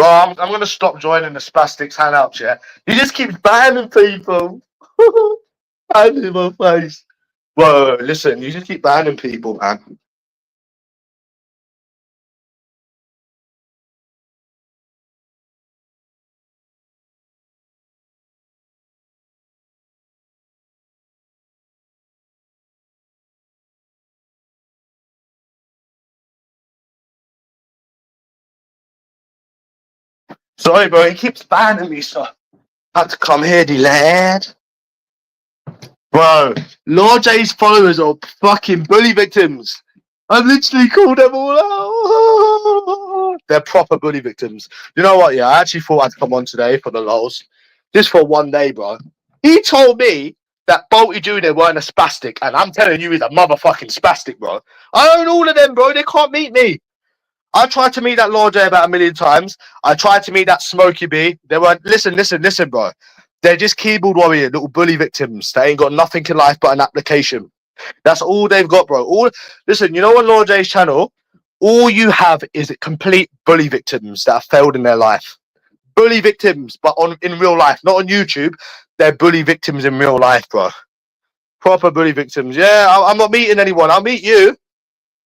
Bro, I'm gonna stop joining the spastics hangouts, yeah? You just keep banning people. Banning my face. Bro, listen, you just keep banning people, man. Sorry, bro, he keeps banning me, so I had to come here, the lad. Bro, Lord J's followers are fucking bully victims. I've literally called them all out. They're proper bully victims. You know what, yeah, I actually thought I'd come on today for the lols. Just for one day, bro. He told me that Bolty Jr. weren't a spastic, and I'm telling you he's a motherfucking spastic, bro. I own all of them, bro. They can't meet me. I tried to meet that Lord J about 1,000,000 times. I tried to meet that Smokey B. They weren't. Listen, bro. They're just keyboard warrior, little bully victims. They ain't got nothing in life but an application. That's all they've got, bro. Listen, you know on Lord J's channel, all you have is complete bully victims that have failed in their life. Bully victims, but in real life, not on YouTube. They're bully victims in real life, bro. Proper bully victims. Yeah, I'm not meeting anyone. I'll meet you.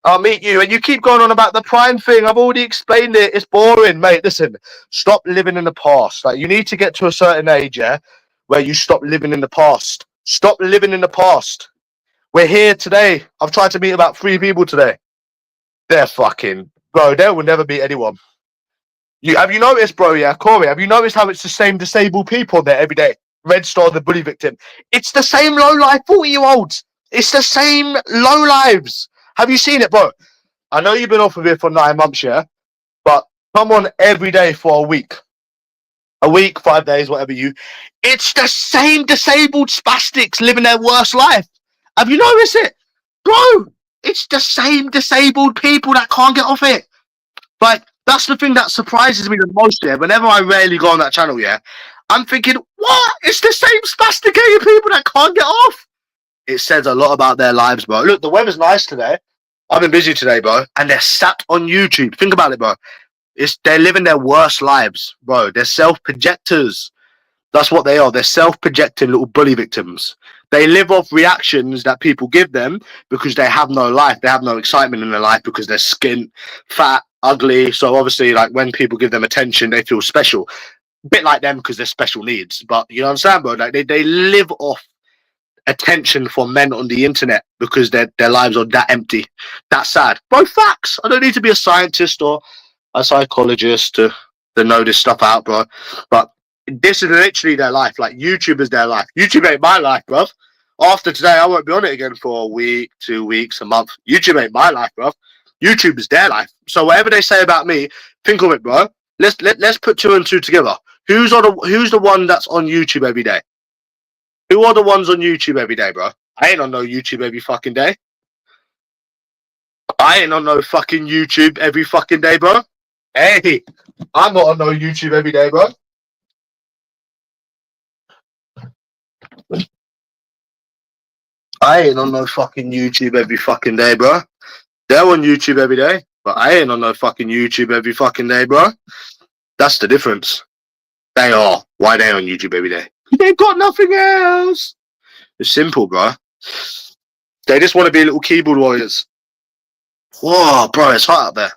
And you keep going on about the Prime thing. I've already explained it. It's boring, mate. Listen, stop living in the past. Like, you need to get to a certain age, yeah, where you stop living in the past. Stop living in the past. We're here today. I've tried to meet about 3 people today. They're fucking, bro, they will never meet anyone. Have you noticed, bro, yeah, Corey, have you noticed how it's the same disabled people there every day? Red Star, the bully victim. It's the same low-life 40-year-olds. It's the same low-lives. Have you seen it, bro? I know you've been off of it for 9 months, yeah? But come on every day for a week. A week, 5 days, whatever you. It's the same disabled spastics living their worst life. Have you noticed it? Bro, it's the same disabled people that can't get off it. Like, that's the thing that surprises me the most, yeah? Whenever I rarely go on that channel, yeah? I'm thinking, what? It's the same spasticated people that can't get off. It says a lot about their lives, bro. Look, the weather's nice today. I've been busy today, bro. And they're sat on YouTube. Think about it, bro. They're living their worst lives, bro. They're self-projectors. That's what they are. They're self-projecting little bully victims. They live off reactions that people give them because they have no life. They have no excitement in their life because they're skint, fat, ugly. So obviously, like, when people give them attention, they feel special. A bit like them because they're special needs. But you understand, bro? Like, they live off attention from men on the internet because their lives are that empty. That's sad. Bro, facts. I don't need to be a scientist or a psychologist to know this stuff out, bro. But this is literally their life. Like, YouTube is their life. YouTube ain't my life, bro. After today, I won't be on it again for a week, 2 weeks, a month. YouTube ain't my life, bro. YouTube is their life. So whatever they say about me, think of it, bro. Let's put 2 and 2 together. Who's the one that's on YouTube every day? Who are the ones on YouTube every day, bro? I ain't on no YouTube every fucking day. I ain't on no fucking YouTube every fucking day, bro. Hey, I'm not on no YouTube every day, bro. I ain't on no fucking YouTube every fucking day, bro. They're on YouTube every day, but I ain't on no fucking YouTube every fucking day, bro. That's the difference. They are. Why they on YouTube every day? They've got nothing else. It's simple, bro. They just want to be little keyboard warriors. Whoa, bro, it's hot out there.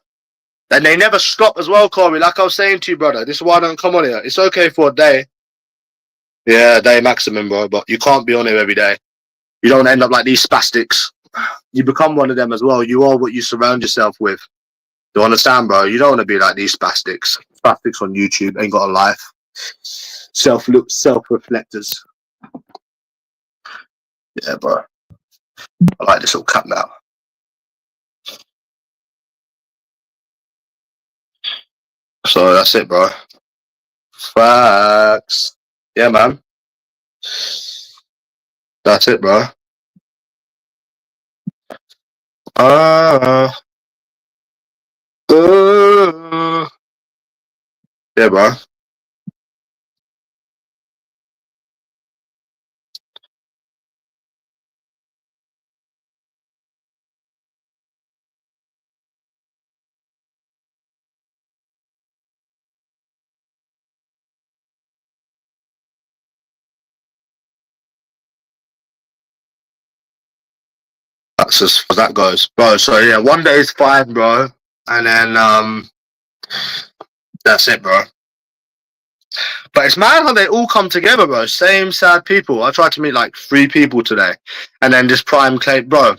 And they never stop as well, Corey. Like I was saying to you, brother, this is why I don't come on here. It's okay for a day. Yeah, a day maximum, bro, but you can't be on here every day. You don't end up like these spastics. You become one of them as well. You are what you surround yourself with. Do you understand, bro? You don't want to be like these spastics. Spastics on YouTube ain't got a life. Self-reflectors. Yeah, bro. I like this little cap now. So that's it, bro. Facts. Yeah, man. That's it, bro. Yeah, bro. That's as far as that goes, bro. So yeah, one day is fine, bro, and then that's it, bro. But it's mad how they all come together, bro. Same sad people. I tried to meet like 3 people today, and then this prime claim, bro.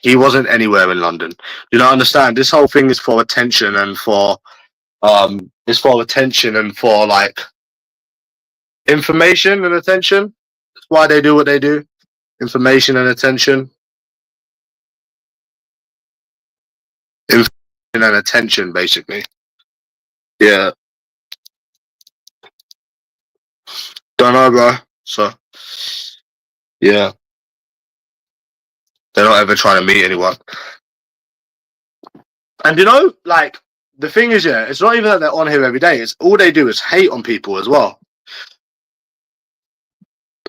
He wasn't anywhere in London. You don't understand. This whole thing is for attention and for like information and attention. That's why they do what they do. Information and attention. Information and attention, basically. Yeah. Don't know, bro. So, yeah. They're not ever trying to meet anyone. And you know, like, the thing is, yeah, it's not even that they're on here every day. It's all they do is hate on people as well.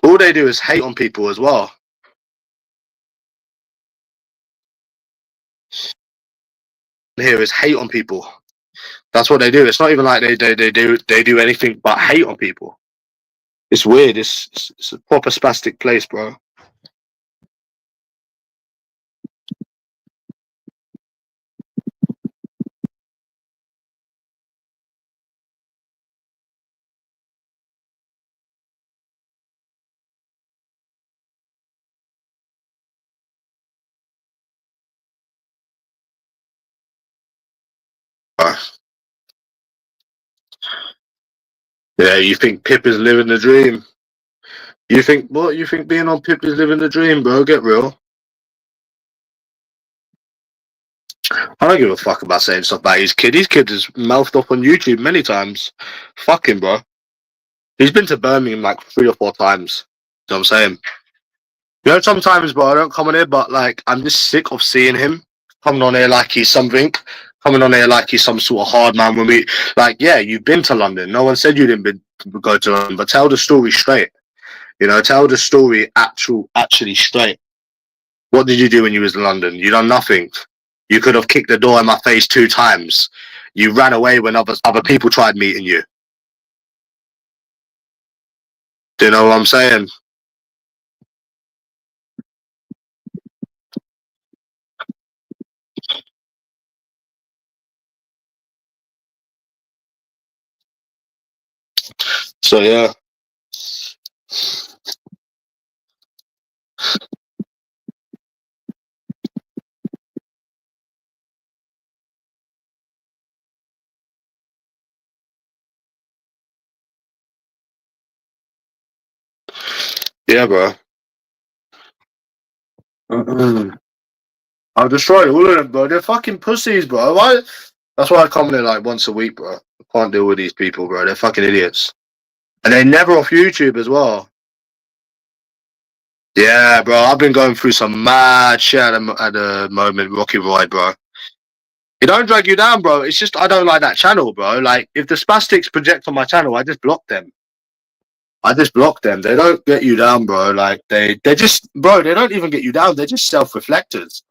All they do is hate on people as well. Here is hate on people. That's what they do. It's not even like they do anything but hate on people. It's weird. It's a proper spastic place, bro. Yeah, you think Pip is living the dream? You think what? You think being on Pip is living the dream, bro? Get real. I don't give a fuck about saying stuff about his kid. His kid has mouthed off on YouTube many times. Fuck him, bro. He's been to Birmingham like 3 or 4 times. You know what I'm saying? You know, sometimes, bro, I don't come on here, but like, I'm just sick of seeing him coming on here like he's something, coming on here like he's some sort of hard man. When we, like, yeah, you've been to London. No one said you didn't go to London, but tell the story straight. You know, tell the story actually straight. What did you do when you was in London? You done nothing. You could have kicked the door in my face 2 times. You ran away when other people tried meeting you. Do you know what I'm saying? So yeah. Yeah, bro. I'll destroy all of them, bro. They're fucking pussies, bro. Why? That's why I come in like once a week, bro. I can't deal with these people, bro. They're fucking idiots. And they're never off YouTube as well. Yeah, bro. I've been going through some mad shit at the moment, Rocky Roy, bro. It don't drag you down, bro. It's just I don't like that channel, bro. Like, if the spastics project on my channel, I just block them. I just block them. They don't get you down, bro. Like, they just, bro, they don't even get you down. They're just self-reflectors.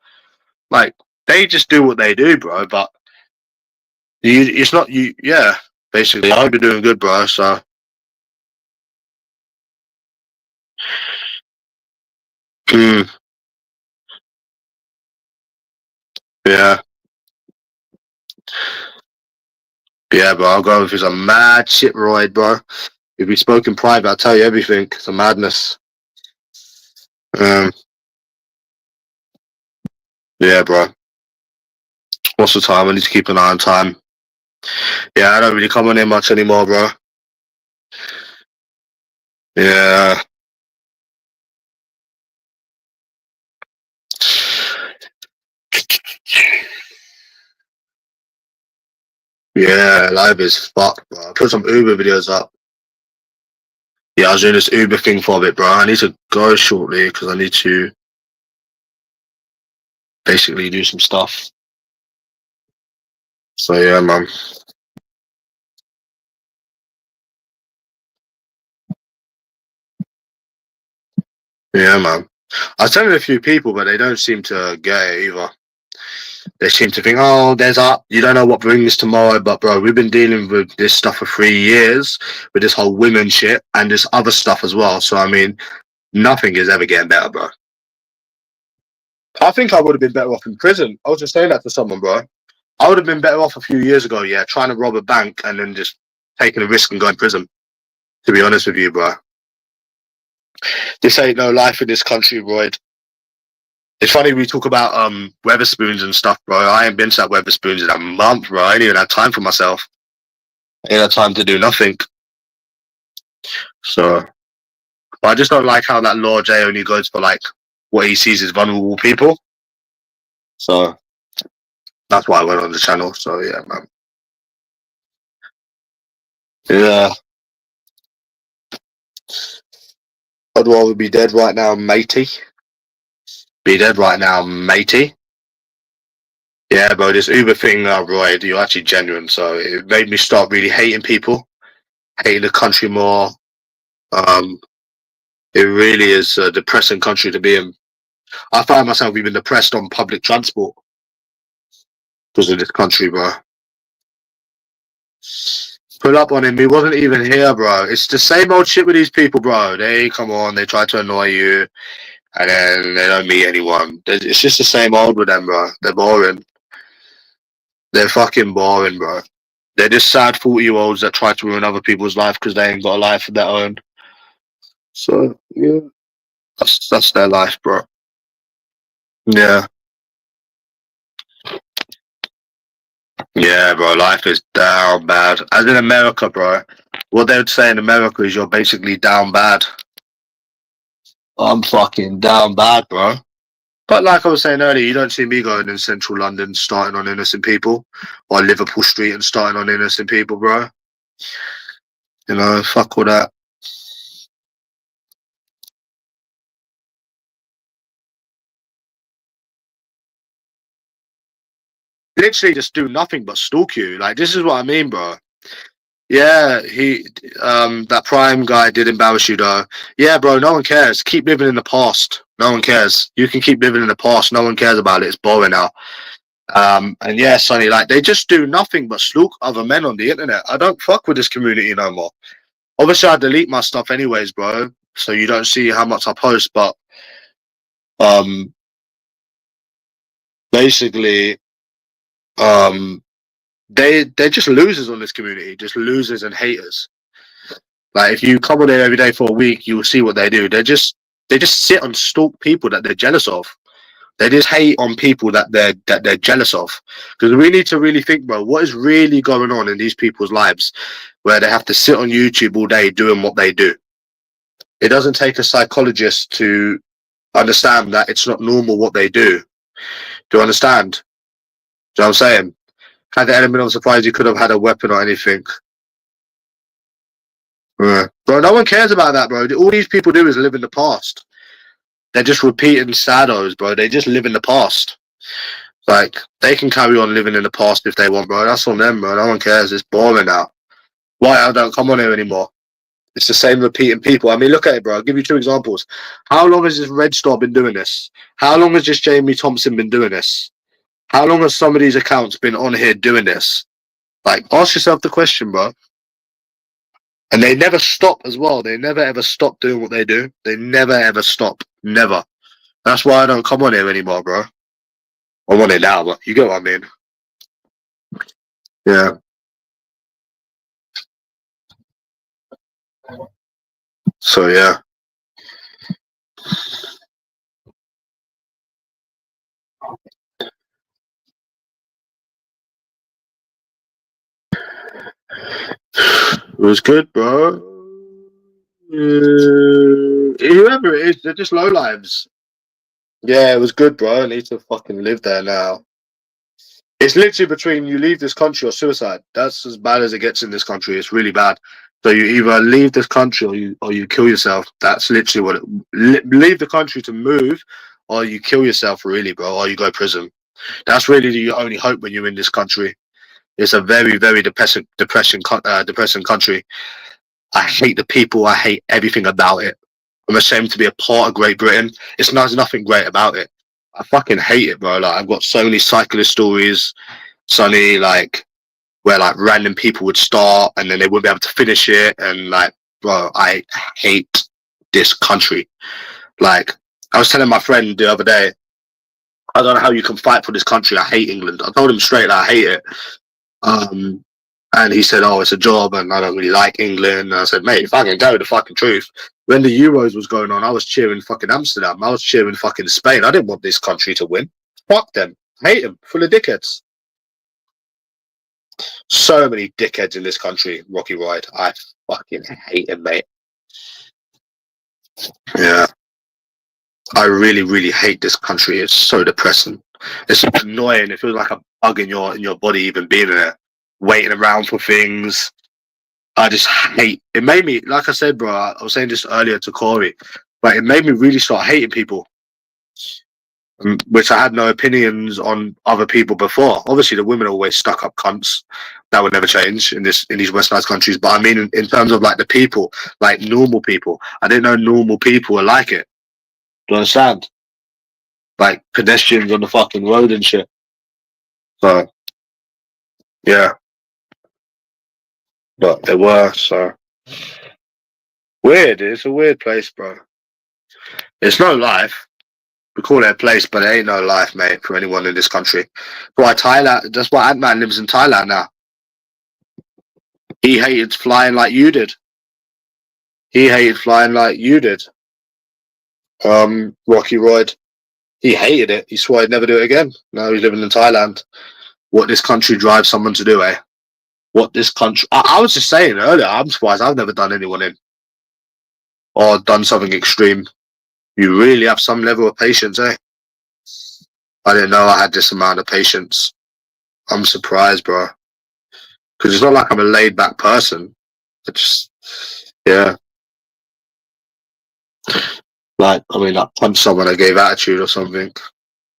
Like, they just do what they do, bro. But it's not you. Yeah, basically. I hope you're doing good, bro. So, mm, yeah, yeah, bro. I'm going through some mad shit, Roy, bro. If we spoke in private, I'll tell you everything. It's a madness. Yeah, bro. What's the time? I need to keep an eye on time. Yeah, I don't really come on here much anymore, bro. Yeah. Yeah, live is fucked, bro. Put some Uber videos up. Yeah, I was doing this Uber thing for a bit, bro. I need to go shortly because I need to basically do some stuff. So yeah, man. Yeah, man. I was telling a few people, but they don't seem to get it either. They seem to think, oh, there's up. You don't know what brings tomorrow, but bro, we've been dealing with this stuff for 3 years with this whole women shit and this other stuff as well. So I mean, nothing is ever getting better, bro. I think I would have been better off in prison. I was just saying that to someone, bro. I would have been better off a few years ago, yeah, trying to rob a bank and then just taking a risk and going to prison. To be honest with you, bro. This ain't no life in this country, Royd. It's funny we talk about Weatherspoons and stuff, bro. I ain't been to that Weatherspoons in a month, bro. I ain't even had time for myself. I ain't had time to do nothing. So, but I just don't like how that Law J only goes for like what he sees as vulnerable people. So that's why I went on the channel. So yeah, man. Yeah. I'd rather be dead right now, matey. Be dead right now, matey. Yeah, bro, this Uber thing, Royd, you're actually genuine. So it made me start really hating people, hating the country more. It really is a depressing country to be in. I find myself even depressed on public transport because of this country, bro. Pull up on him. He wasn't even here, bro. It's the same old shit with these people, bro. They come on, they try to annoy you, and then they don't meet anyone. It's just the same old with them, bro. They're boring. They're fucking boring, bro. They're just sad 40-year-olds that try to ruin other people's life because they ain't got a life of their own. So yeah, that's their life, bro. Yeah. Yeah, bro, life is down bad. As in America, bro, what they would say in America is you're basically down bad. I'm fucking down bad, bro. But like I was saying earlier, you don't see me going in central London starting on innocent people, or Liverpool Street and starting on innocent people, bro. You know, fuck all that. Literally just do nothing but stalk you. Like, this is what I mean, bro. Yeah, that Prime guy did embarrass you, though. Yeah, bro, no one cares. Keep living in the past. No one cares. You can keep living in the past. No one cares about it. It's boring now. And yeah, Sonny, like, they just do nothing but stalk other men on the internet. I don't fuck with this community no more. Obviously, I delete my stuff anyways, bro, so you don't see how much I post, but basically, they're just losers on this community, just losers and haters. Like, if you come on there every day for a week, you will see what they do. They just sit and stalk people that they're jealous of. They just hate on people that they're jealous of. Because we need to really think, bro, what is really going on in these people's lives where they have to sit on YouTube all day doing what they do? It doesn't take a psychologist to understand that it's not normal what they do. Do you understand? Do you know what I'm saying? Had the element of surprise, you could have had a weapon or anything. Yeah. Bro, no one cares about that, bro. All these people do is live in the past. They're just repeating shadows, bro. They just live in the past. Like, they can carry on living in the past if they want, bro. That's on them, bro. No one cares. It's boring now. Why I don't come on here anymore? It's the same repeating people. I mean, look at it, bro. I'll give you two examples. How long has this Red Star been doing this? How long has this Jamie Thompson been doing this? How long has some of these accounts been on here doing this? Like, ask yourself the question, bro. And they never stop as well. They never ever stop doing what they do. They never ever stop. Never. That's why I don't come on here anymore, bro. I'm on it now, but you get what I mean. Yeah. So yeah. It was good, bro. Whoever it is, they're just low lives. Yeah, it was good, bro. I need to fucking live there now. It's literally between you leave this country or suicide. That's as bad as it gets in this country. It's really bad. So you either leave this country or you kill yourself. That's literally what it. Leave the country to move, or you kill yourself, really, bro, or you go prison. That's really your only hope when you're in this country. It's a very, very depressing country. I hate the people. I hate everything about it. I'm ashamed to be a part of Great Britain. There's nothing great about it. I fucking hate it, bro. Like, I've got so many cyclist stories, Sonny, like, where like random people would start and then they wouldn't be able to finish it. And like, bro, I hate this country. Like, I was telling my friend the other day, I don't know how you can fight for this country. I hate England. I told him straight that I hate it. And he said, oh, it's a job and I don't really like England. And I said, mate, fucking tell you the fucking truth. When the Euros was going on, I was cheering fucking Amsterdam. I was cheering fucking Spain. I didn't want this country to win. Fuck them. I hate them. Full of dickheads. So many dickheads in this country, Rocky Ride. I fucking hate them, mate. Yeah. I really, really hate this country. It's so depressing. It's annoying. It feels like a bug in your body even being in it, waiting around for things. I just hate. It made me, like I said, bro. I was saying this earlier to Corey, but it made me really start hating people, which I had no opinions on other people before. Obviously, the women are always stuck up cunts. That would never change in these westernized countries. But I mean, in terms of like the people, like normal people, I didn't know normal people were like it. Do you understand? Like pedestrians on the fucking road and shit. So, yeah. But they were, so. Weird. It's a weird place, bro. It's no life. We call it a place, but it ain't no life, mate, for anyone in this country. That's why Ant-Man lives in Thailand now. He hated flying like you did. Rocky Royd. He hated it. He swore he'd never do it again. Now he's living in Thailand. What this country drives someone to do, eh? What this country... I was just saying earlier, I'm surprised I've never done anyone in. Or done something extreme. You really have some level of patience, eh? I didn't know I had this amount of patience. I'm surprised, bro. Because it's not like I'm a laid-back person. I just... Yeah. Like, I mean, I punched someone I gave attitude or something. You know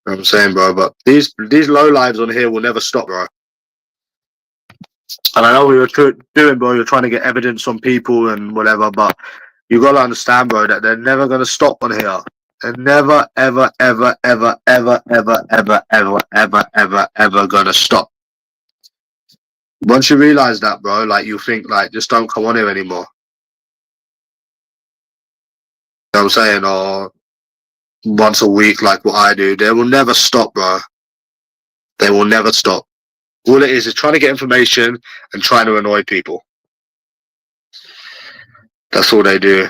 what I'm saying, bro? But these low lives on here will never stop, bro. And I know we were doing, bro, you're trying to get evidence on people and whatever, but you got to understand, bro, that they're never going to stop on here. They're never, ever, ever, ever, ever, ever, ever, ever, ever, ever, ever going to stop. Once you realize that, bro, like, you think, like, just don't come on here anymore. You know what I'm saying? Or once a week, like what I do. They will never stop, bro. They will never stop. All it is trying to get information and trying to annoy people. That's all they do.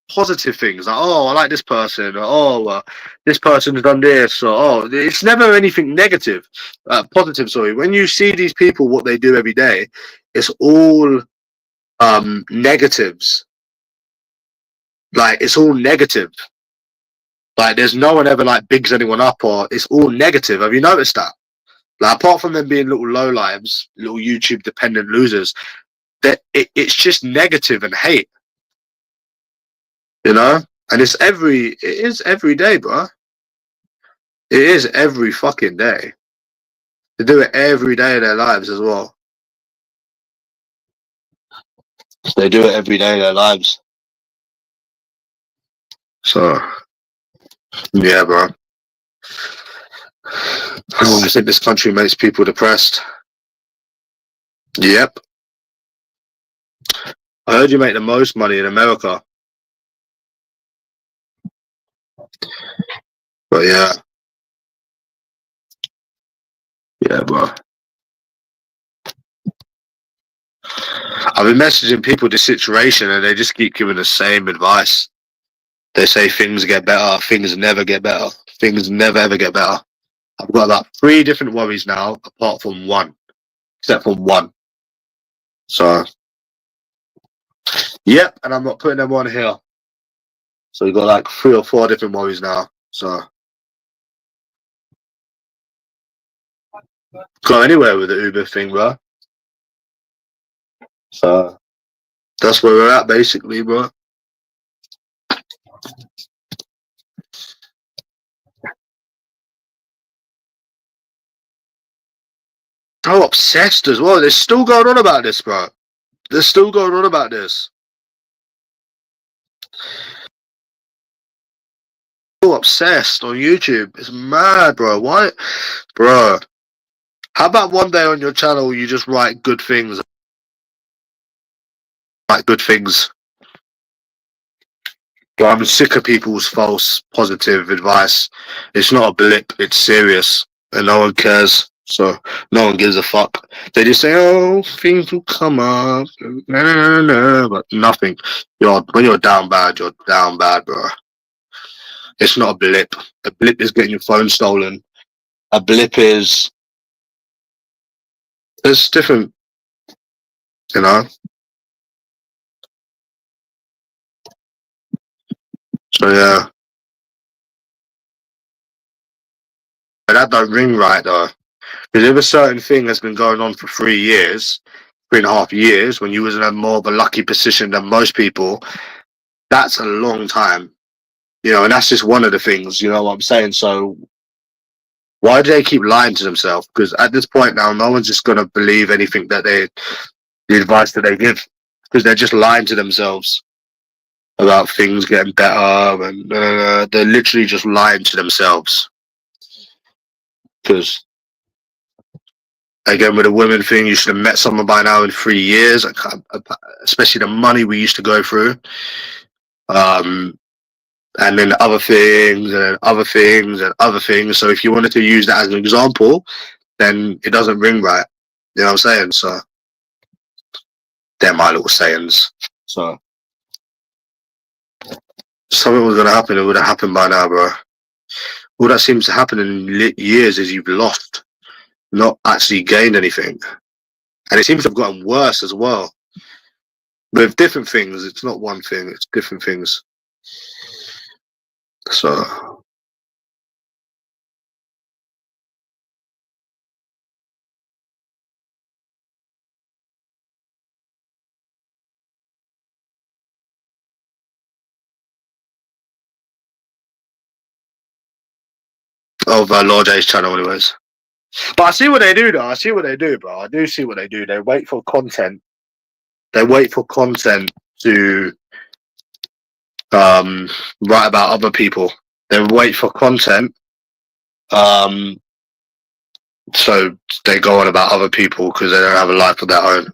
Positive things like, oh, I like this person, or oh, this person has done this, or oh, it's never anything negative. Positive, sorry. When you see these people, what they do every day, it's all negatives. Like, it's all negative. Like, there's no one ever like bigs anyone up, or it's all negative. Have you noticed that? Like, apart from them being little low lives, little YouTube dependent losers, that it's just negative and hate. You know? And it is every day, bro. It is every fucking day. They do it every day of their lives as well. They do it every day of their lives. So, yeah, bro. I think this country makes people depressed. Yep. I heard you make the most money in America. But yeah. Yeah, bro. I've been messaging people this situation and they just keep giving the same advice. They say things get better, things never get better, things never ever get better. I've got about 3 different worries now, apart from one. Except for one. So, yep, and I'm not putting them on here. So we've got like 3 or 4 different worries now. So, go anywhere with the Uber thing, bro. So, that's where we're at, basically, bro. I'm obsessed as well. They're still going on about this, bro. They're still going on about this. So obsessed on YouTube. It's mad, bro. Why? Bro. How about one day on your channel you just write good things? Write good things. But I'm sick of people's false positive advice. It's not a blip, it's serious. And no one cares. So no one gives a fuck. They just say, oh, things will come up. But nothing. When you're down bad, you're down bad, bro. It's not a blip. A blip is getting your phone stolen. A blip is... It's different, you know? So yeah. But that don't ring right, though. Because if a certain thing has been going on for 3 years, 3.5 years, when you was in a more of a lucky position than most people, that's a long time. You know, and that's just one of the things, you know what I'm saying? So why do they keep lying to themselves? Because at this point now, no one's just going to believe anything that the advice that they give, because they're just lying to themselves about things getting better, and they're literally just lying to themselves. Because again, with the women thing, you should have met someone by now in 3 years, especially the money we used to go through. And then other things, and other things, and other things. So if you wanted to use that as an example, then it doesn't ring right. You know what I'm saying? So they're my little sayings. So something was going to happen, it would have happened by now, bro. All that seems to happen in years is you've lost, not actually gained anything. And it seems to have gotten worse as well. With different things, it's not one thing, it's different things. So of Lord A's channel anyways. But I see what they do, though. I see what they do, bro. I do see what they do. They wait for content. They wait for content to write about other people. They wait for content. So they go on about other people because they don't have a life of their own.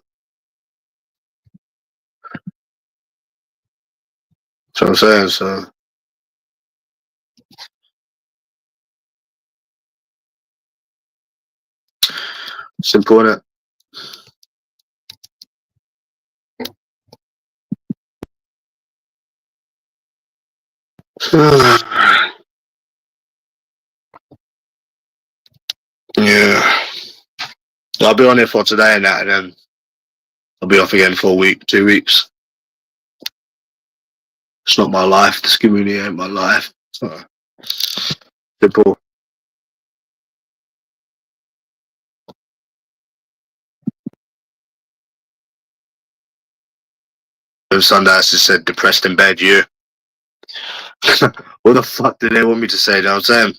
That's what I'm saying. So simple, innit? Yeah. I'll be on it for today and that, and then I'll be off again for a week, 2 weeks. It's not my life. This community ain't my life. So simple. Sunday I just said depressed in bed, you. What the fuck did they want me to say? You know what I'm saying?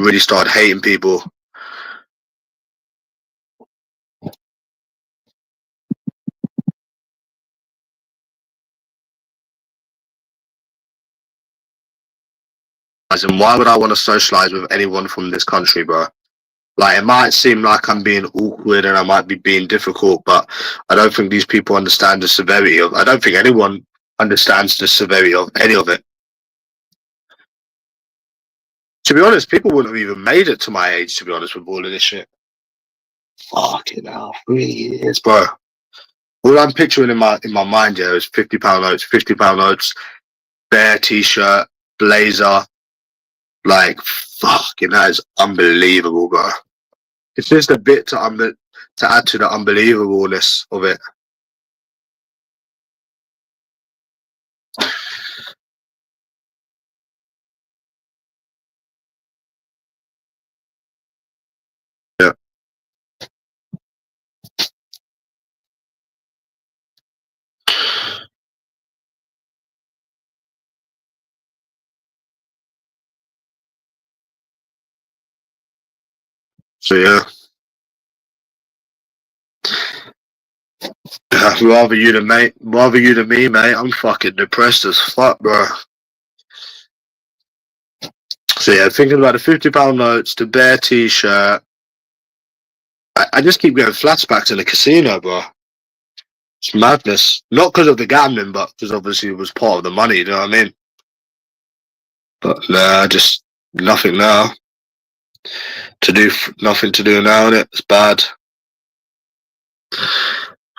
Really started hating people. And why would I want to socialize with anyone from this country, bro? Like, it might seem like I'm being awkward and I might be being difficult, but I don't think these people understand the severity of. I don't think anyone understands the severity of any of it. To be honest, people wouldn't have even made it to my age, to be honest, with all of this shit. Fucking hell, 3 years, bro. All I'm picturing in my mind here is £50 notes, £50 notes, bare t-shirt, blazer. Like, fucking, that is unbelievable, bro. It's just a bit to add to the unbelievableness of it. Yeah. So yeah. Rather you than me, mate. I'm fucking depressed as fuck, bro. So yeah, thinking about the £50 notes, the bare t-shirt, I just keep getting flashbacks in the casino, bro. It's madness. Not because of the gambling, but because obviously it was part of the money, you know what I mean? But nah, just nothing now. Nothing to do now, innit? It's bad.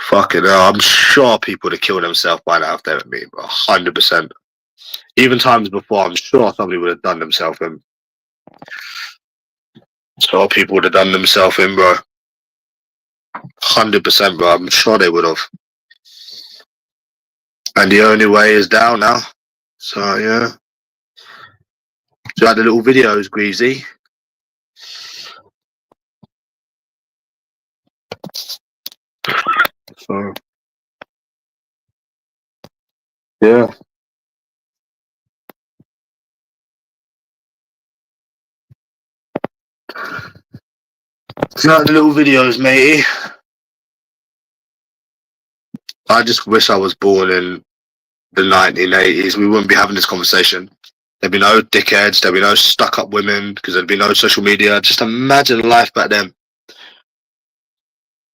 Fucking hell, I'm sure people would have killed themselves by now if they were me, bro. 100%. Even times before, I'm sure somebody would have done themselves in. So people would have done themselves in, bro. 100%, bro. I'm sure they would have. And the only way is down now. So, yeah. So, like the little videos, Greasy. So, yeah. So, like the little videos, matey. I just wish I was born in the 1980s. We wouldn't be having this conversation. There'd be no dickheads. There'd be no stuck-up women because there'd be no social media. Just imagine life back then.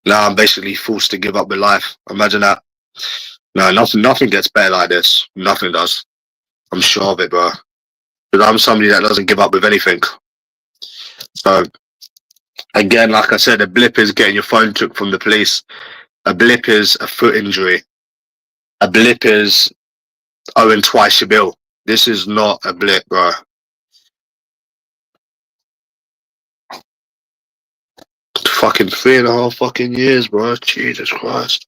Now I'm basically forced to give up with life. Imagine that. No, nothing gets better like this. Nothing does. I'm sure of it, bro. Because I'm somebody that doesn't give up with anything. So, again, like I said, a blip is getting your phone took from the police. A blip is a foot injury. A blip is owing twice your bill. This is not a blip, bro. Fucking 3.5 fucking years, bro. Jesus Christ.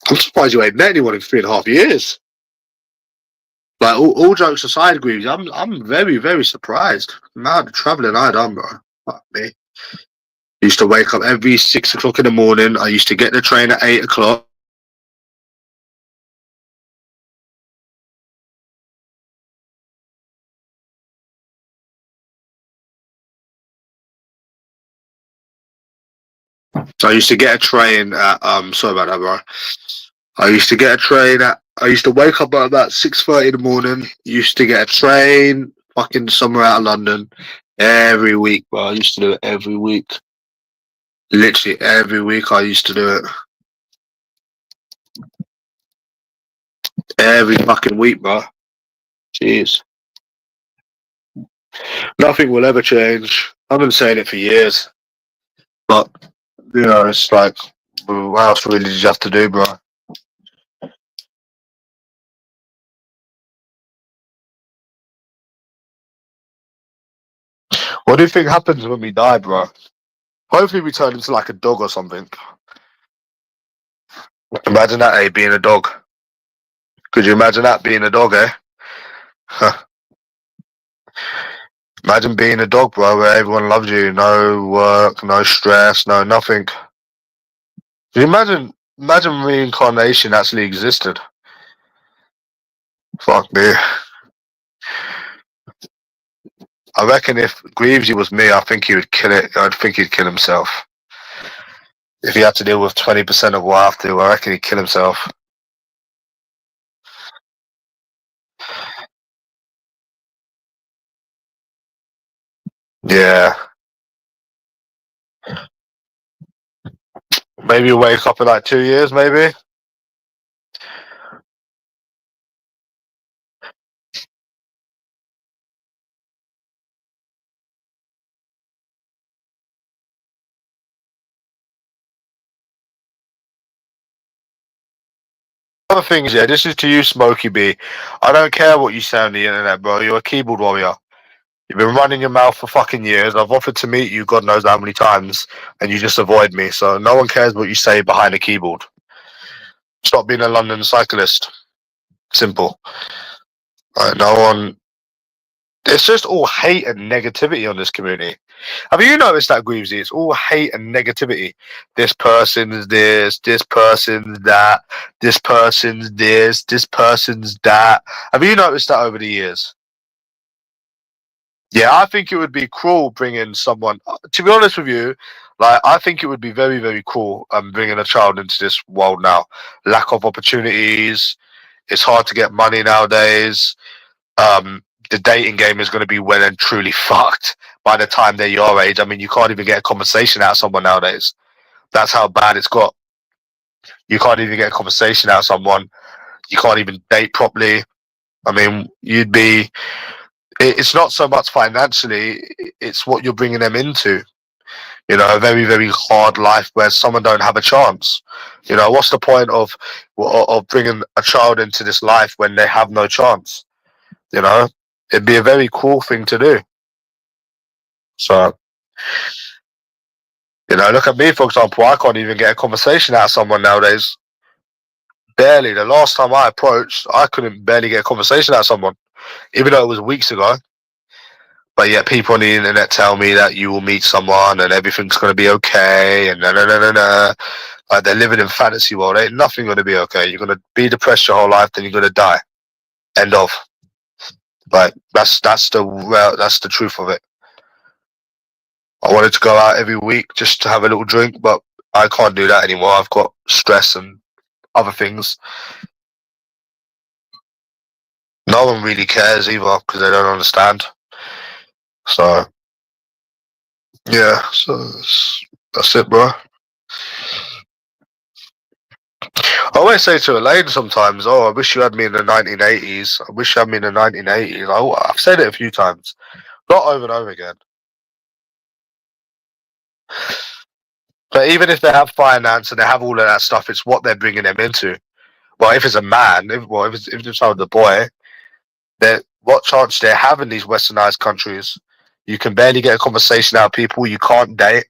I'm surprised you ain't met anyone in 3.5 years. Like all jokes aside, Greaves, I'm very, very surprised. Man, the travelling I done, bro. Fuck me. Used to wake up every 6 o'clock in the morning. I used to get the train at 8 o'clock. So I used to get a train at sorry about that, bro. I used to wake up at about 6:30 in the morning. Used to get a train fucking somewhere out of London every week, bro. I used to do it every week. Literally every week I used to do it. Every fucking week, bro. Jeez. Nothing will ever change. I've been saying it for years. But, you know, it's like, what else really did you have to do, bro? What do you think happens when we die, bro? Hopefully we turn into like a dog or something. Imagine that, eh, being a dog. Could you imagine that being a dog, eh? Huh. Imagine being a dog, bro, where everyone loves you. No work, no stress, no nothing. Can you imagine reincarnation actually existed? Fuck me. I reckon if Greavesy was me, I think he would kill it. I think he'd kill himself. If he had to deal with 20% of what I have to, I reckon he'd kill himself. Yeah. Maybe wake up in like 2 years, maybe. Other things, yeah, this is to you, Smokey B. I don't care what you say on the internet, bro. You're a keyboard warrior. You've been running your mouth for fucking years. I've offered to meet you God knows how many times, and you just avoid me. So no one cares what you say behind a keyboard. Stop being a London cyclist. Simple. No one. It's just all hate and negativity on this community. Have you noticed that, Greavesy? It's all hate and negativity. This person's this person's that, this person's this person's that. Have you noticed that over the years? Yeah, I think it would be cruel bringing someone. To be honest with you, like I think it would be very, very cruel bringing a child into this world now. Lack of opportunities. It's hard to get money nowadays. The dating game is going to be well and truly fucked by the time they're your age. I mean, you can't even get a conversation out of someone nowadays. That's how bad it's got. You can't even get a conversation out of someone. You can't even date properly. I mean, it's not so much financially, it's what you're bringing them into. You know, a very, very hard life where someone don't have a chance. You know, what's the point of bringing a child into this life when they have no chance? You know, it'd be a very cool thing to do. So, you know, look at me, for example. I can't even get a conversation out of someone nowadays. Barely. The last time I approached, I couldn't barely get a conversation out of someone, even though it was weeks ago. But yet people on the internet tell me that you will meet someone and everything's going to be okay and like they're living in fantasy world. Ain't nothing going to be okay. You're going to be depressed your whole life, then you're going to die. End of. Like that's the truth of it. I wanted to go out every week just to have a little drink, but I can't do that anymore. I've got stress and other things. No one really cares either because they don't understand. So yeah, so that's it, bro. I always say to Elaine sometimes, "Oh, I wish you had me in the 1980s. I wish you had me in the 1980s." I've said it a few times, not over and over again. But even if they have finance and they have all of that stuff, it's what they're bringing them into. Well, if it's a man, if it's a boy, then what chance do they have in these westernized countries? You can barely get a conversation out of people. You can't date.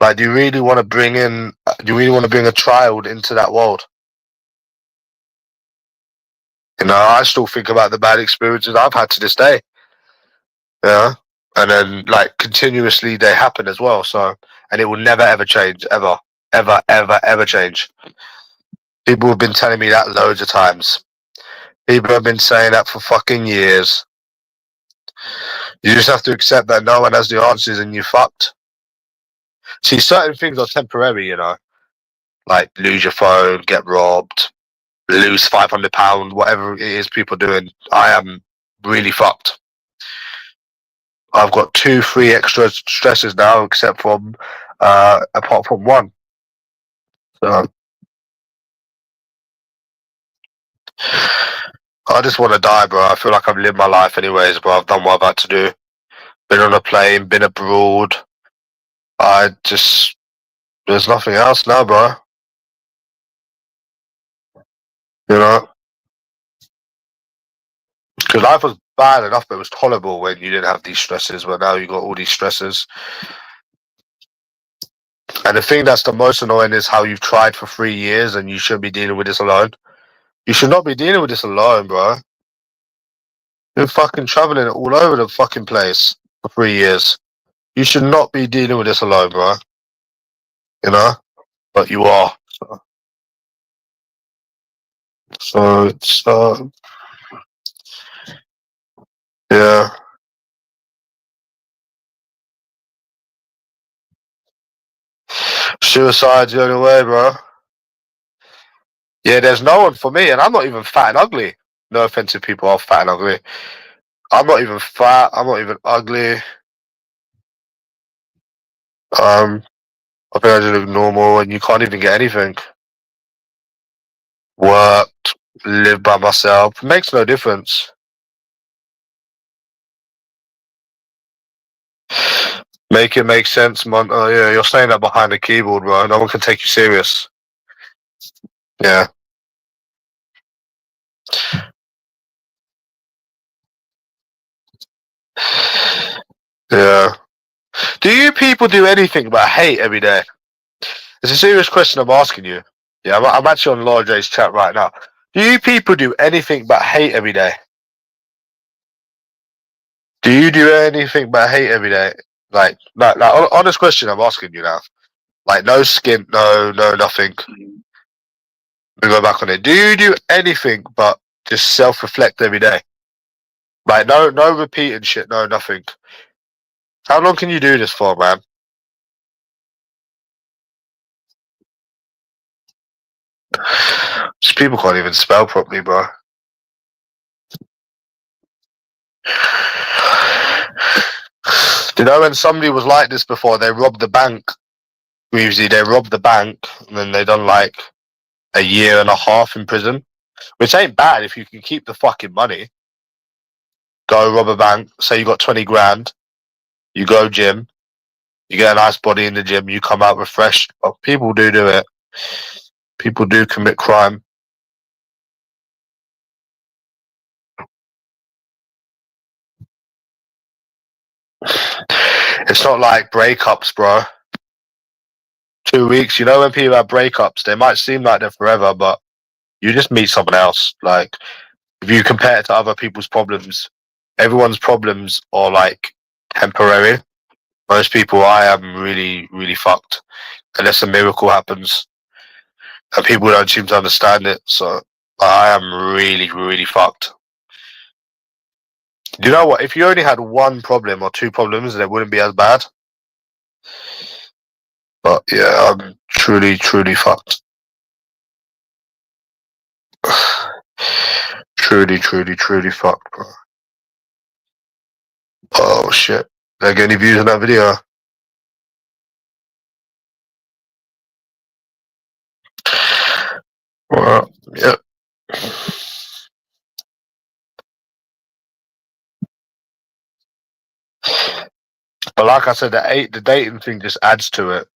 Like, do you really want to bring a child into that world? You know, I still think about the bad experiences I've had to this day. Yeah. And then like continuously they happen as well. So, and it will never ever change, ever, ever, ever, ever change. People have been telling me that loads of times. People have been saying that for fucking years. You just have to accept that no one has the answers and you're fucked. See, certain things are temporary, you know, like lose your phone, get robbed, lose £500, whatever it is people doing. I am really fucked. I've got 2-3 extra stresses now, except from apart from one. So I just want to die, bro. I feel like I've lived my life anyways, bro. I've done what I've had to do. Been on a plane, been abroad. There's nothing else now, bro. You know? Because life was bad enough, but it was tolerable when you didn't have these stresses, but now you got all these stresses. And the thing that's the most annoying is how you've tried for 3 years and you shouldn't be dealing with this alone. You should not be dealing with this alone, bro. You're fucking traveling all over the fucking place for 3 years. You should not be dealing with this alone, bro. You know? But you are. So it's yeah. Suicide's the only way, bro. Yeah, there's no one for me, and I'm not even fat and ugly. No offense if people are fat and ugly. I'm not even fat. I'm not even ugly. I think I just look normal, and you can't even get anything. Worked, live by myself. Makes no difference. Make it make sense, man. Oh yeah, you're saying that behind the keyboard, bro. No one can take you serious. Yeah. Yeah. Do you people do anything but hate every day? It's a serious question I'm asking you. Yeah, I'm actually on Laura J's chat right now. Do you people do anything but hate every day? Do you do anything but hate every day? Like honest question I'm asking you now. Like no skin, no nothing. We go back on it. Do you do anything but just self-reflect every day? Like no repeating shit, no nothing. How long can you do this for, man? These people can't even spell properly, bro. Do you know when somebody was like this before? They robbed the bank. Usually they robbed the bank and then they done like a year and a half in prison, which ain't bad if you can keep the fucking money. Go rob a bank. Say you got 20 grand. You go gym. You get a nice body in the gym. You come out refreshed. But people do it. People do commit crime. It's not like breakups, bro. 2 weeks. You know when people have breakups, they might seem like they're forever, but you just meet someone else. Like if you compare it to other people's problems, everyone's problems are like temporary. Most people, I am really, really fucked unless a miracle happens, and people don't seem to understand it. So I am really, really fucked. Do you know what? If you only had one problem or two problems, then it wouldn't be as bad. But yeah, I'm truly, truly fucked. Truly, truly, truly fucked, bro. Oh shit. Did I get any views on that video? Well, yep. But like I said, the dating thing just adds to it.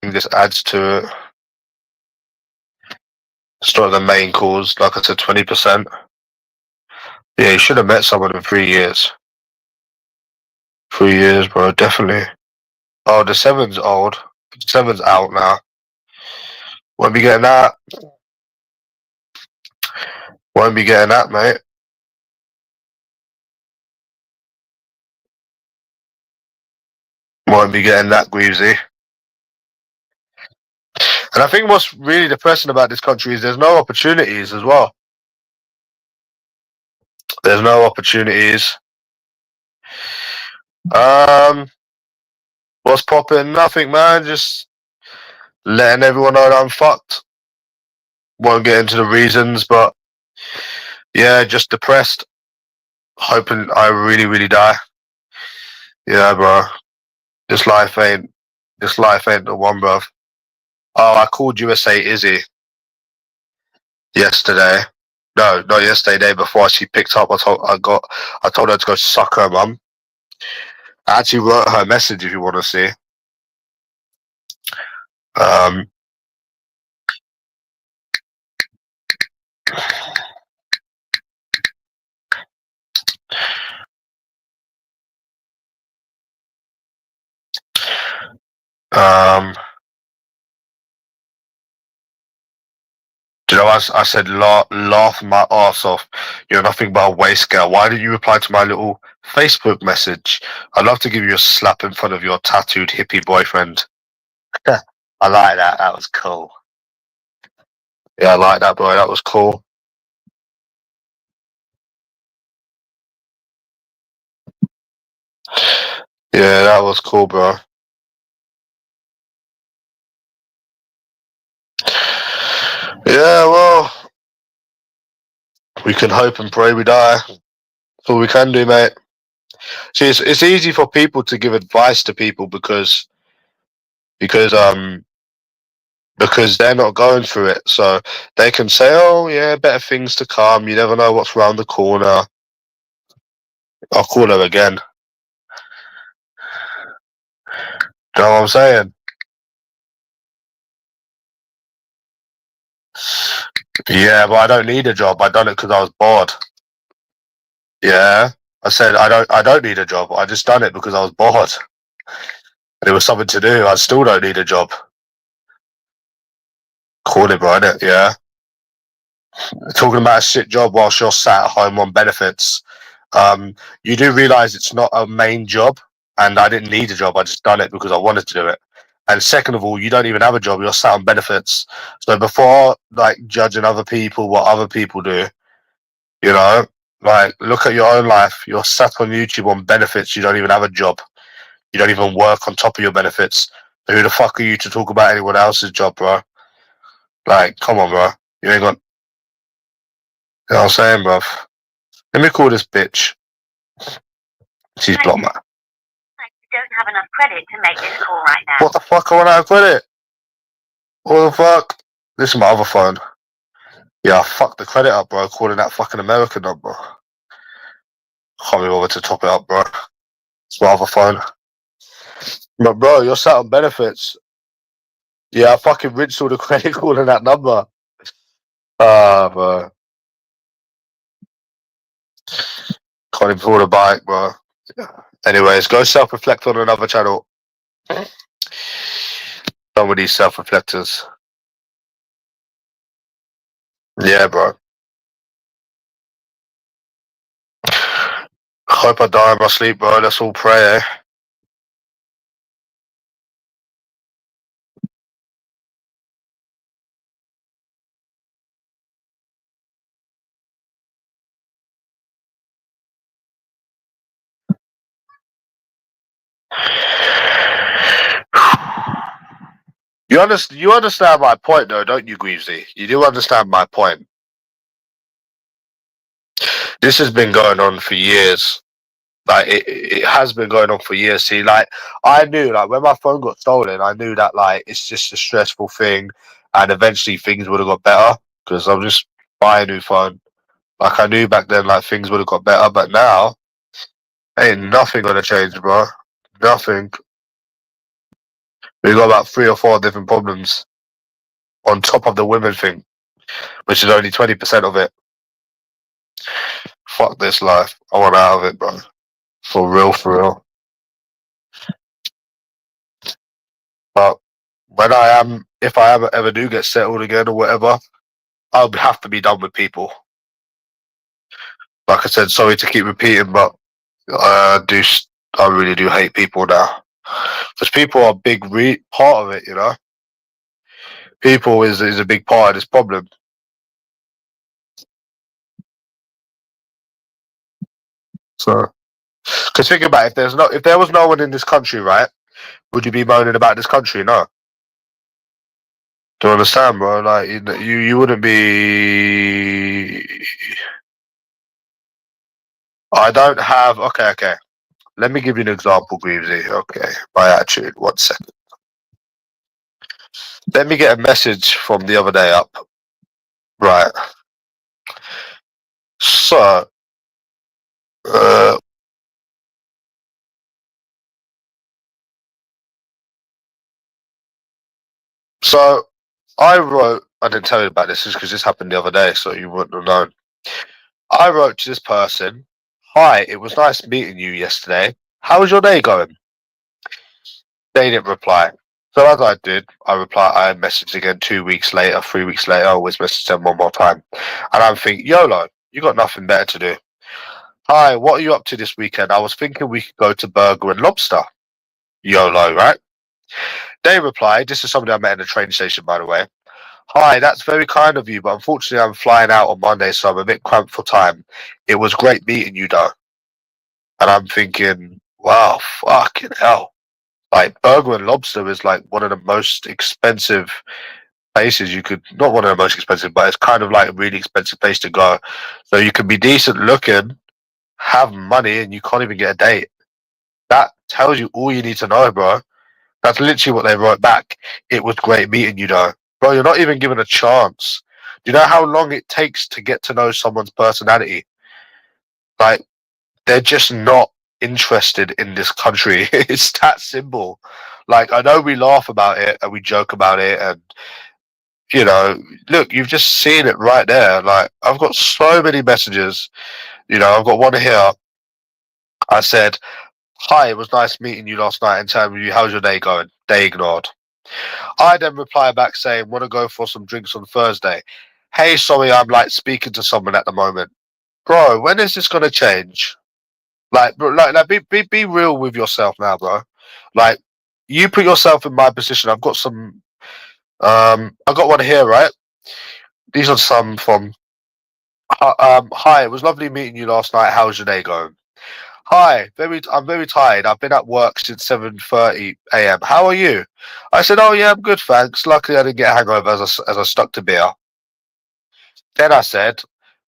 It just adds to it. It's not the main cause. Like I said, 20%. Yeah, you should have met someone in 3 years. 3 years, bro, definitely. Oh, the 7's old. The 7's out now. Won't be getting that. Won't be getting that, mate. Won't be getting that, Greavesy. And I think what's really depressing about this country is there's no opportunities as well. There's no opportunities. What's popping? Nothing, man. Just letting everyone know that I'm fucked. Won't get into the reasons, but yeah, just depressed. Hoping I really, really die. Yeah, bro. This life ain't the one, bro. Oh, I called USA Izzy yesterday. No, not yesterday, day before. She picked up. I told her to go suck her mum. I actually wrote her a message if you want to see. Um, you know, I said, laugh my ass off. You're nothing but a waste girl. Why didn't you reply to my little Facebook message? I'd love to give you a slap in front of your tattooed hippie boyfriend. I like that. That was cool. Yeah, I like that, boy. That was cool. Yeah, that was cool, bro. Yeah, well, we can hope and pray we die. That's all we can do, mate. See, it's easy for people to give advice to people because they're not going through it. So they can say, "Oh, yeah, better things to come. You never know what's round the corner." I'll call her again. Do you know what I'm saying? Yeah, but I don't need a job. I done it because I was bored. Yeah, I said I don't need a job. I just done it because I was bored, and it was something to do. I still don't need a job. Call it, bro, innit? Yeah. Talking about a shit job whilst you're sat at home on benefits. You do realise it's not a main job, and I didn't need a job. I just done it because I wanted to do it. And second of all, you don't even have a job. You're sat on benefits. So before like judging other people, what other people do, you know, like look at your own life. You're sat on YouTube on benefits. You don't even have a job. You don't even work on top of your benefits. Who the fuck are you to talk about anyone else's job, bro? Like, come on, bro. You ain't got. You know what I'm saying, bruv? Let me call this bitch. She's blocked my. You don't have enough credit to make this call right now. What the fuck? I want out of credit. What the fuck? This is my other phone. Yeah, I fucked the credit up, bro. Calling that fucking American number. Can't be bothered to top it up, bro. It's my other phone. But bro, you're sat on benefits. Yeah, I fucking rinsed all the credit calling that number. Ah, bro. Can't even afford a bike, bro. Anyways, go self-reflect on another channel. Some of these self-reflectors. Yeah, bro. Hope I die in my sleep, bro. Let's all pray, eh? You understand my point, though, don't you, Greavesy? You do understand my point. This has been going on for years. Like, it has been going on for years. See, like, I knew, like, when my phone got stolen, I knew that, like, it's just a stressful thing, and eventually things would have got better, because I'm just buying a new phone. Like, I knew back then, like, things would have got better, but now, ain't nothing gonna change, bro. Nothing. We got about 3 or 4 different problems on top of the women thing, which is only 20% of it. Fuck this life. I want out of it, bro. For real, for real. But when if I ever do get settled again or whatever, I'll have to be done with people. Like I said, sorry to keep repeating, but I really do hate people now. Because people are a big part of it, you know? People is a big part of this problem. So, because think about it, if there was no one in this country, right? Would you be moaning about this country? No. Do you understand, bro? Like you wouldn't be. I don't have. Okay. Let me give you an example, Greavesy. Okay, my attitude. 1 second. Let me get a message from the other day up. Right. So, uh, so I wrote. I didn't tell you about this because this happened the other day, so you wouldn't have known. I wrote to this person. Hi, it was nice meeting you yesterday. How was your day going? They didn't reply. So as I did, I messaged again 2 weeks later, 3 weeks later, I always messaged them one more time. And I'm thinking, YOLO, you got nothing better to do. Hi, what are you up to this weekend? I was thinking we could go to Burger and Lobster. YOLO, right? They replied, this is somebody I met in the train station, by the way. Hi, that's very kind of you, but unfortunately I'm flying out on Monday, so I'm a bit cramped for time. It was great meeting you, though. And I'm thinking, wow, fucking hell. Like Burger and Lobster is like one of the most expensive places you could, not one of the most expensive, but it's kind of like a really expensive place to go. So you can be decent looking, have money, and you can't even get a date. That tells you all you need to know, bro. That's literally what they wrote back. It was great meeting you, though. Bro, you're not even given a chance. Do you know how long it takes to get to know someone's personality? Like, they're just not interested in this country. It's that simple. Like, I know we laugh about it and we joke about it, and you know, look, you've just seen it right there. Like, I've got so many messages. You know, I've got one here. I said, "Hi, it was nice meeting you last night. And telling you how's your day going?" They ignored. I then reply back saying, "Want to go for some drinks on Thursday?" Hey, sorry, I'm like speaking to someone at the moment. Bro, when is this gonna change? Like, bro, like be real with yourself now, bro. Like, you put yourself in my position. I've got some. I got one here, right? These are some from. Hi, it was lovely meeting you last night. How's your day going? Hi, I'm very tired. I've been at work since 7:30 a.m. How are you? I said, oh yeah, I'm good, thanks. Luckily, I didn't get a hangover as I stuck to beer. Then I said,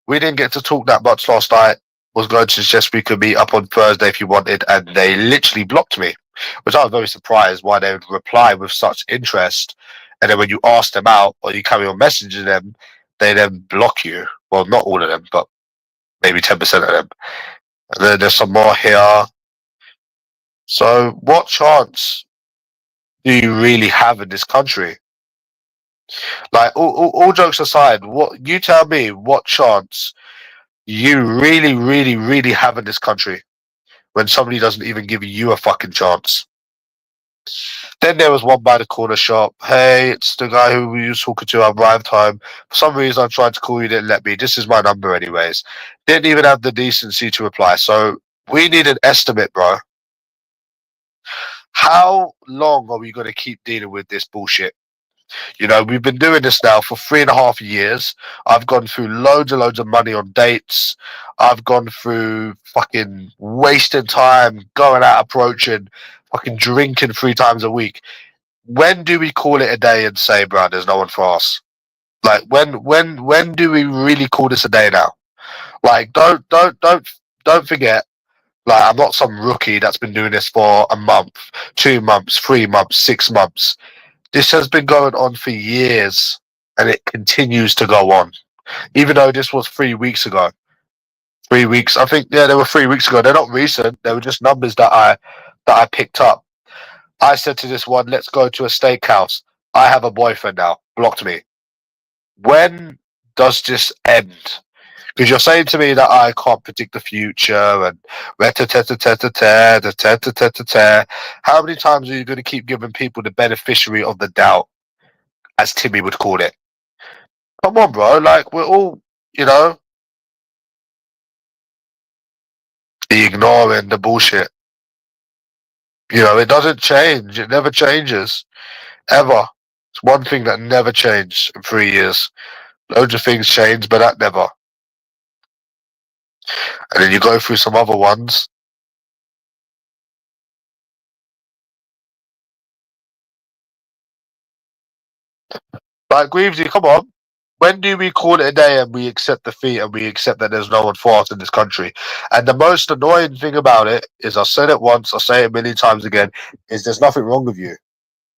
we didn't get to talk that much last night. Was going to suggest we could meet up on Thursday if you wanted, and they literally blocked me, which I was very surprised why they would reply with such interest. And then when you ask them out or you carry on messaging them, they then block you. Well, not all of them, but maybe 10% of them. And then there's some more here. So, what chance do you really have in this country? Like, all jokes aside, what you tell me, what chance you really, really, really have in this country when somebody doesn't even give you a fucking chance? Then there was one by the corner shop. Hey, it's the guy who we was talking to at drive time. For some reason, I tried to call you, didn't let me. This is my number, anyways. Didn't even have the decency to reply. So we need an estimate, bro. How long are we going to keep dealing with this bullshit? You know, we've been doing this now for 3.5 years. I've gone through loads and loads of money on dates. I've gone through fucking wasting time, going out approaching, fucking drinking 3 times a week. When do we call it a day and say, bro, there's no one for us? Like, when do we really call this a day now? Like, don't forget. Like, I'm not some rookie that's been doing this for a month, 2 months, 3 months, 6 months. This has been going on for years, and it continues to go on. Even though this was 3 weeks ago. 3 weeks, I think. Yeah, they were 3 weeks ago. They're not recent. They were just numbers that I picked up. I said to this one, "Let's go to a steakhouse." I have a boyfriend now. Blocked me. When does this end? Because you're saying to me that I can't predict the future and how many times are you going to keep giving people the beneficiary of the doubt, as Timmy would call it? Come on, bro. Like, we're all, you know, the ignoring the bullshit. You know, it doesn't change. It never changes. Ever. It's one thing that never changed in 3 years. Loads of things change, but that never. And then you go through some other ones. Like, Greavesy, come on. When do we call it a day and we accept defeat and we accept that there's no one for us in this country? And the most annoying thing about it is, I said it once, I say it many times again, is there's nothing wrong with you.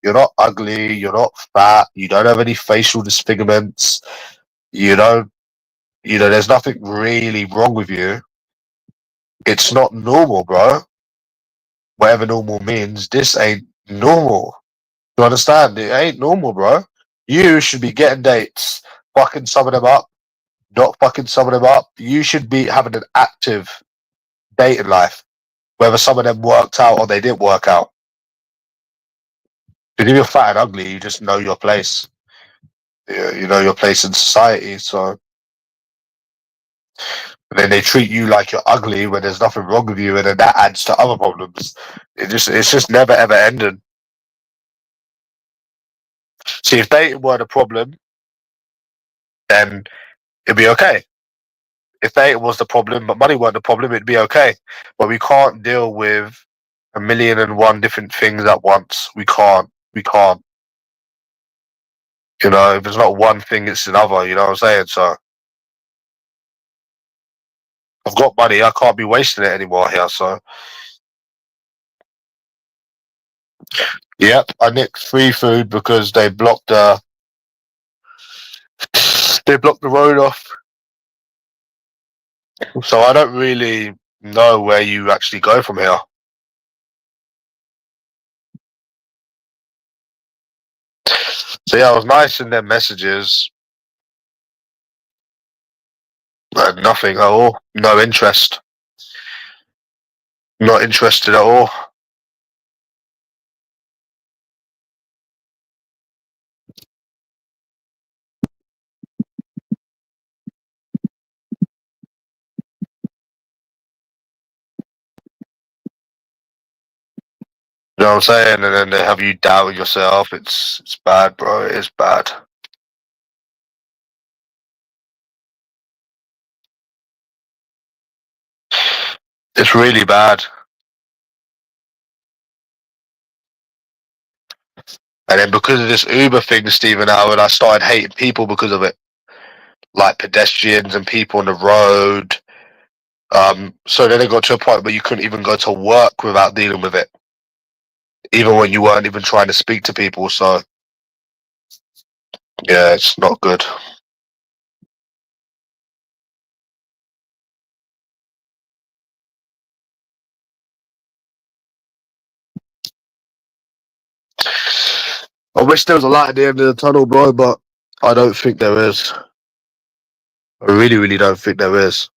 You're not ugly, you're not fat, you don't have any facial disfigurements, you don't, there's nothing really wrong with you. It's not normal, bro. Whatever normal means, this ain't normal. You understand? It ain't normal, bro. You should be getting dates, fucking some of them up, not fucking some of them up. You should be having an active dating life, whether some of them worked out or they didn't work out. If you're fat and ugly, you just know your place. You know your place in society. So and then they treat you like you're ugly when there's nothing wrong with you, and then that adds to other problems. It's just never ever ending. See, if dating weren't a problem, then it'd be okay. If dating was the problem, but money weren't the problem, it'd be okay. But we can't deal with 1,000,001 different things at once. We can't. We can't. You know, if it's not one thing, it's another. You know what I'm saying? So I've got money. I can't be wasting it anymore here. So yep, I nicked free food because they blocked the road off. So I don't really know where you actually go from here. So yeah, I was nice in their messages, but nothing at all. No interest. Not interested at all. You know what I'm saying? And then they have you doubt yourself. It's bad, bro. It is bad. It's really bad. And then because of this Uber thing, Stephen Howard, I started hating people because of it. Like pedestrians and people on the road. So then it got to a point where you couldn't even go to work without dealing with it. Even when you weren't even trying to speak to people. So yeah, it's not good. I wish there was a light at the end of the tunnel, bro, but I don't think there is. I really, really don't think there is.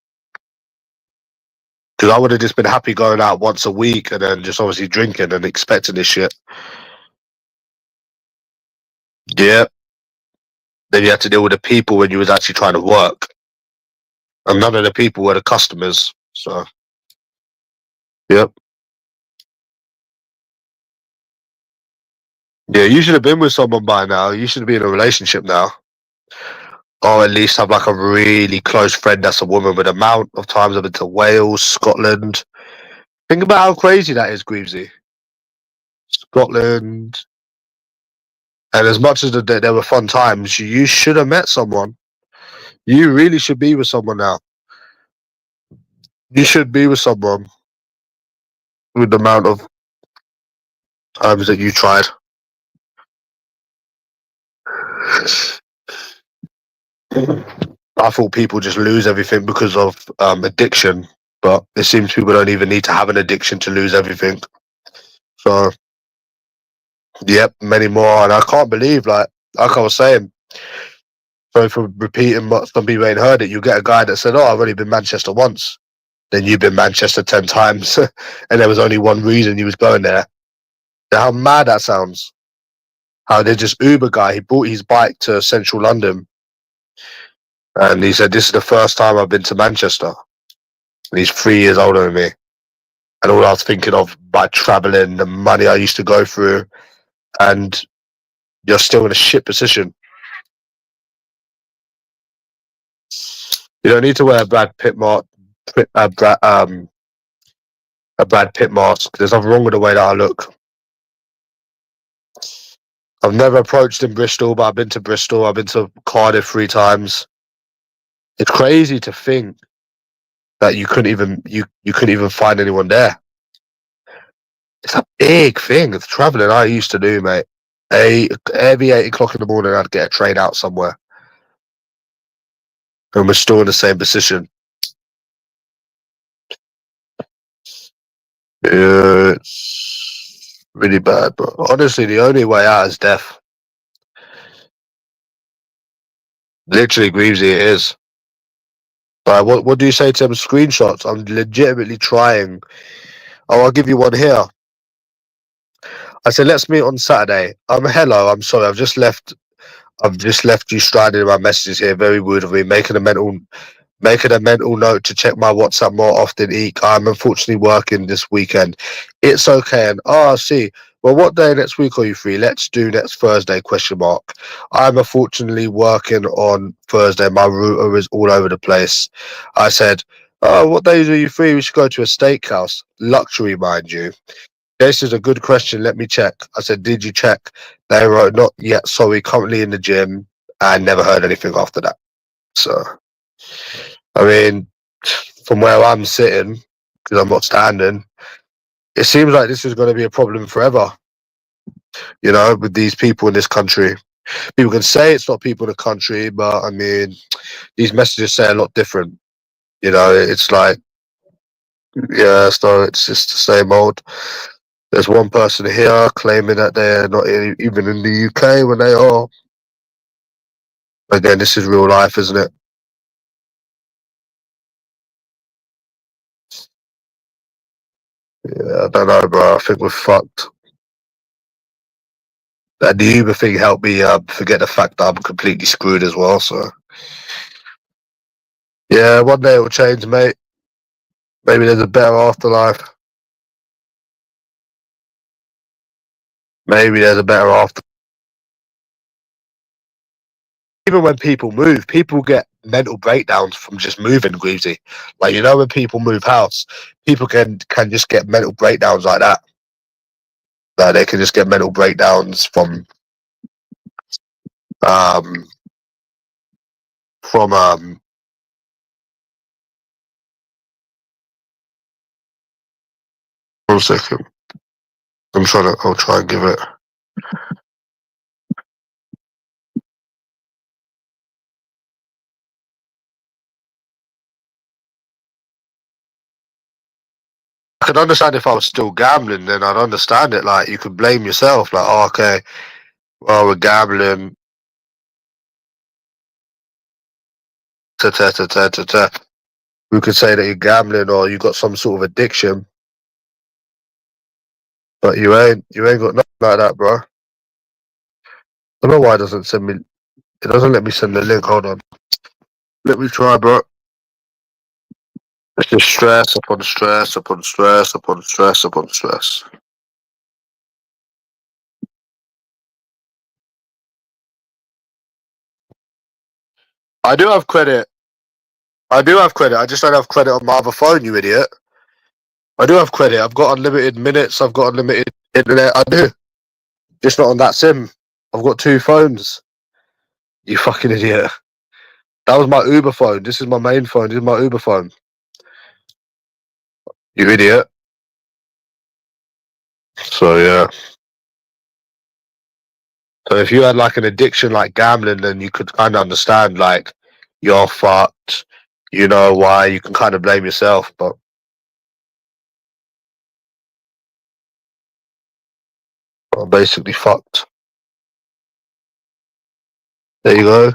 Because I would have just been happy going out once a week and then just obviously drinking and expecting this shit. Yeah. Then you had to deal with the people when you was actually trying to work. And none of the people were the customers. So, yep. Yeah, you should have been with someone by now. You should be in a relationship now. Or at least have like a really close friend that's a woman. With the amount of times I've been to Wales, Scotland. Think about how crazy that is, Greavesy. Scotland. And as much as there were fun times, you should have met someone. You really should be with someone now. You should be with someone with the amount of times that you tried. I thought people just lose everything because of addiction, but it seems people don't even need to have an addiction to lose everything. So, yep, many more. And I can't believe, like I was saying, sorry for repeating what some people ain't heard it. You get a guy that said, "Oh, I've only been Manchester once." Then you've been Manchester 10 times, and there was only one reason you was going there. How mad that sounds. How there's this Uber guy, he brought his bike to central London, and he said, "This is the first time I've been to Manchester." And he's 3 years older than me. And all I was thinking of by traveling, the money I used to go through, and you're still in a shit position. You don't need to wear a Brad Pitt mask. A Brad Pitt mask. There's nothing wrong with the way that I look. I've never approached in Bristol, but I've been to Bristol. I've been to Cardiff 3 times. It's crazy to think that you couldn't even find anyone there. It's a big thing. It's traveling I used to do, mate. Every 8 o'clock in the morning, I'd get a train out somewhere, and we're still in the same position. Yeah, it's really bad, but honestly, the only way out is death. Literally, Greavesy, it is. What do you say to them screenshots? I'm legitimately trying. Oh, I'll give you one here. I said, let's meet on Saturday. Hello, I'm sorry, I've just left you stranded in my messages here. Very rude of me. Making a mental note to check my WhatsApp more often. I'm unfortunately working this weekend. It's okay. And I see. Well, what day next week are you free? Let's do next Thursday, question mark. I'm unfortunately working on Thursday. My router is all over the place. I said, oh, what days are you free? We should go to a steakhouse. Luxury, mind you. This is a good question. Let me check. I said, did you check? They wrote, not yet. Sorry, currently in the gym. And never heard anything after that. So, I mean, from where I'm sitting, because I'm not standing, it seems like this is going to be a problem forever, with these people in this country. People can say it's not people in the country, but I mean, these messages say a lot different. It's like, yeah, so it's just the same old. There's one person here claiming that they're not even in the UK when they are. Again, this is real life, isn't it? Yeah, I don't know, bro. I think we're fucked. And the Uber thing helped me forget the fact that I'm completely screwed as well. So, yeah, one day it will change, mate. Maybe there's a better afterlife. Maybe there's a better after. Even when people move, people get mental breakdowns from just moving, Greavesy. Like, you know, when people move house, people can just get mental breakdowns like that. Like, they can just get mental breakdowns from 1 second. I'll try and give it. I could understand if I was still gambling, then I'd understand it. Like, you could blame yourself. Like, oh, okay, well, we're gambling. We could say that you're gambling or you got some sort of addiction, but you ain't got nothing like that, bro. I don't know why it doesn't send me. It doesn't let me send the link. Hold on. Let me try, bro. It's just stress upon stress upon stress upon stress upon stress. I do have credit. I just don't have credit on my other phone, you idiot. I do have credit. I've got unlimited minutes. I've got unlimited internet. I do. Just not on that SIM. I've got 2 phones. You fucking idiot. That was my Uber phone. This is my main phone. This is my Uber phone. You idiot. So, yeah. So if you had like an addiction like gambling, then you could kind of understand like you're fucked. You know why? You can kind of blame yourself, but I'm basically fucked. There you go.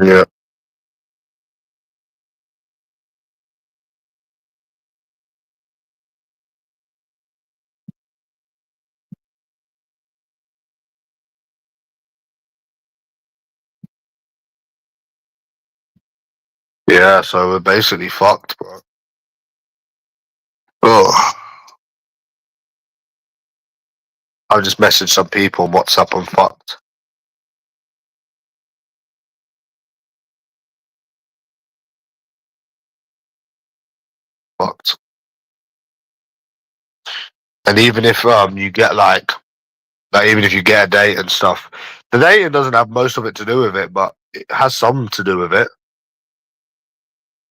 Yeah. Yeah, so we're basically fucked, bro. Oh, I've just messaged some people on WhatsApp. I'm fucked. Fucked. And even if you get like even if you get a date and stuff, the dating doesn't have most of it to do with it, but it has some to do with it.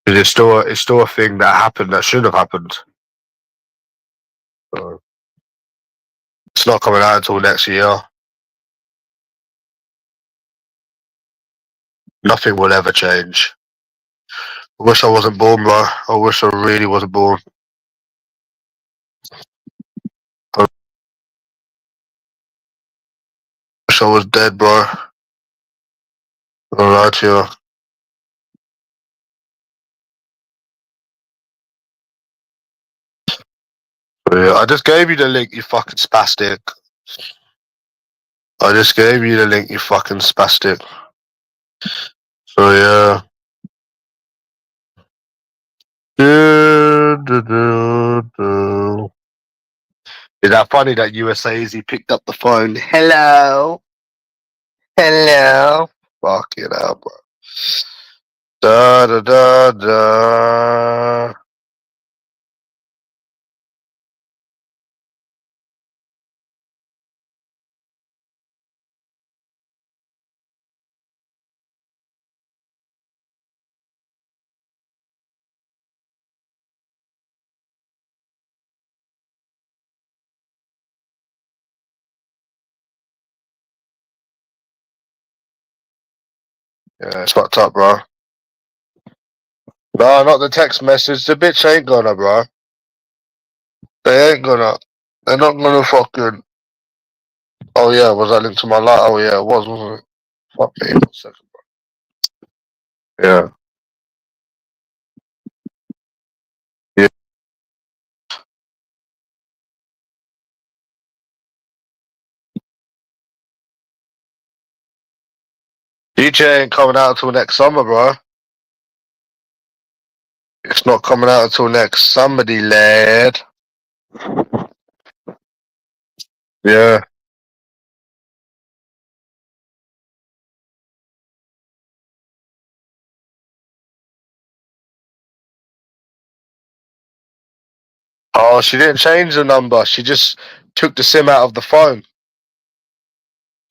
Because it's still a thing that happened that should have happened. So it's not coming out until next year. Nothing will ever change. I wish I wasn't born, bro. I wish I really wasn't born. I wish I was dead, bro. I'll lie to you. But yeah, I just gave you the link, you fucking spastic. I just gave you the link, you fucking spastic. So yeah. Is that funny that USAZ picked up the phone? Hello. Hello. Fuck it up, bro. Da da da da. Yeah, it's fucked up, bro. No, not the text message. The bitch ain't gonna, bro. They ain't gonna. They're not gonna fucking. Oh yeah, was that linked to my light? Oh yeah, it was, wasn't it? Fuck me, 1 second, bro. Yeah. Yeah. DJ ain't coming out until next summer, bro. It's not coming out until next somebody, lad. Yeah. Oh, she didn't change the number. She just took the SIM out of the phone.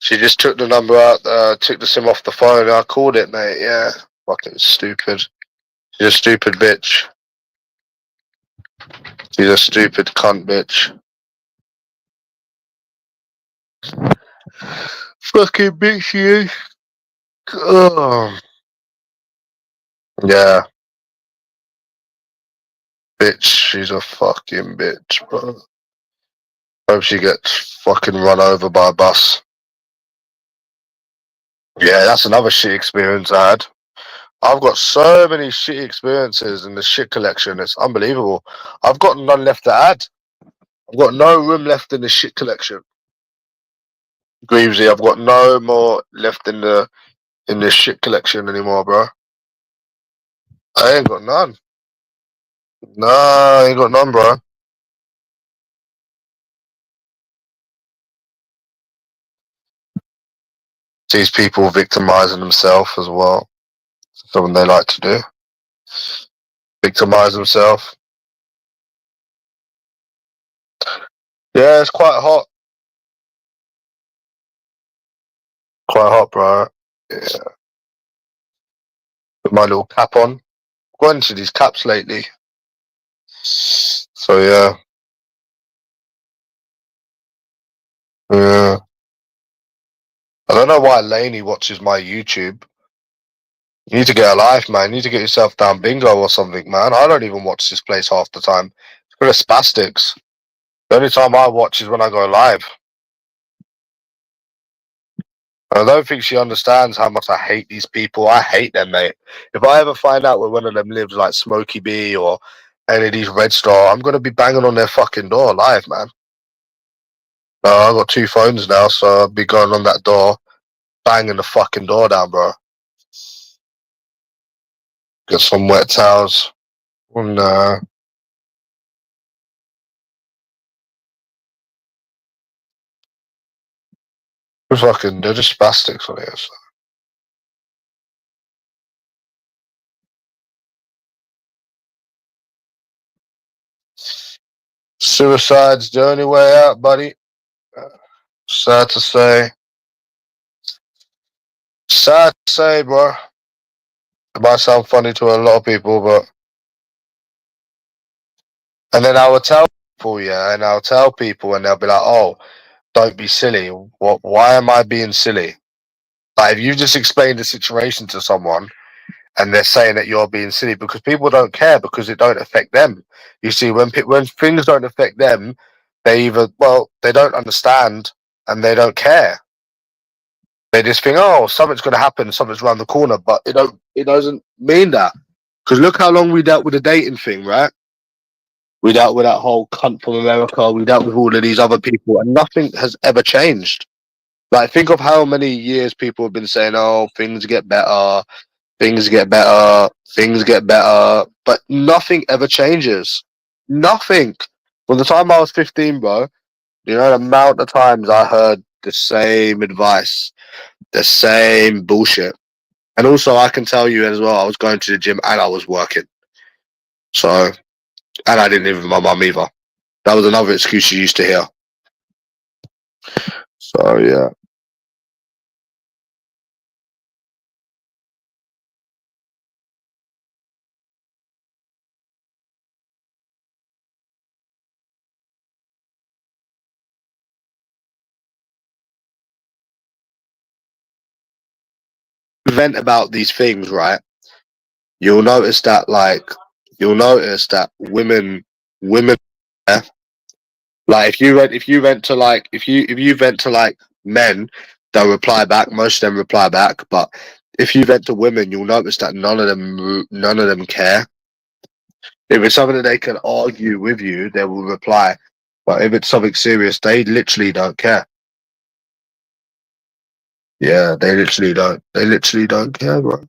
She just took the number out, took the SIM off the phone. I called it, mate. Yeah. Fucking stupid. She's a stupid bitch. She's a stupid cunt bitch. Fucking bitch she is. Oh. Yeah. Bitch. She's a fucking bitch, bro. Hope she gets fucking run over by a bus. Yeah, that's another shit experience I had. I've got so many shit experiences in the shit collection. It's unbelievable. I've got none left to add. I've got no room left in the shit collection. Greavesy, I've got no more left in the shit collection anymore, bro. I ain't got none. Nah, I ain't got none, bro. These people victimizing themselves as well. Something they like to do. Victimize themselves. Yeah, it's quite hot. Quite hot, bro. Yeah. With my little cap on. Got into these caps lately. So yeah. Yeah. I don't know why Lainey watches my YouTube. You need to get a life, man. You need to get yourself down bingo or something, man. I don't even watch this place half the time. It's for the spastics. The only time I watch is when I go live. I don't think she understands how much I hate these people. I hate them, mate. If I ever find out where one of them lives, like Smokey B or any of these Red Star, I'm gonna be banging on their fucking door live, man. I got 2 phones now, so I'll be going on that door, banging the fucking door down, bro. Get some wet towels. Oh, nah. They're just spastics on here. So. Suicide's the only way out, buddy. Sad to say. Sad to say, bro. It might sound funny to a lot of people, but. And then I will tell people, yeah, and I'll tell people, and they'll be like, oh, don't be silly. What? Why am I being silly? Like, if you just explain the situation to someone, and they're saying that you're being silly because people don't care because it don't affect them. You see, when things don't affect them, they either they don't understand and they don't care. They just think, oh, something's going to happen, something's around the corner, but it doesn't mean that. Because look how long we dealt with the dating thing, right? We dealt with that whole cunt from America. We dealt with all of these other people, and nothing has ever changed. Like, think of how many years people have been saying, oh, things get better, things get better, things get better, but nothing ever changes. Nothing. From the time I was 15, bro, you know the amount of times I heard the same advice, the same bullshit. And also, I can tell you as well, I was going to the gym and I was working. So, and I didn't live with my mum either. That was another excuse you used to hear. So, yeah. Vent about these things, right? You'll notice that, women, yeah, like if you vent to if you vent to like men, they'll reply back. Most of them reply back, but if you vent to women, you'll notice that none of them care. If it's something that they can argue with you, they will reply. But if it's something serious, they literally don't care. Yeah, they literally don't. They literally don't care, bro.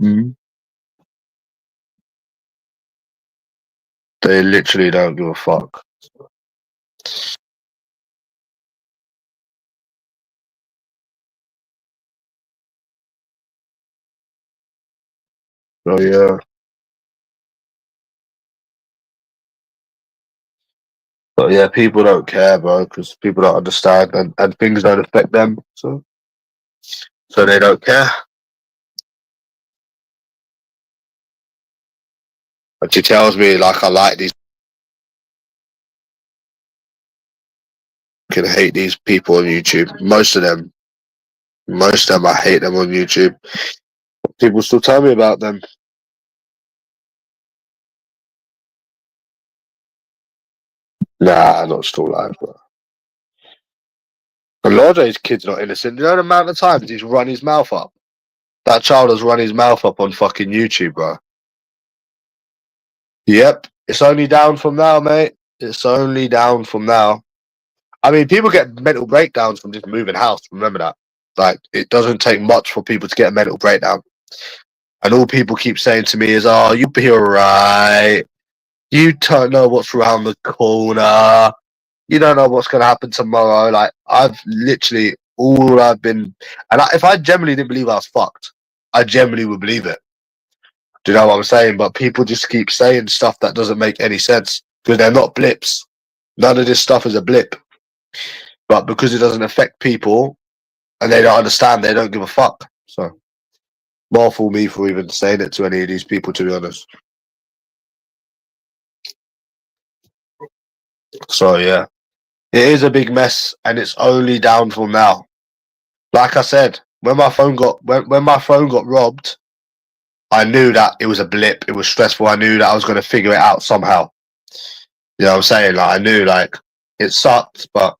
Mm. They literally don't give a fuck. So yeah. But yeah, people don't care, bro, because people don't understand and things don't affect them. So they don't care. But she tells me like I like these can hate these people on YouTube. Most of them I hate them on YouTube. People still tell me about them. Nah, not still live, bro. A lot of those kids not innocent. You know the amount of times he's run his mouth up? That child has run his mouth up on fucking YouTube, bro. Yep. It's only down from now, mate. It's only down from now. I mean, people get mental breakdowns from just moving house. Remember that. Like, it doesn't take much for people to get a mental breakdown. And all people keep saying to me is, oh, you'll be alright. You don't know what's around the corner. You don't know what's going to happen tomorrow. Like, I've literally, all I've been... And if I generally didn't believe I was fucked, I generally would believe it. Do you know what I'm saying? But people just keep saying stuff that doesn't make any sense because they're not blips. None of this stuff is a blip. But because it doesn't affect people and they don't understand, they don't give a fuck. So, more for me for even saying it to any of these people, to be honest. So, yeah. It is a big mess and it's only down from now. Like I said, when my phone got when my phone got robbed, I knew that it was a blip. It was stressful. I knew that I was going to figure it out somehow. You know what I'm saying? Like I knew like it sucked, but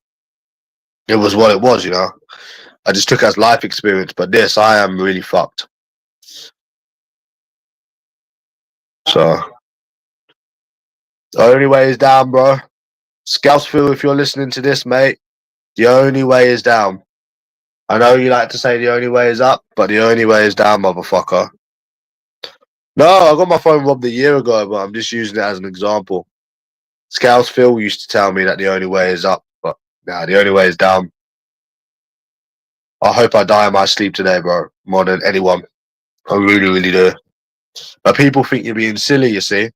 it was what it was, you know. I just took it as life experience, but this I am really fucked. So the only way is down, bro. Scouseville, if you're listening to this, mate, the only way is down. I know you like to say the only way is up, but the only way is down, motherfucker. No, I got my phone robbed a year ago, but I'm just using it as an example. Scouseville used to tell me that the only way is up, but nah, the only way is down. I hope I die in my sleep today, bro, more than anyone. I really, really do. But people think you're being silly, you see.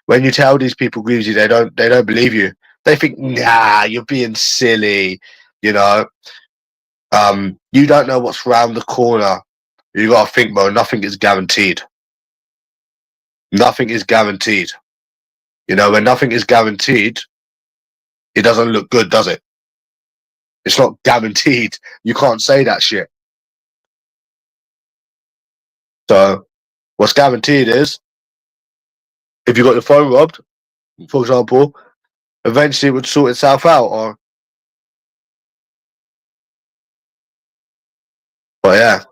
When you tell these people Greavesy, they don't believe you. They think, nah, you're being silly, you know. You don't know what's round the corner. You gotta think, bro, nothing is guaranteed. Nothing is guaranteed. You know, when nothing is guaranteed, it doesn't look good, does it? It's not guaranteed. You can't say that shit. So what's guaranteed is if you got your phone robbed, for example, eventually it would sort itself out. But yeah,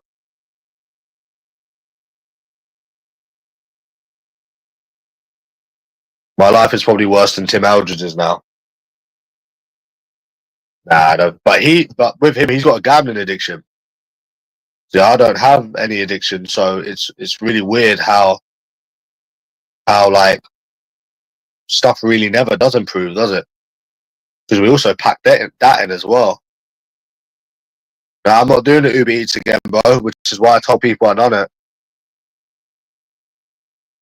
my life is probably worse than Tim Eldridge's now. Nah, no, but with him, he's got a gambling addiction. See, I don't have any addiction, so it's really weird how like stuff really never does improve, does it? Because we also pack that in as well. Now, I'm not doing the Uber Eats again, bro, which is why I told people I done it.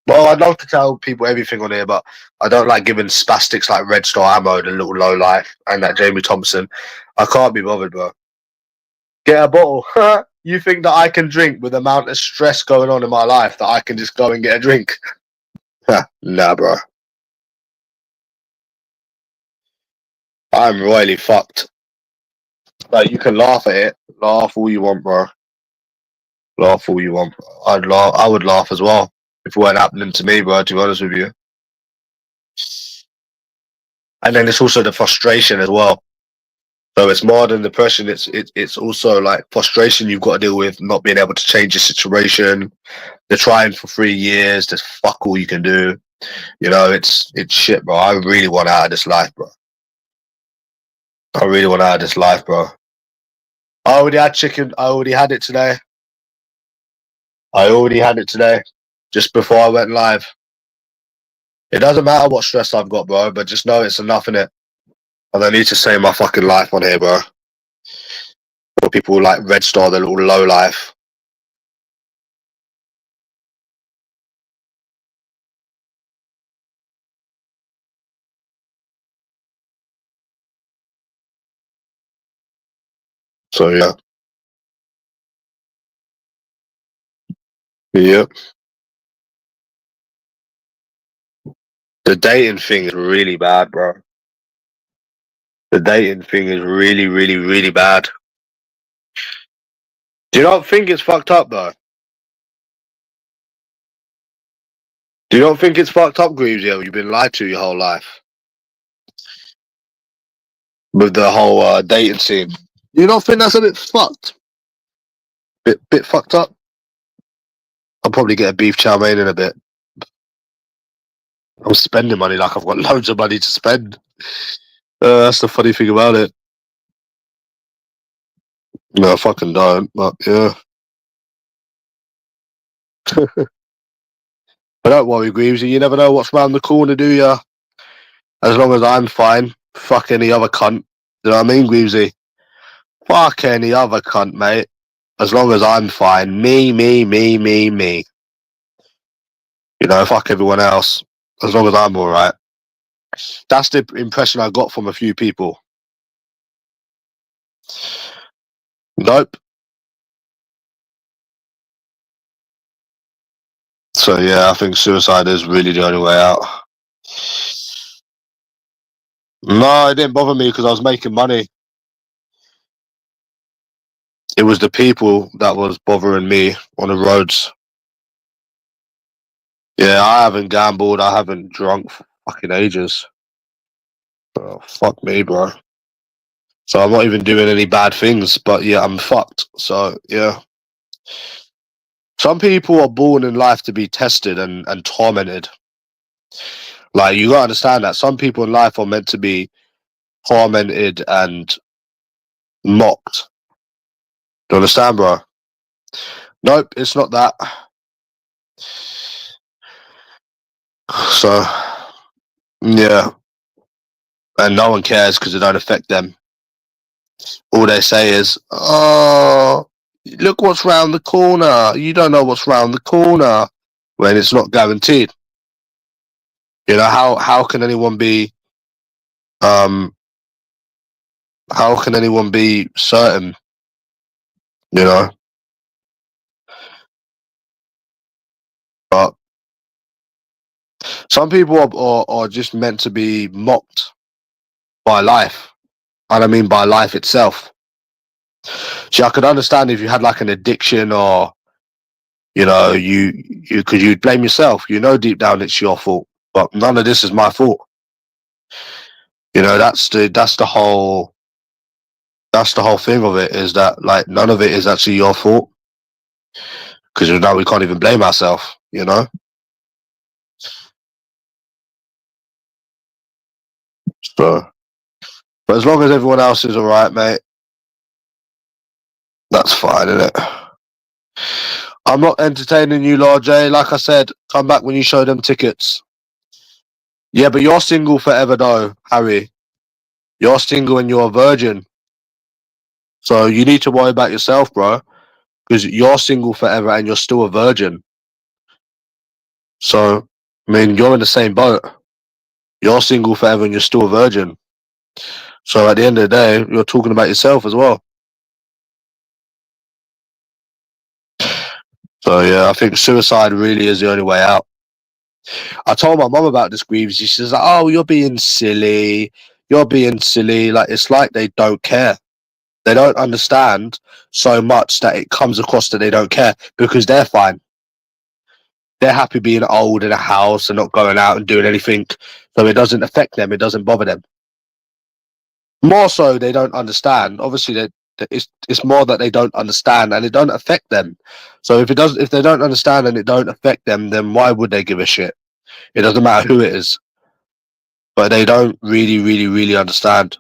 Well, I'd love to tell people everything on here, but I don't like giving spastics like Red Star Ammo, the little low life, and that Jamie Thompson. I can't be bothered, bro. Get a bottle. You think that I can drink with the amount of stress going on in my life that I can just go and get a drink? Nah, bro. I'm royally fucked. Like, you can laugh at it. Laugh all you want, bro. Laugh all you want, bro. I would laugh as well if it weren't happening to me, bro, to be honest with you. And then it's also the frustration as well. So it's more than depression. It's also like frustration you've got to deal with, not being able to change your situation. They're trying for 3 years. There's fuck all you can do. You know, it's shit, bro. I really want out of this life, bro. I really want out of this life, bro. I already had chicken. I already had it today. Just before I went live. It doesn't matter what stress I've got, bro, but just know it's enough, innit? I don't need to say my fucking life on here, bro. Or people like red star their little low life. So yeah. Yep. The dating thing is really bad, bro. The dating thing is really, really, really bad. Do you not think it's fucked up, though? Do you not think it's fucked up, Greaves? Yeah, you've been lied to your whole life with the whole dating scene. You don't think that's a bit fucked? Bit fucked up? I'll probably get a beef chow mein in a bit. I'm spending money like I've got loads of money to spend. That's the funny thing about it. No, I fucking don't, but yeah. But don't worry, Greavesy, you never know what's round the corner, do ya? As long as I'm fine, fuck any other cunt. You know what I mean, Greavesy? Fuck any other cunt, mate. As long as I'm fine. Me. You know, fuck everyone else. As long as I'm alright. That's the impression I got from a few people. Nope. So yeah, I think suicide is really the only way out. No, it didn't bother me because I was making money. It was the people that was bothering me on the roads. Yeah, I haven't gambled. I haven't drunk for fucking ages. Oh, fuck me, bro. So I'm not even doing any bad things, but yeah, I'm fucked. So yeah. Some people are born in life to be tested and tormented. Like, you gotta understand that some people in life are meant to be tormented and mocked. Do you understand, bro? Nope, it's not that. So, yeah. And no one cares because it don't affect them. All they say is, oh, look what's round the corner. You don't know what's round the corner. When it's not guaranteed. You know, how can anyone be how can anyone be certain? You know? But some people are just meant to be mocked by life. And I mean by life itself. See, I could understand if you had like an addiction or, you know, you because you'd blame yourself. You know deep down it's your fault. But none of this is my fault. You know, that's the whole thing of it, is that like none of it is actually your fault. Because now we can't even blame ourselves, you know? So, but as long as everyone else is alright, mate, that's fine, isn't it? I'm not entertaining you, Lord J. Like I said, come back when you show them tickets. Yeah, but you're single forever, though, Harry. You're single and you're a virgin. So you need to worry about yourself, bro. Because you're single forever and you're still a virgin. So, I mean, you're in the same boat. You're single forever and you're still a virgin. So at the end of the day, you're talking about yourself as well. So yeah, I think suicide really is the only way out. I told my mum about this, Greaves. She says, "Oh, you're being silly. You're being silly." Like, it's like they don't care. They don't understand so much that it comes across that they don't care because they're fine. They're happy being old in a house and not going out and doing anything. So it doesn't affect them. It doesn't bother them. More so, they don't understand. Obviously, it's more that they don't understand and it don't affect them. So if they don't understand and it don't affect them, then why would they give a shit? It doesn't matter who it is. But they don't really understand.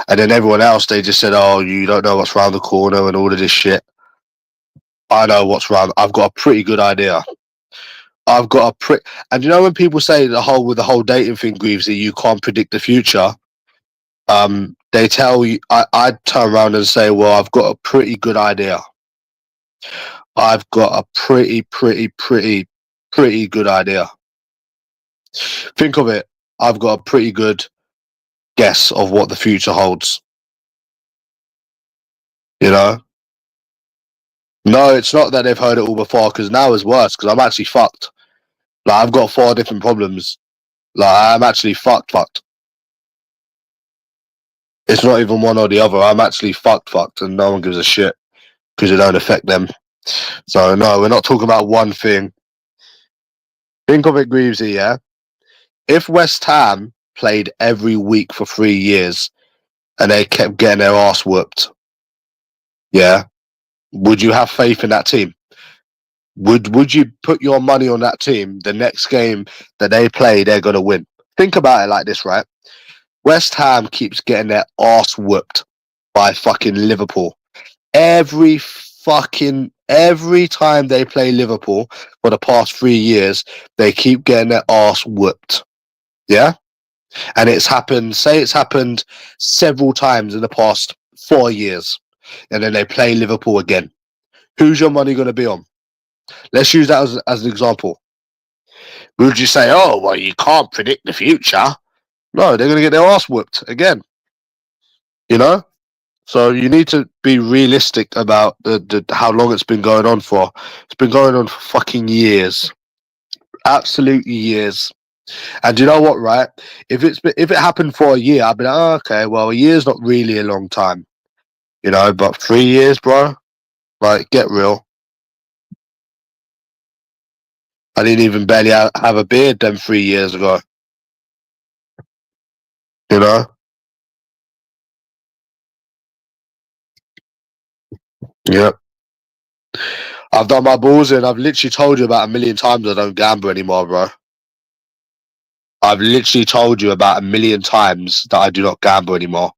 And then everyone else, they just said, "Oh, you don't know what's round the corner," and all of this shit. I know what's round. I've got a pretty good idea. I've got a prick. And you know when people say the whole dating thing, Greavesy, you can't predict the future. They tell you. I turn around and say, well, I've got a pretty good idea. I've got a pretty good idea. Think of it. I've got a pretty good guess of what the future holds. You know? No, it's not that they've heard it all before, because now it's worse, because I'm actually fucked. Like, I've got 4 different problems. Like, I'm actually fucked. It's not even one or the other. I'm actually fucked, and no one gives a shit, because it don't affect them. So, no, we're not talking about one thing. Think of it, Greavesy, yeah? If West Ham played every week for 3 years, and they kept getting their ass whooped, yeah, would you have faith in that team? Would you put your money on that team? The next game that they play, they're gonna win. Think about it like this, right? West Ham keeps getting their ass whooped by fucking Liverpool. Every time they play Liverpool for the past 3 years, they keep getting their ass whooped. Yeah? And it's happened several times in the past 4 years. And then they play Liverpool again. Who's your money going to be on? Let's use that as an example. Would you say, oh, well, you can't predict the future? No, they're going to get their ass whooped again. You know? So you need to be realistic about the how long it's been going on for. It's been going on for fucking years. Absolutely years. And you know what, right? If it happened for a year, I'd be like, oh, okay, well, a year's not really a long time. You know, but 3 years, bro? Like, get real. I didn't even barely have a beard them 3 years ago. You know? Yep. I've done my balls in. I've literally told you about 1,000,000 times I don't gamble anymore, bro. I've literally told you about 1,000,000 times that I do not gamble anymore.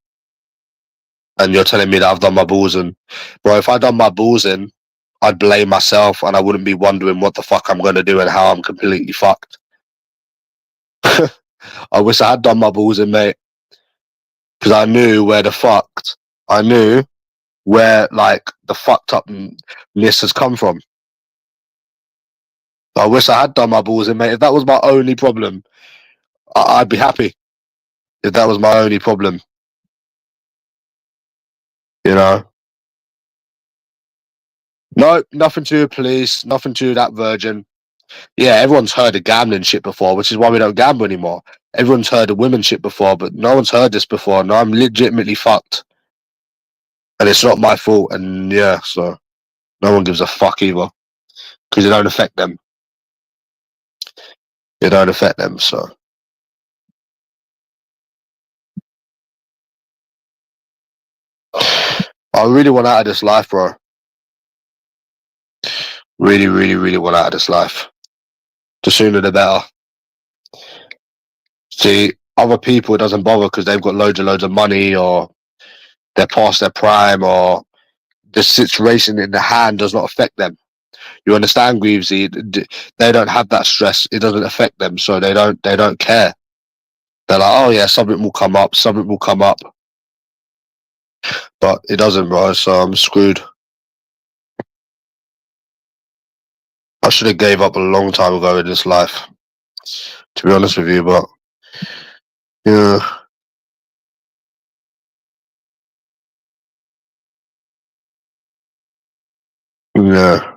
And you're telling me that I've done my balls in. Bro, if I'd done my balls in, I'd blame myself and I wouldn't be wondering what the fuck I'm going to do and how I'm completely fucked. I wish I had done my balls in, mate. Because I knew where I knew where, like, the fucked upness has come from. I wish I had done my balls in, mate. If that was my only problem, I'd be happy. If that was my only problem. You know? No, nothing to do with police, nothing to do with that virgin. Yeah, everyone's heard of gambling shit before, which is why we don't gamble anymore. Everyone's heard of women shit before, but no one's heard this before. No, I'm legitimately fucked. And it's not my fault. And yeah, so no one gives a fuck either. Because it don't affect them. It don't affect them, so. I really want out of this life, bro. Really, really, really want out of this life. The sooner the better. See, other people, it doesn't bother because they've got loads of money, or they're past their prime, or the situation in the hand does not affect them. You understand, Greavesy? They don't have that stress. It doesn't affect them, so they don't care. They're like, oh yeah, something will come up. But it doesn't, bro. So I'm screwed. I should have gave up a long time ago in this life, to be honest with you. But yeah, yeah.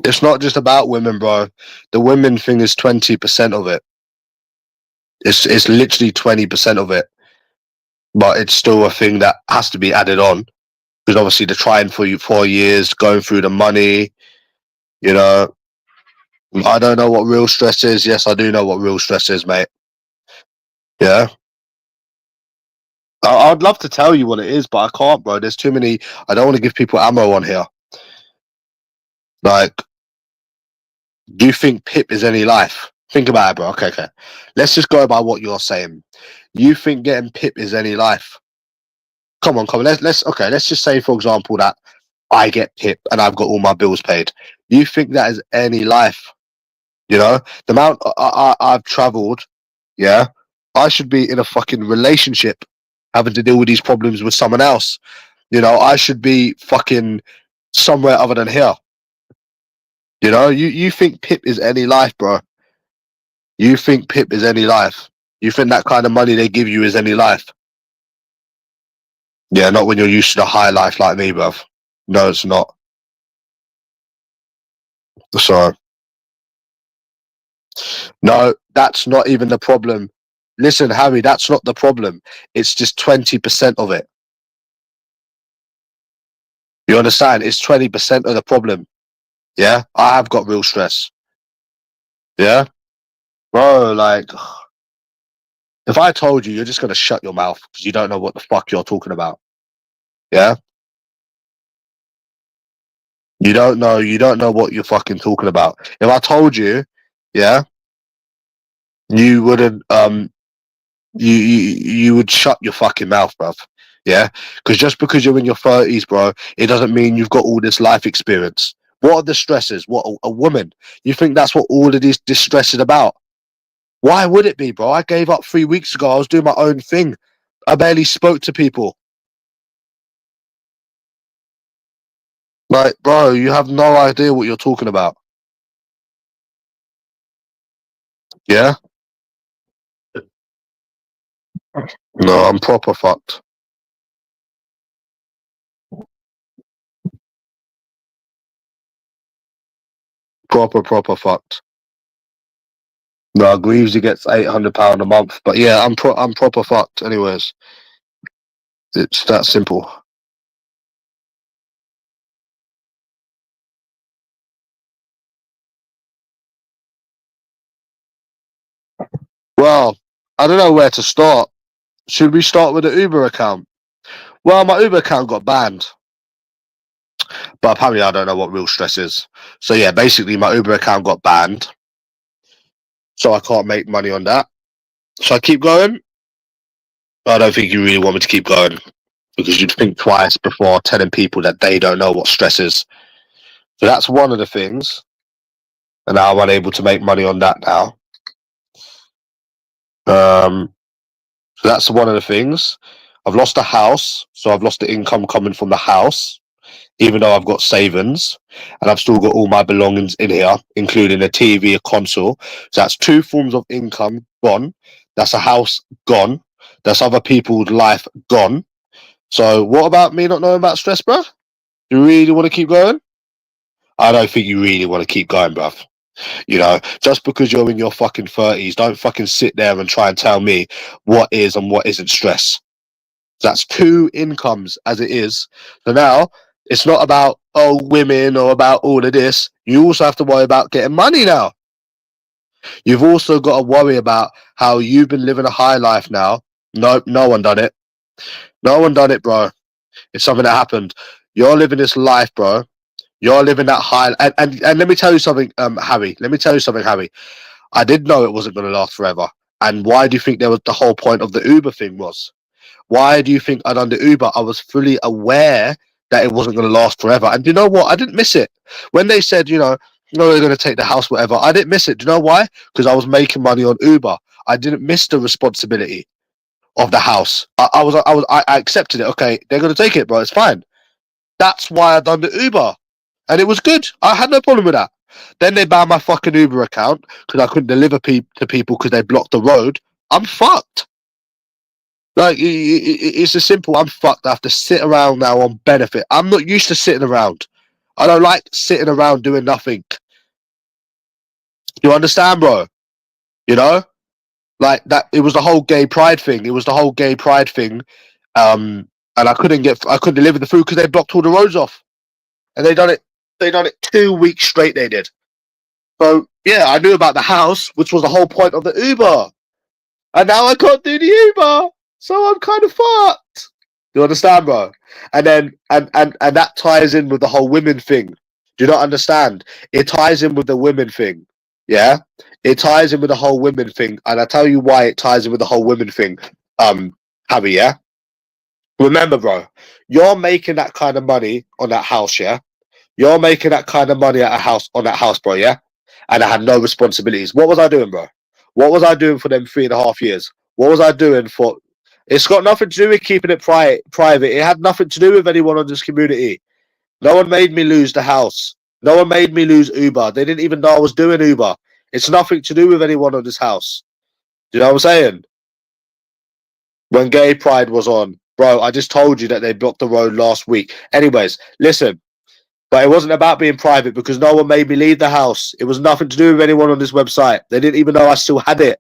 It's not just about women, bro. The women thing is 20% of it. It's literally 20% of it, but it's still a thing that has to be added on, because obviously they're trying for you 4 years, going through the money. You know, I don't know what real stress is. Yes, I do know what real stress is, mate. Yeah. I'd love to tell you what it is, but I can't, bro. There's too many. I don't want to give people ammo on here. Like, do you think Pip is any life? Think about it, bro. Okay. Let's just go by what you're saying. You think getting Pip is any life? Come on. Let's just say, for example, that I get PIP and I've got all my bills paid. You think that is any life? You know, the amount I've travelled, yeah, I should be in a fucking relationship having to deal with these problems with someone else. You know, I should be fucking somewhere other than here. You know, you think PIP is any life, bro. You think PIP is any life. You think that kind of money they give you is any life. Yeah, not when you're used to the high life like me, bruv. No, it's not. So, no, that's not even the problem. Listen, Harry, that's not the problem. It's just 20% of it. You understand? It's 20% of the problem. Yeah, I have got real stress. Yeah, bro. Like, if I told you, you're just gonna shut your mouth because you don't know what the fuck you're talking about. Yeah, you don't know. You don't know what you're fucking talking about. If I told you, yeah, you wouldn't. You would shut your fucking mouth, bruv. Yeah, because just because you're in your 30s, bro, it doesn't mean you've got all this life experience. What are the stresses? What a woman? You think that's what all of this stress is about? Why would it be, bro? I gave up 3 weeks ago. I was doing my own thing. I barely spoke to people. Like, bro, you have no idea what you're talking about. Yeah? No, I'm proper fucked. Proper fucked. No, Greavesy gets £800 a month. But yeah, I'm proper fucked. Anyways, it's that simple. Well, I don't know where to start. Should we start with the Uber account? Well, my Uber account got banned. But apparently I don't know what real stress is. So yeah, basically my Uber account got banned. So I can't make money on that. So I keep going. I don't think you really want me to keep going because you'd think twice before telling people that they don't know what stress is. So that's one of the things. And now I'm unable to make money on that now. So that's one of the things. I've lost a house, so I've lost the income coming from the house, even though I've got savings, and I've still got all my belongings in here, including a TV, a console. So that's two forms of income gone. That's a house gone. That's other people's life gone. So what about me not knowing about stress, bruv? Do you really want to keep going? I don't think you really want to keep going, bruv. You know, just because you're in your fucking 30s, don't fucking sit there and try and tell me what is and what isn't stress. That's two incomes as it is. So now it's not about, oh, women or about all of this. You also have to worry about getting money now. You've also got to worry about how you've been living a high life now. No one done it. No one done it, bro. It's something that happened. You're living this life, bro. You're living that high. And let me tell you something, Harry. Let me tell you something, Harry. I did know it wasn't going to last forever. And why do you think there was the whole point of the Uber thing was? Why do you think I'd under Uber? I was fully aware that it wasn't going to last forever. And you know what? I didn't miss it. When they said, no, they're going to take the house, whatever, I didn't miss it. Do you know why? Because I was making money on Uber. I didn't miss the responsibility of the house. I accepted it. Okay, they're going to take it, bro. It's fine. That's why I done the Uber. And it was good. I had no problem with that. Then they banned my fucking Uber account because I couldn't deliver to people because they blocked the road. I'm fucked. Like, it's as simple. I'm fucked. I have to sit around now on benefit. I'm not used to sitting around. I don't like sitting around doing nothing. You understand, bro? You know? Like that, it was the whole gay pride thing. It was the whole gay pride thing. And I couldn't deliver the food because they blocked all the roads off. And they done it 2 weeks straight, they did. So yeah, I knew about the house, which was the whole point of the Uber. And now I can't do the Uber. So I'm kind of fucked. Do you understand, bro? And then and that ties in with the whole women thing. Do you not understand? It ties in with the women thing. Yeah? It ties in with the whole women thing. And I tell you why it ties in with the whole women thing. Harry, yeah? Remember, bro, you're making that kind of money on that house, yeah? You're making that kind of money at a house on that house, bro, yeah? And I had no responsibilities. What was I doing, bro? What was I doing for them 3.5 years? What was I doing for? It's got nothing to do with keeping it private. It had nothing to do with anyone on this community. No one made me lose the house. No one made me lose Uber. They didn't even know I was doing Uber. It's nothing to do with anyone on this house. Do you know what I'm saying? When Gay Pride was on, bro, I just told you that they blocked the road last week. Anyways, listen, but it wasn't about being private because no one made me leave the house. It was nothing to do with anyone on this website. They didn't even know I still had it.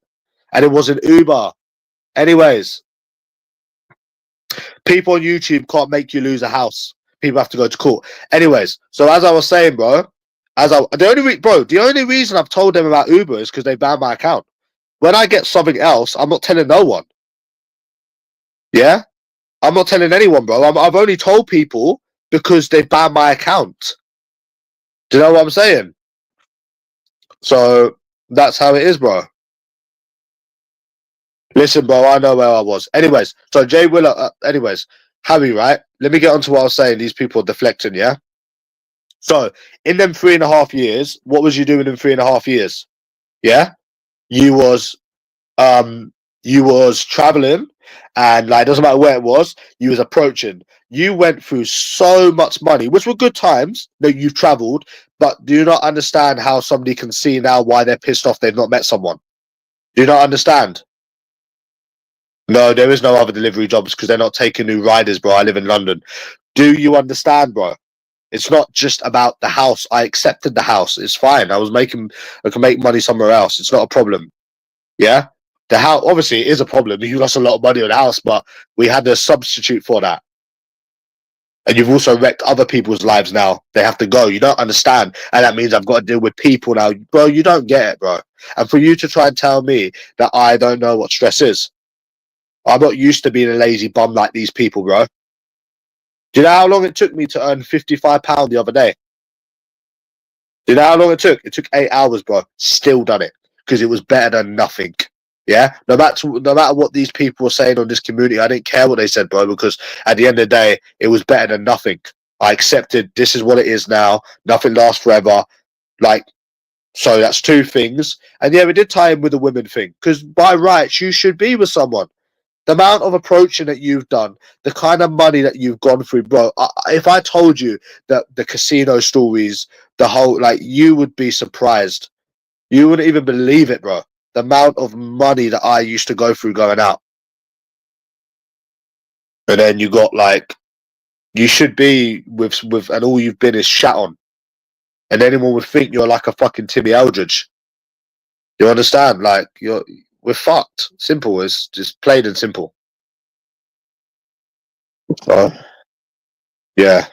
And it wasn't Uber. Anyways, people on YouTube can't make you lose a house. People have to go to court. Anyways, so as I was saying, bro, the only reason I've told them about Uber is because they banned my account. When I get something else, I'm not telling no one. Yeah? I'm not telling anyone, bro. I've only told people because they banned my account. Do you know what I'm saying? So that's how it is, bro. Listen, bro, I know where I was. Anyways, so Jay Willer, Harry, right? Let me get on to what I was saying. These people are deflecting, yeah? So in them 3.5 years, what was you doing in 3.5 years? Yeah? You was traveling, and like, doesn't matter where it was, you was approaching. You went through so much money, which were good times that you've traveled, but do you not understand how somebody can see now why they're pissed off they've not met someone? Do you not understand? No, there is no other delivery jobs because they're not taking new riders, bro. I live in London. Do you understand, bro? It's not just about the house. I accepted the house. It's fine. I can make money somewhere else. It's not a problem. Yeah? The house, obviously, it is a problem. You lost a lot of money on the house, but we had a substitute for that. And you've also wrecked other people's lives now. They have to go. You don't understand. And that means I've got to deal with people now. Bro, you don't get it, bro. And for you to try and tell me that I don't know what stress is, I'm not used to being a lazy bum like these people, bro. Do you know how long it took me to earn £55 the other day? Do you know how long it took? It took 8 hours, bro. Still done it because it was better than nothing. Yeah, no matter what these people were saying on this community, I didn't care what they said, bro, because at the end of the day, it was better than nothing. I accepted this is what it is now. Nothing lasts forever. Like, so that's two things. And yeah, we did tie in with the women thing because by rights, you should be with someone. The amount of approaching that you've done, the kind of money that you've gone through, bro. If I told you that the casino stories, the whole, like, you would be surprised. You wouldn't even believe it, bro. The amount of money that I used to go through going out. And then you got like, you should be with, and all you've been is shat on. And anyone would think you're like a fucking Timmy Eldridge. You understand? Like, we're fucked. Simple. It's just plain and simple. So, yeah.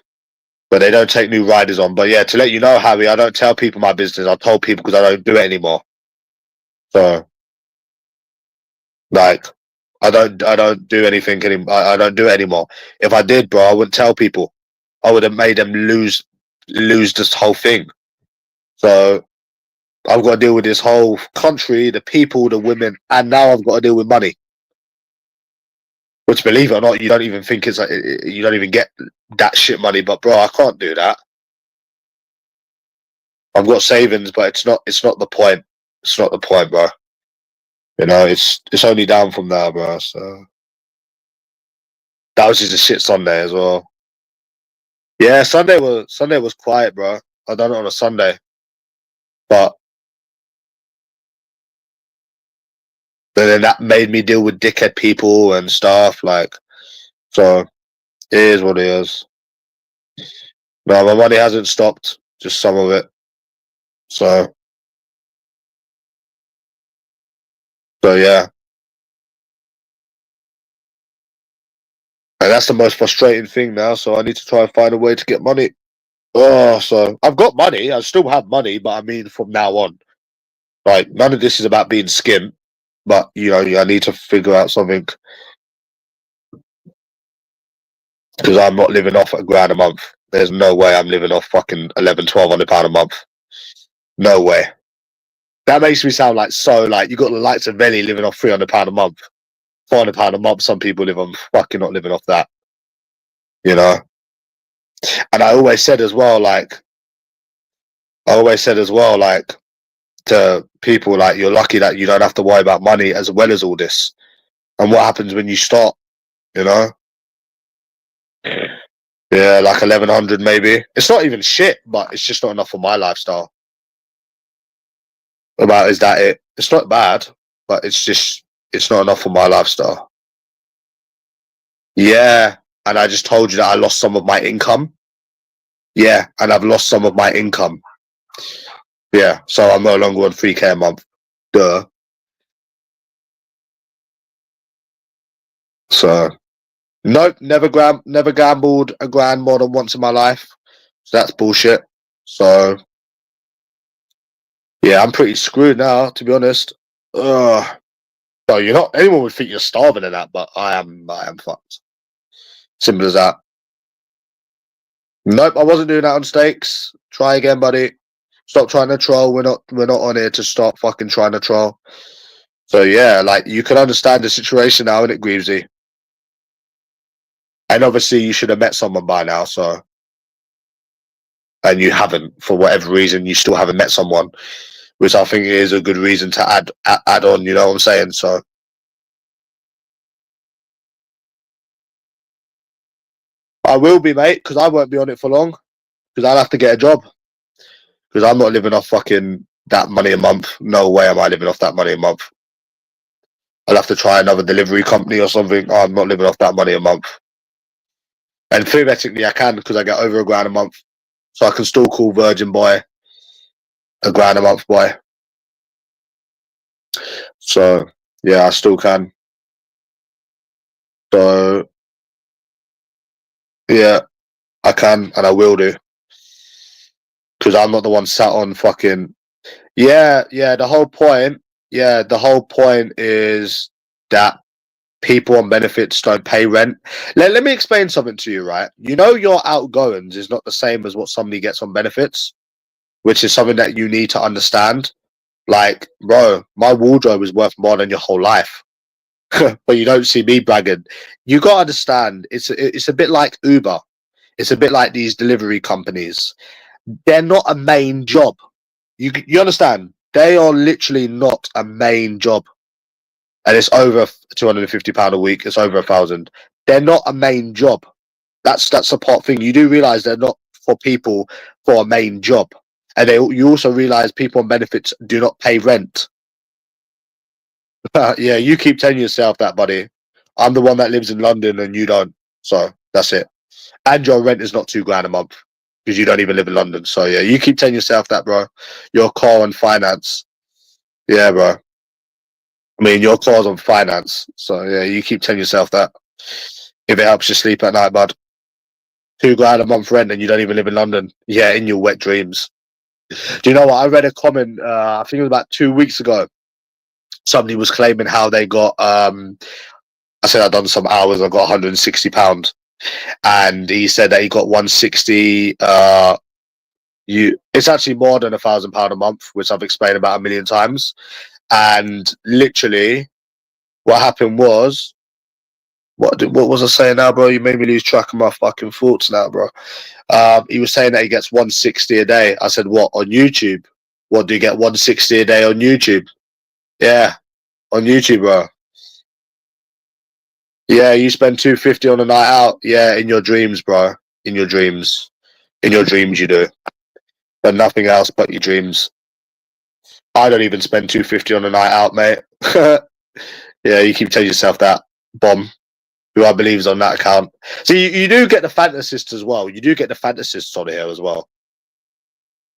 But they don't take new riders on. But yeah, to let you know, Harry, I don't tell people my business. I told people because I don't do it anymore. So, like, I don't do anything anymore. I don't do it anymore. If I did, bro, I wouldn't tell people. I would have made them lose this whole thing. So I've got to deal with this whole country, the people, the women, and now I've got to deal with money. Which, believe it or not, you don't even think it's like, you don't even get that shit money. But bro, I can't do that. I've got savings, but it's not the point. It's not the point, bro. You know, it's only down from there, bro. So that was just a shit Sunday as well. Yeah, Sunday was quiet, bro. I done it on a Sunday, but then that made me deal with dickhead people and stuff. Like, so it is what it is. No, my money hasn't stopped, just some of it. So yeah, and that's the most frustrating thing now. So I need to try and find a way to get money. Oh, so I've got money. I still have money, but I mean, from now on, like, none of this is about being skint. But you know, I need to figure out something because I'm not living off £1,000 a month. There's no way I'm living off fucking £1,100-1,200 a month. No way. That makes me sound like you got the likes of Belly living off £300 a month, £400 a month. Some people live on fucking not living off that. you know. And I always said as well, like, to people, like, you're lucky that you don't have to worry about money as well as all this. And what happens when you stop, you know? Yeah, like 1100 maybe. It's not even shit, but it's just not enough for my lifestyle. About is that it? It's not bad, but it's not enough for my lifestyle. Yeah, and I just told you that I lost some of my income. Yeah, and I've lost some of my income. Yeah, so I'm no longer on 3K a month. Duh. So nope, never gambled a grand more than once in my life. So that's bullshit. So yeah, I'm pretty screwed now, to be honest. Ugh. So you're not anyone would think you're starving in that, but I am fucked. Simple as that. Nope, I wasn't doing that on stakes. Try again, buddy. Stop trying to troll. We're not on here to stop fucking trying to troll. So yeah, like you can understand the situation now, and it grieves you. And obviously you should have met someone by now, so and you haven't, for whatever reason, you still haven't met someone, which I think is a good reason to add on, you know what I'm saying? So I will be, mate, because I won't be on it for long, because I'll have to get a job. Because I'm not living off fucking that money a month. No way am I living off that money a month. I'll have to try another delivery company or something. I'm not living off that money a month. And theoretically I can, because I get over £1,000 a month. So I can still call Virgin Boy £1,000 a month boy. So yeah, I still can. So yeah, I can and I will do. Because I'm not the one sat on fucking yeah. The whole point is that people on benefits don't pay rent. Let me explain something to you, right? You know, your outgoings is not the same as what somebody gets on benefits, which is something that you need to understand. Like, bro, my wardrobe is worth more than your whole life. But you don't see me bragging. You got to understand, it's a bit like Uber. It's a bit like these delivery companies. They're not a main job. You understand? They are literally not a main job. And it's over £250 a week. It's over 1,000. They're not a main job. That's a part thing. You do realize they're not for people for a main job, and you also realize people on benefits do not pay rent. Yeah, you keep telling yourself that, buddy. I'm the one that lives in London, and you don't. So that's it. And your rent is not £2,000 a month because you don't even live in London. So yeah, you keep telling yourself that, bro. Your car on finance. Yeah, bro. I mean, your car's on finance. So yeah, you keep telling yourself that. If it helps you sleep at night, bud. £2,000 a month rent and you don't even live in London. Yeah, in your wet dreams. Do you know what? I read a comment, I think it was about 2 weeks ago. Somebody was claiming how they got, I said I'd done some hours, I got £160. And he said that he got 160, it's actually more than £1,000 a month, which I've explained about 1,000,000 times. And literally, what happened was, what was I saying now, bro? You made me lose track of my fucking thoughts now, bro. He was saying that he gets 160 a day. I said, what, on YouTube? What, do you get 160 a day on YouTube? Yeah, on YouTube, bro. Yeah, you spend 250 on a night out. Yeah, in your dreams, bro. In your dreams. In your dreams, you do. But nothing else but your dreams. I don't even spend 250 on a night out, mate. Yeah, you keep telling yourself that. Bomb. Who I believe is on that account. So you do get the fantasists as well. You do get the fantasists on here as well.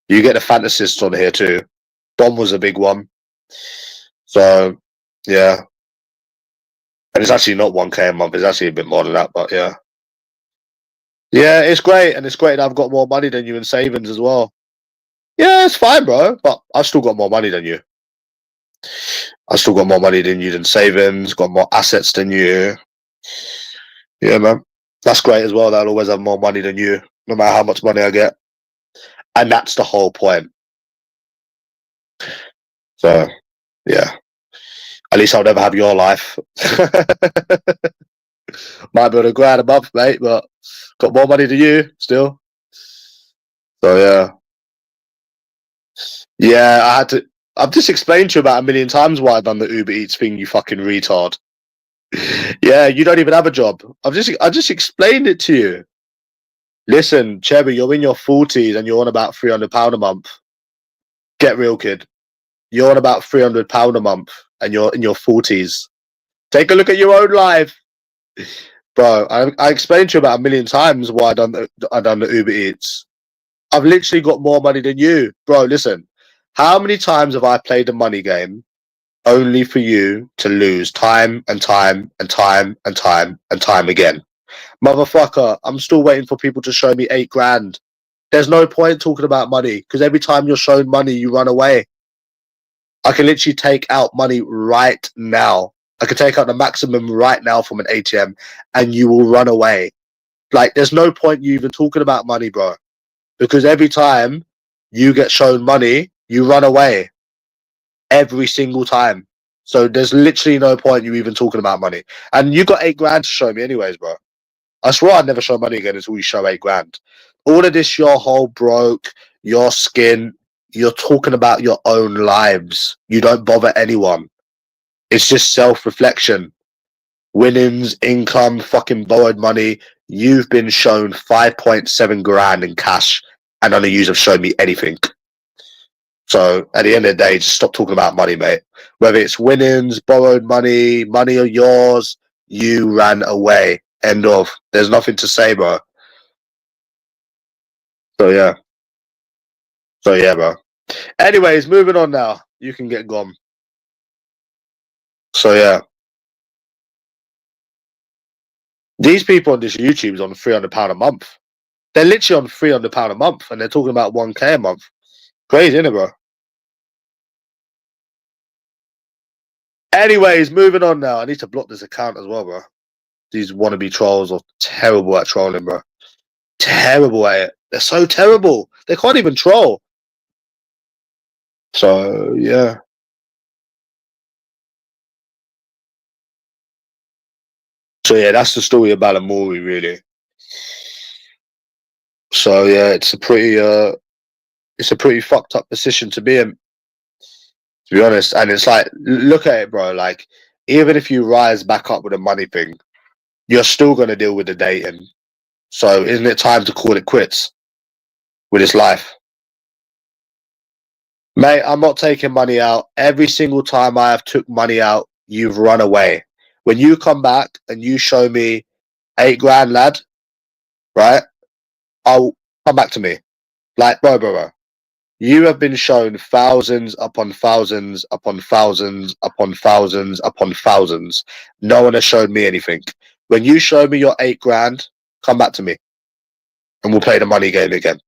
You get the fantasists on here too. Bomb was a big one. So, yeah. And it's actually not 1K a month. It's actually a bit more than that, but yeah. Yeah, it's great. And it's great that I've got more money than you in savings as well. Yeah, it's fine, bro. But I've still got more money than you. I've still got more money than you in savings, got more assets than you. Yeah, man. That's great as well. That I'll always have more money than you, no matter how much money I get. And that's the whole point. So, yeah. At least I'll never have your life. Might be on £1,000 a month, mate, but got more money than you still. So yeah. Yeah, I had to. I've just explained to you about 1,000,000 times why I've done the Uber Eats thing, you fucking retard. Yeah, you don't even have a job. I just explained it to you. Listen, Chevy, you're in your 40s and you're on about £300 a month. Get real, kid. You're on about £300 a month and you're in your 40s. Take a look at your own life. Bro, I explained to you about 1,000,000 times why I done the Uber Eats. I've literally got more money than you. Bro, listen. How many times have I played the money game only for you to lose time and time and time and time and time again? Motherfucker, I'm still waiting for people to show me £8,000. There's no point talking about money because every time you're shown money, you run away. I can literally take out money right now. I can take out the maximum right now from an ATM and you will run away. Like, there's no point you even talking about money, bro. Because every time you get shown money, you run away. Every single time. So there's literally no point you even talking about money. And you got £8,000 to show me anyways, bro. I swear I'd never show money again until you show £8,000. All of this, your whole broke, your skin, you're talking about your own lives. You don't bother anyone. It's just self-reflection. Winnings, income, fucking borrowed money. You've been shown 5.7 grand in cash and none of you have shown me anything. So at the end of the day, just stop talking about money, mate. Whether it's winnings, borrowed money, money are yours, you ran away. End of. There's nothing to say, bro. So yeah. So yeah, bro. Anyways, moving on now. You can get gone. So yeah. These people on this YouTube's on £300 a month. They're literally on £300 a month and they're talking about 1K a month. Crazy, isn't it, bro? Anyways, moving on now. I need to block this account as well, bro. These wannabe trolls are terrible at trolling, bro. Terrible at it. They're so terrible. They can't even troll. So yeah. So yeah, that's the story of Balamori, really. So yeah, it's a pretty fucked up position to be in, to be honest. And it's like, look at it, bro. Like, even if you rise back up with a money thing, you're still gonna deal with the dating. So isn't it time to call it quits with his life? Mate, I'm not taking money out. Every single time I have took money out, you've run away. When you come back and you show me £8,000, lad, right? I'll come back to me. Like, bro. You have been shown thousands upon thousands upon thousands upon thousands upon thousands. No one has showed me anything. When you show me your £8,000, come back to me and we'll play the money game again.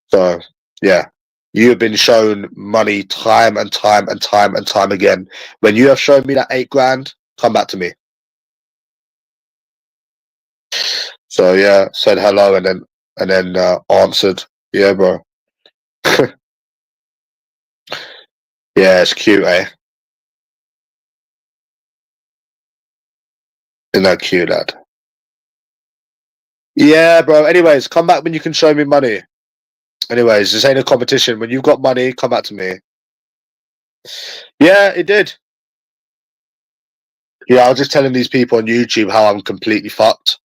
So yeah, you have been shown money time and time and time and time again. When you have shown me that £8,000, come back to me. So yeah, said hello and then answered. Yeah, bro. Yeah, it's cute, eh? Isn't that cute, lad? Yeah, bro. Anyways, come back when you can show me money. Anyways, this ain't a competition. When you've got money, come back to me. Yeah, it did. Yeah, I was just telling these people on YouTube how I'm completely fucked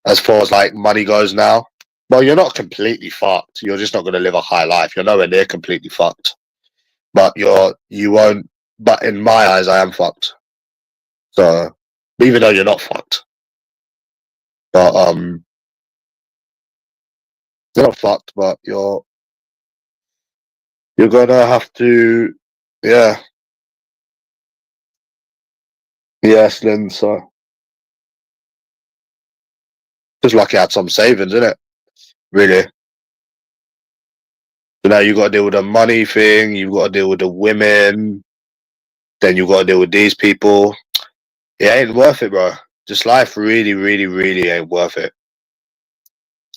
as far as like money goes now. Well, you're not completely fucked. You're just not going to live a high life. You're nowhere near completely fucked. But you won't. But in my eyes, I am fucked. So even though you're not fucked, but you're not fucked. But you're gonna have to, yeah, yes. Then so just lucky I had some savings, isn't it? Really. So now you got to deal with the money thing. You've got to deal with the women. Then you got to deal with these people. It ain't worth it, bro. Just life really, really, really ain't worth it.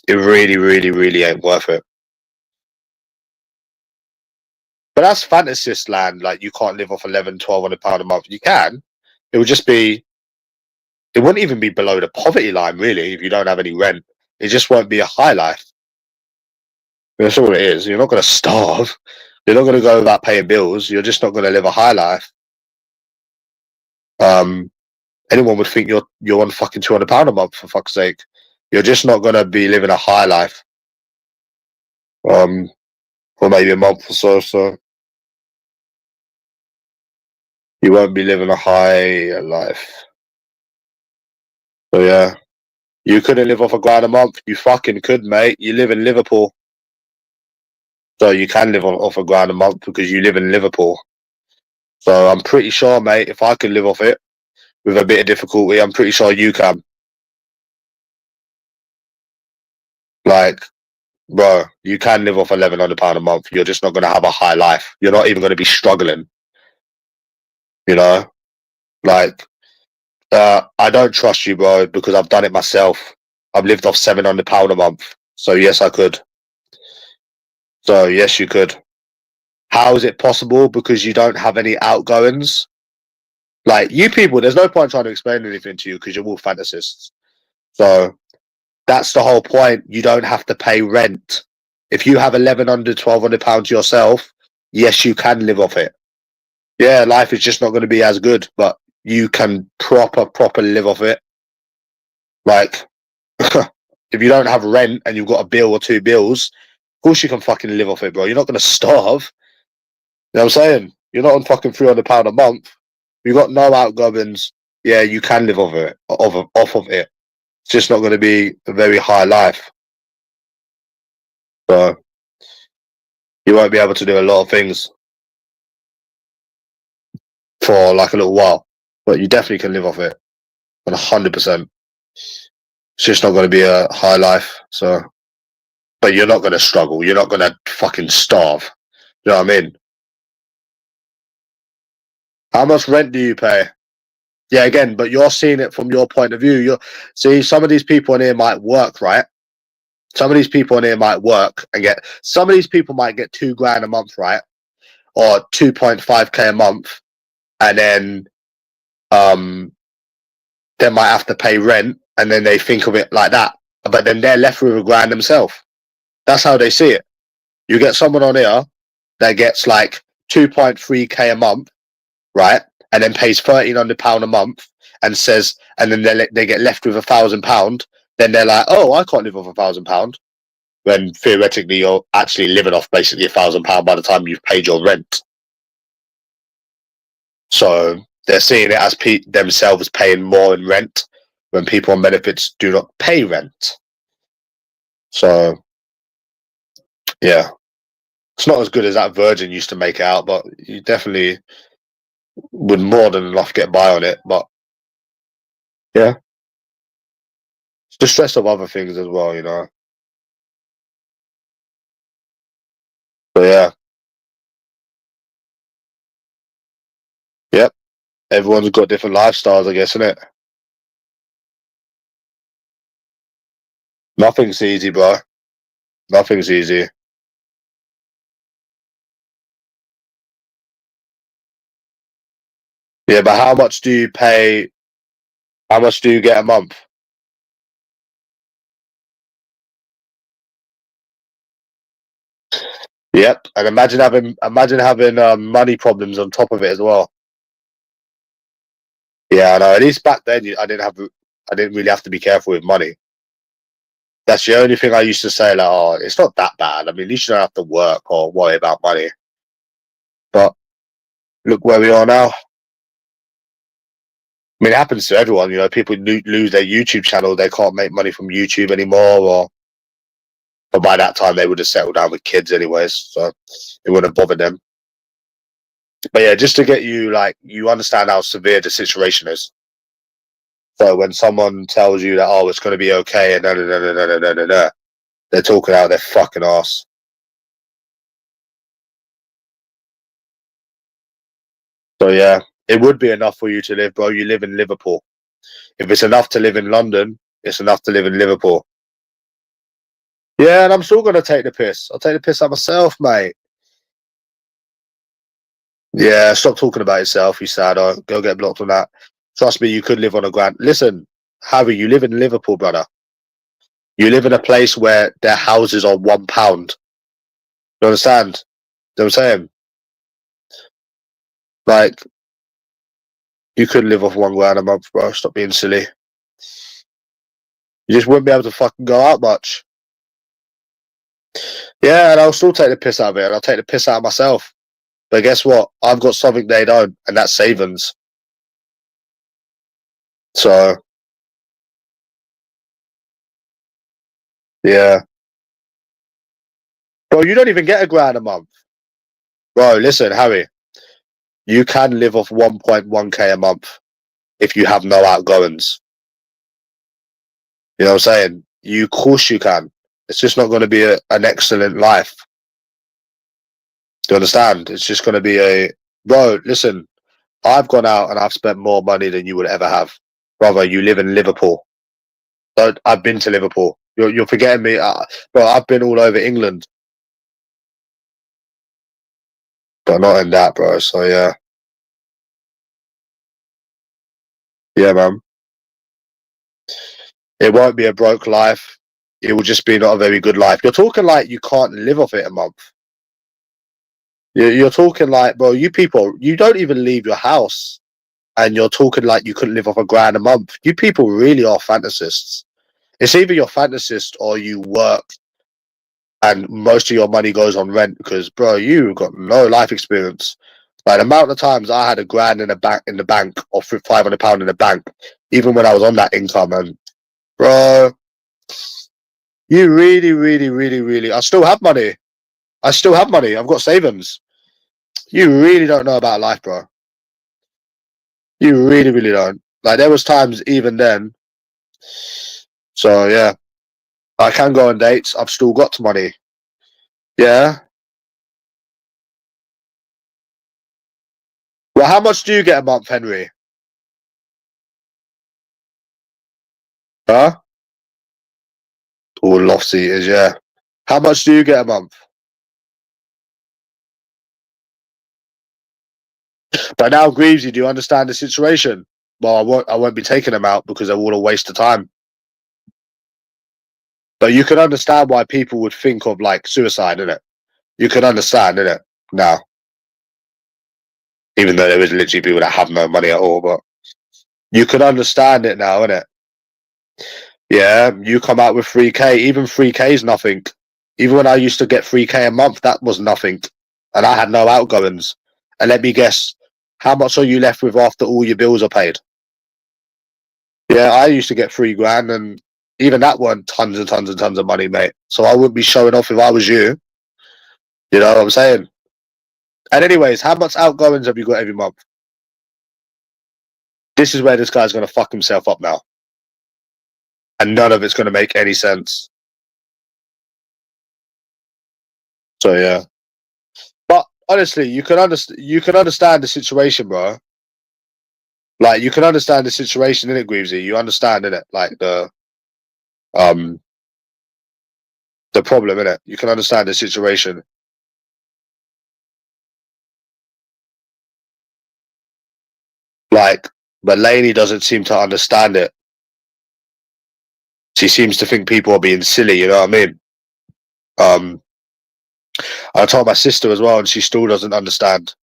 It really, really, really ain't worth it. But that's fantasist land. Like, you can't live off £1,100, £1,200 a month. You can. It would just be It wouldn't even be below the poverty line, really, if you don't have any rent. It just won't be a high life. That's all it is. You're not going to starve. You're not going to go without paying bills. You're just not going to live a high life. Anyone would think you're on fucking £200 a month, for fuck's sake. You're just not going to be living a high life. For maybe a month or so. So you won't be living a high life. So yeah, you couldn't live off £1,000 a month. You fucking could, mate. You live in Liverpool. So you can live off £1,000 a month because you live in Liverpool. So I'm pretty sure, mate, if I could live off it with a bit of difficulty, I'm pretty sure you can. Like, bro, you can live off £1,100 a month. You're just not going to have a high life. You're not even going to be struggling. You know? Like, I don't trust you, bro, because I've done it myself. I've lived off £700 a month. So yes, I could. So yes, you could. How is it possible? Because you don't have any outgoings. Like, you people, there's no point trying to explain anything to you because you're all fantasists. So that's the whole point. You don't have to pay rent. If you have £1,100, £1,200 yourself, yes, you can live off it. Yeah, life is just not going to be as good, but you can properly live off it. Like, if you don't have rent and you've got a bill or two bills, of course you can fucking live off it, bro. You're not going to starve. You know what I'm saying? You're not on fucking £300 a month. You've got no outgoings. Yeah, you can live off it. Off of it. It's just not going to be a very high life. So you won't be able to do a lot of things for like a little while, but you definitely can live off it 100%. It's just not going to be a high life. So, but you're not going to struggle. You're not going to fucking starve. You know what I mean? How much rent do you pay? Yeah, again, but you're seeing it from your point of view. See, some of these people in here might work, right? Some of these people in here might work and some of these people might get £2,000 a month, right? Or 2.5k a month. And then, they might have to pay rent, and then they think of it like that. But then they're left with £1,000 themselves. That's how they see it. You get someone on here that gets like 2.3k a month, right? And then pays £1,300 a month and says, and then they get left with £1,000. Then they're like, oh, I can't live off £1,000. When theoretically you're actually living off basically £1,000 by the time you've paid your rent. So they're seeing it as themselves paying more in rent when people on benefits do not pay rent. So yeah, it's not as good as that Virgin used to make it out, but you definitely would more than enough get by on it. But yeah, it's the stress of other things as well, you know. So yeah, yep. Everyone's got different lifestyles, I guess, innit? Nothing's easy, bro. Nothing's easy. Yeah, but how much do you pay? How much do you get a month? Yep. And imagine having money problems on top of it as well. Yeah, I know. At least back then, I didn't really have to be careful with money. That's the only thing I used to say. Like, oh, it's not that bad. I mean, at least you don't have to work or worry about money. But look where we are now. I mean, it happens to everyone. You know, people lose their YouTube channel. They can't make money from YouTube anymore, but by that time they would have settled down with kids anyways, so it wouldn't have bothered them. But yeah, just to get you, like, you understand how severe the situation is. So when someone tells you that, oh, it's going to be okay, and they're talking out their fucking ass. So yeah, it would be enough for you to live, bro. You live in Liverpool. If it's enough to live in London, it's enough to live in Liverpool. Yeah, and I'm still going to take the piss. I'll take the piss out myself, mate. Yeah, stop talking about yourself, you sad. Go get blocked on that. Trust me, you could live on a grand. Listen, Harry, you live in Liverpool, brother. You live in a place where their houses are £1. You understand? You know what I'm saying? Like, you could live off £1 a month, bro. Stop being silly. You just wouldn't be able to fucking go out much. Yeah, and I'll still take the piss out of it, and I'll take the piss out of myself. But guess what? I've got something they don't, and that's savings. So, yeah. Bro, you don't even get £1 a month. Bro, listen, Harry. You can live off 1.1k a month if you have no outgoings. You know what I'm saying? Of course you can. It's just not going to be an excellent life. Do you understand? It's just going to be bro, listen, I've gone out and I've spent more money than you would ever have. Brother, you live in Liverpool. I've been to Liverpool. You're forgetting me. Bro, I've been all over England. But not in that, bro. So, yeah. Yeah, man. It won't be a broke life. It will just be not a very good life. You're talking like you can't live off it a month. You're talking like, bro, you people, you don't even leave your house. And you're talking like you couldn't live off £1 a month. You people really are fantasists. It's either you're fantasist or you work and most of your money goes on rent because, bro, you've got no life experience. Like the amount of times I had £1 in the bank or £500 in the bank, even when I was on that income, and bro, you really, really, really, really, I still have money. I still have money. I've got savings. You really don't know about life, bro. You really, really don't. Like there was times even then. So yeah, I can go on dates. I've still got money. Yeah. Well, how much do you get a month, Henry? Huh? All loft eaters, yeah. How much do you get a month? But now, Greavesy, do you understand the situation? Well, I won't be taking them out because they're all a waste of time. But you can understand why people would think of like suicide, innit? You can understand, innit? Now, even though there is literally people that have no money at all, but you can understand it now, innit? Yeah, you come out with 3k. Even 3k is nothing. Even when I used to get 3k a month, that was nothing. And I had no outgoings. And let me guess, how much are you left with after all your bills are paid? Yeah, I used to get 3 grand, and even that weren't tons and tons and tons of money, mate. So I wouldn't be showing off if I was you. You know what I'm saying? And anyways, how much outgoings have you got every month? This is where this guy's going to fuck himself up now. And none of it's going to make any sense. So yeah. But honestly, you can understand the situation, bro. Like you can understand the situation in it, Greavesy. You understand in it, like um the problem in it. You can understand the situation. Like, but Lainey doesn't seem to understand it. She seems to think people are being silly. You know what I mean? I told my sister as well, and she still doesn't understand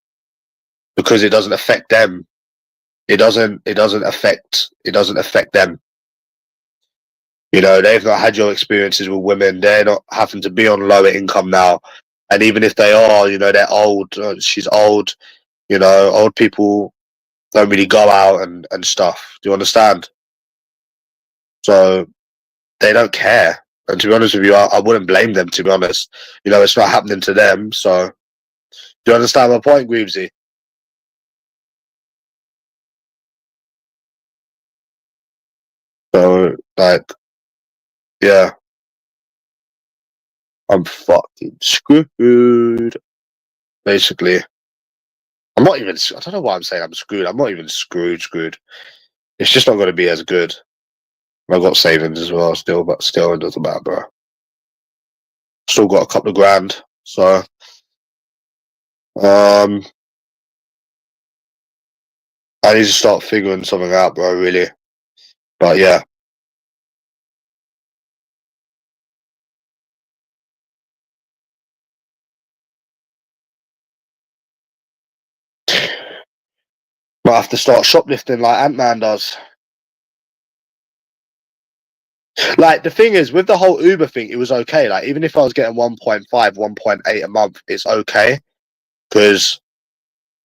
because it doesn't affect them. It doesn't. It doesn't affect. It doesn't affect them. You know, they've not had your experiences with women. They're not having to be on lower income now. And even if they are, you know, they're old. She's old. You know, old people don't really go out and stuff. Do you understand? So they don't care. And to be honest with you, I wouldn't blame them, to be honest. You know, it's not happening to them. So do you understand my point, Greavesy? So, like, yeah, I'm fucking screwed. Basically, I'm not even. I don't know why I'm saying I'm screwed. I'm not even screwed. It's just not going to be as good. I've got savings as well, still, but still, it doesn't matter, bro. Still got a couple of grand. So, um, I need to start figuring something out, bro, really. But yeah. Might have to start shoplifting like Ant-Man does. Like, the thing is, with the whole Uber thing, it was okay. Like, even if I was getting 1.5, 1.8 a month, it's okay. Because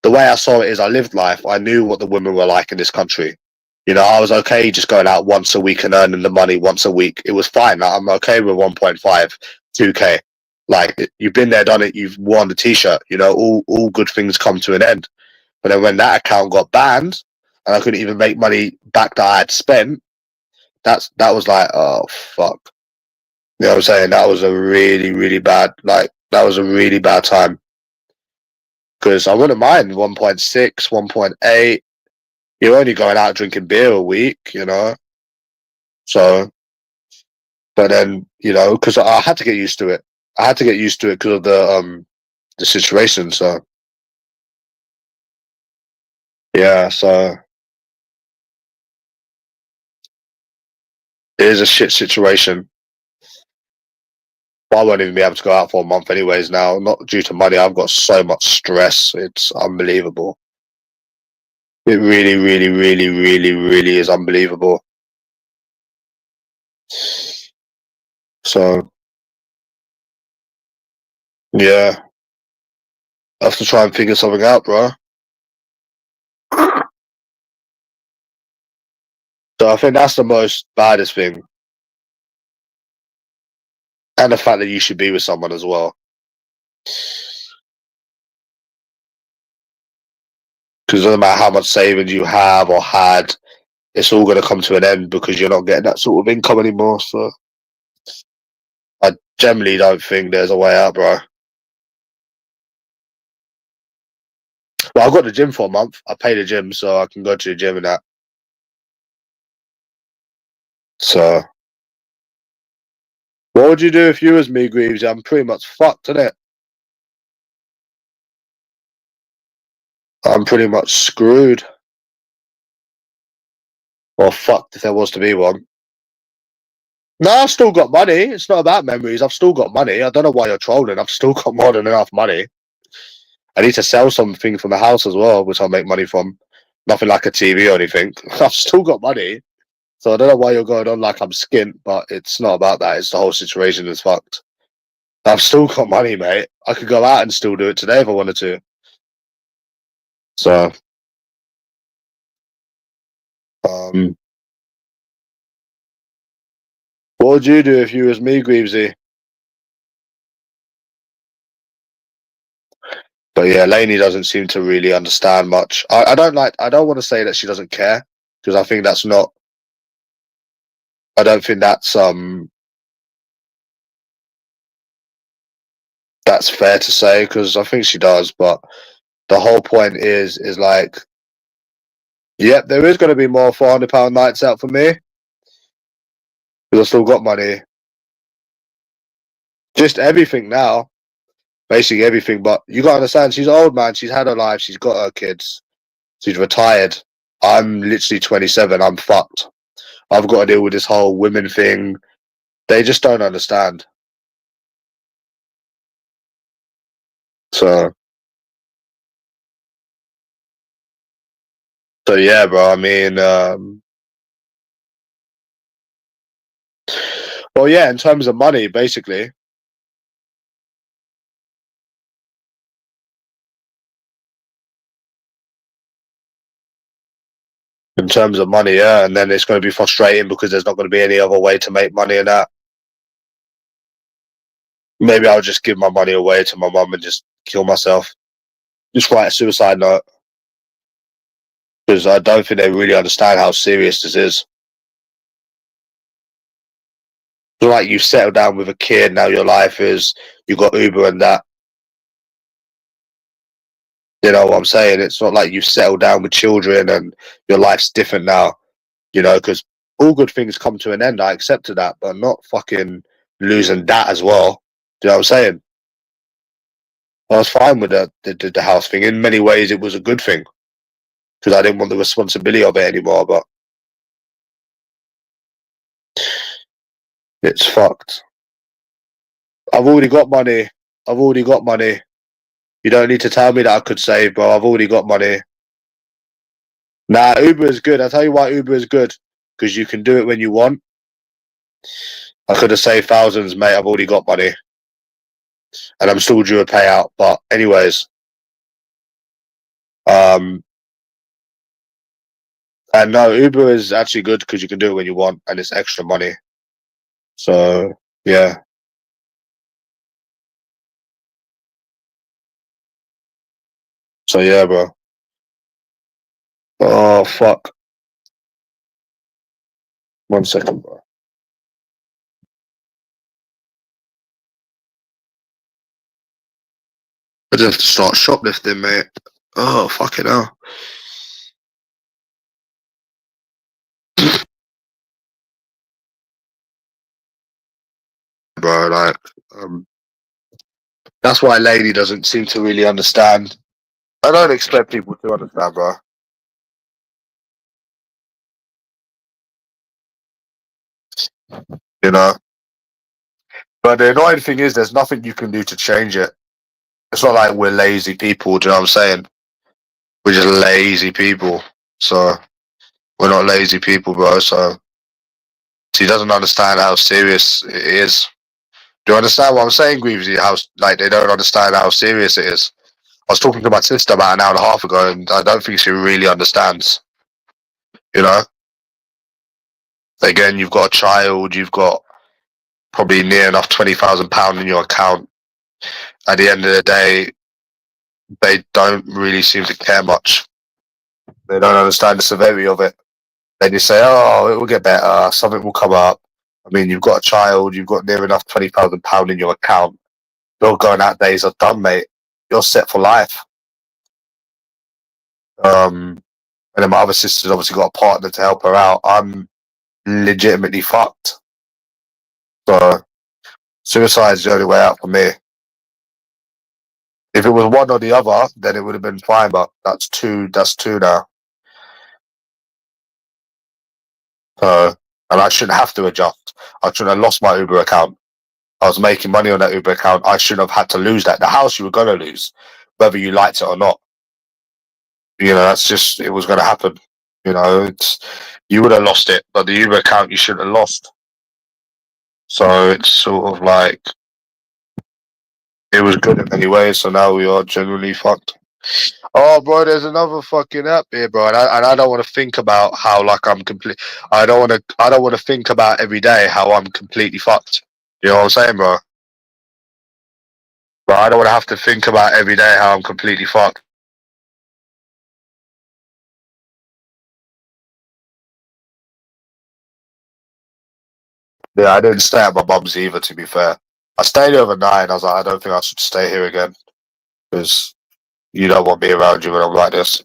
the way I saw it is I lived life. I knew what the women were like in this country. You know, I was okay just going out once a week and earning the money once a week. It was fine. Like, I'm okay with 1.5, 2K. Like, you've been there, done it, you've worn the t-shirt. You know, all good things come to an end. But then when that account got banned and I couldn't even make money back that I had spent, that was like, oh fuck. You know what I'm saying? That was a really, really bad, like, that was a really bad time. Because I wouldn't mind 1.6, 1.8. You're only going out drinking beer a week, you know? So, but then, you know, because I had to get used to it. I had to get used to it because of the situation. So, yeah, so it is a shit situation. I won't even be able to go out for a month anyways now, not due to money. I've got so much stress. It's unbelievable. It really, really, really, really, really is unbelievable. So, yeah, I have to try and figure something out, bro. So I think that's the most baddest thing. And the fact that you should be with someone as well. Because it doesn't matter how much savings you have or had, it's all going to come to an end because you're not getting that sort of income anymore. So I generally don't think there's a way out, bro. Well, I've got the gym for a month. I pay the gym so I can go to the gym and that. So what would you do if you was me, Greaves? I'm pretty much fucked, innit? I'm pretty much screwed. Or fucked if there was to be one. No, I've still got money. It's not about memories. I've still got money. I don't know why you're trolling. I've still got more than enough money. I need to sell something from the house as well, which I'll make money from. Nothing like a TV or anything. I've still got money. So I don't know why you're going on like I'm skint, but it's not about that. It's the whole situation is fucked. I've still got money, mate. I could go out and still do it today if I wanted to. So, um, what would you do if you was me, Greavesy? But yeah, Lainey doesn't seem to really understand much. I don't like. I don't want to say that she doesn't care because I think that's not. I don't think that's fair to say because I think she does. But the whole point is like, yep, there is going to be more £400 nights out for me because I still got money. Just everything now, basically everything. But you got to understand, she's old, man. She's had her life. She's got her kids. She's retired. I'm literally 27. I'm fucked. I've got to deal with this whole women thing. They just don't understand. So, so yeah, bro. I mean, well, yeah. In terms of money, basically, in terms of money, yeah. And then it's going to be frustrating because there's not going to be any other way to make money in that. Maybe I'll just give my money away to my mum and just kill myself. Just write a suicide note because I don't think they really understand how serious this is. It's like you settle down with a kid, now your life is you got Uber and that. You know what I'm saying? It's not like you settle down with children and your life's different now. You know, because all good things come to an end. I accepted that, but not fucking losing that as well. Do you know what I'm saying? I was fine with the house thing. In many ways, it was a good thing. because I didn't want the responsibility of it anymore. But it's fucked. I've already got money. I've already got money. You don't need to tell me that I could save, bro. I've already got money. Nah, Uber is good. I'll tell you why Uber is good. Because you can do it when you want. I could have saved thousands, mate. I've already got money. And I'm still due a payout. But anyways. And no, Uber is actually good because you can do it when you want. And it's extra money. So, yeah. So, yeah, bro. Oh, fuck. 1 second, bro. I just have to start shoplifting, mate. Oh, fucking hell. Bro, like, that's why Lady doesn't seem to really understand. I don't expect people to understand, bro. You know? But the annoying thing is there's nothing you can do to change it. It's not like we're lazy people, do you know what I'm saying? We're just lazy people. So, we're not lazy people, bro, so he doesn't understand how serious it is. Do you understand what I'm saying, Greavesy? How, like, they don't understand how serious it is. I was talking to my sister about an hour and a half ago, and I don't think she really understands. You know? Again, you've got a child, you've got probably near enough £20,000 in your account. At the end of the day, they don't really seem to care much. They don't understand the severity of it. They just say, "Oh, it will get better. Something will come up." I mean, you've got a child. You've got near enough £20,000 in your account. Your going out days are done, mate. You're set for life. And then my other sister's obviously got a partner to help her out. I'm legitimately fucked. So suicide is the only way out for me. If it was one or the other, then it would have been fine. But that's two. That's two now. And I shouldn't have to adjust. I shouldn't have lost my Uber account. I was making money on that Uber account. I shouldn't have had to lose that. The house you were going to lose, whether you liked it or not. You know, that's just, it was going to happen. You know, you would have lost it, but the Uber account you shouldn't have lost. So it's sort of like, it was good in many ways, so now we are generally fucked. Oh, bro, there's another fucking app here, bro, and I don't want to think about how, like, I'm complete. I don't want to think about every day how I'm completely fucked. You know what I'm saying, bro? But I don't want to have to think about every day how I'm completely fucked. Yeah, I didn't stay at my mum's either, to be fair. I stayed overnight and I was like, I don't think I should stay here again. Because you don't want me around you when I'm like this.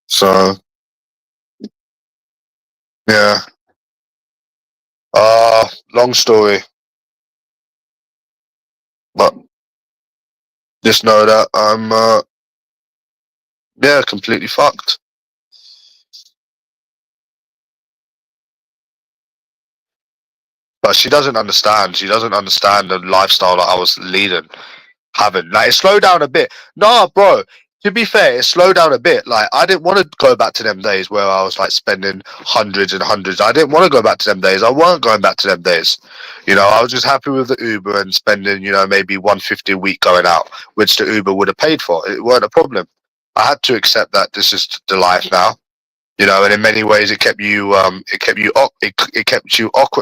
So, yeah. Long story. But just know that I'm, yeah, completely fucked. But she doesn't understand. She doesn't understand the lifestyle that I was leading. Having like it slowed down a bit. Nah, bro. To be fair, it slowed down a bit. Like I didn't want to go back to them days where I was like spending hundreds and hundreds. I didn't want to go back to them days. I weren't going back to them days. You know, I was just happy with the Uber and spending, you know, maybe 150 a week going out, which the Uber would have paid for. It weren't a problem. I had to accept that this is the life now. You know, and in many ways, it kept you,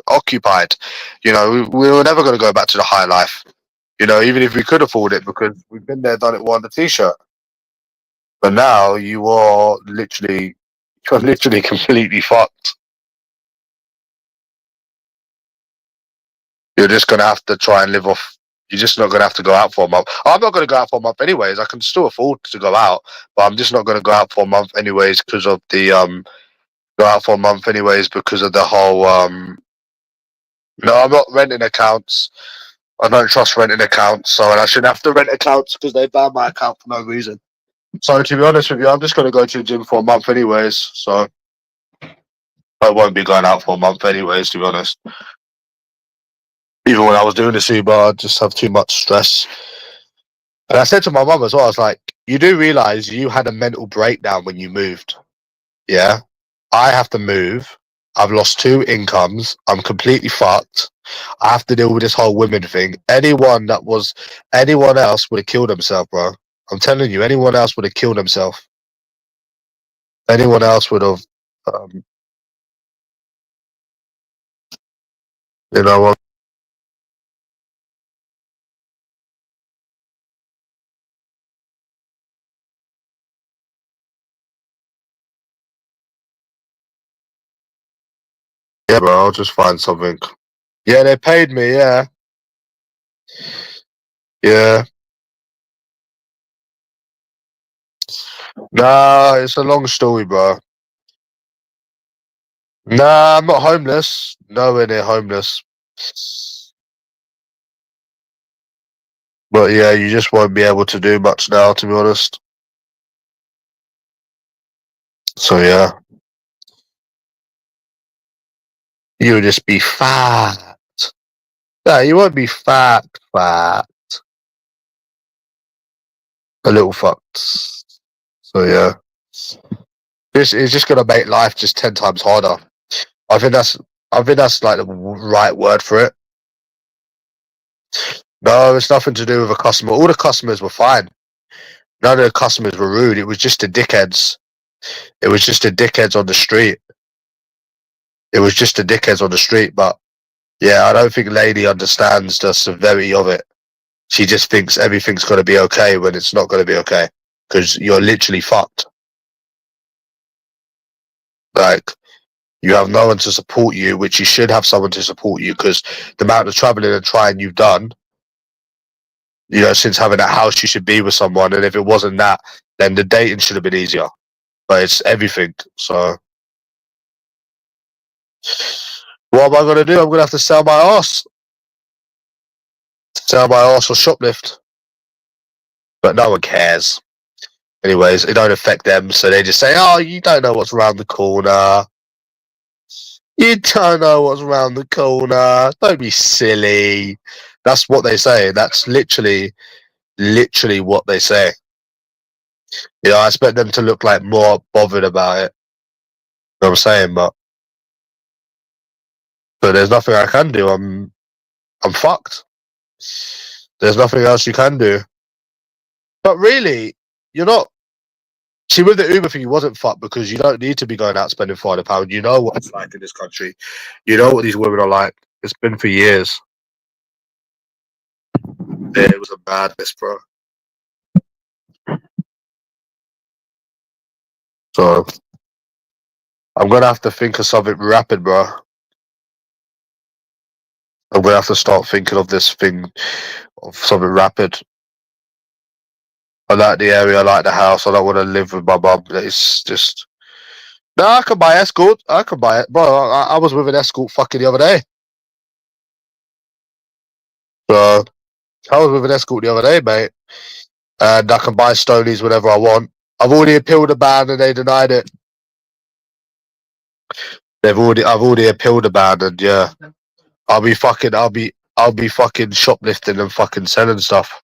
occupied. You know, we were never going to go back to the high life. You know, even if we could afford it, because we've been there, done it, worn the t-shirt. But now you're literally completely fucked. You're just gonna have to try and live off. You're just not gonna have to go out for a month. I'm not gonna go out for a month anyways. I can still afford to go out, but I'm just not gonna go out for a month anyways because of the go out for a month anyways because of the whole No, I'm not renting accounts. I don't trust renting accounts, so and I shouldn't have to rent accounts because they ban my account for no reason. So to be honest with you, I'm just gonna go to the gym for a month anyways. So I won't be going out for a month anyways. To be honest, even when I was doing the Uber, I just have too much stress. And I said to my mum as well, I was like, "You do realize you had a mental breakdown when you moved, yeah? I have to move. I've lost 2 incomes. I'm completely fucked. I have to deal with this whole women thing. Anyone else would have killed himself, bro. I'm telling you, anyone else would have killed himself. Anyone else would have, um, you know what? Yeah, bro. I'll just find something. Yeah, they paid me. Yeah, yeah. Nah, it's a long story, bro. Nah, I'm not homeless. Nowhere near homeless. But yeah, you just won't be able to do much now, to be honest. So yeah, you'll just be fat. No, you won't be fat. A little fucked. So yeah, this is just gonna make life just 10 times harder. I think that's, I think that's like the right word for it. No, it's nothing to do with a customer. All the customers were fine. None of the customers were rude. It was just the dickheads. It was just the dickheads on the street. It was just the dickheads on the street. But yeah, I don't think Lady understands the severity of it. She just thinks everything's going to be okay when it's not going to be okay because you're literally fucked. Like, you have no one to support you, which you should have someone to support you because the amount of traveling and trying you've done, you know, since having that house, you should be with someone. And if it wasn't that, then the dating should have been easier. But it's everything. So, what am I going to do? I'm going to have to sell my ass. Sell my ass or shoplift. But no one cares. Anyways, it don't affect them. So they just say, oh, you don't know what's around the corner. You don't know what's around the corner. Don't be silly. That's what they say. That's literally what they say. You know, I expect them to look like more bothered about it. You know what I'm saying? But there's nothing I can do. I'm fucked. There's nothing else you can do. But really, you're not. See, with the Uber thing, you wasn't fucked because you don't need to be going out spending £400. You know what it's like in this country. You know what these women are like. It's been for years. It was a madness, bro. So I'm gonna have to think of something rapid, bro. I'm gonna have to start thinking of this thing, of something rapid. I like the area, I like the house. I don't want to live with my mum. It's just no. I can buy escort. I can buy it, bro. I was with an escort fucking the other day. So I was with an escort the other day, mate, and I can buy stonies whenever I want. I've already appealed the ban and they denied it. I've already appealed the ban and yeah, I'll be fucking shoplifting and fucking selling stuff.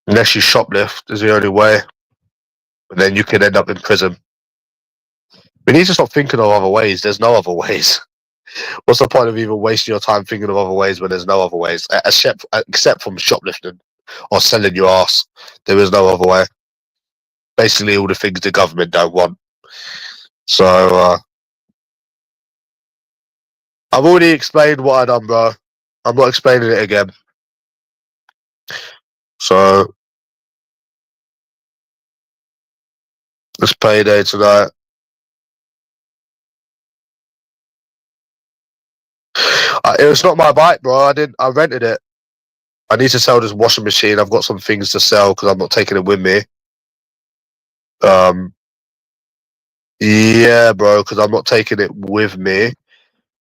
Unless you shoplift is the only way. But then you could end up in prison. We need to stop thinking of other ways. There's no other ways. What's the point of even wasting your time thinking of other ways when there's no other ways? Except from shoplifting or selling your ass. There is no other way. Basically all the things the government don't want. So I've already explained what I done, bro. I'm not explaining it again. So it's payday tonight. It's not my bike, bro. I rented it. I need to sell this washing machine. I've got some things to sell because I'm not taking it with me. Yeah, bro, because I'm not taking it with me.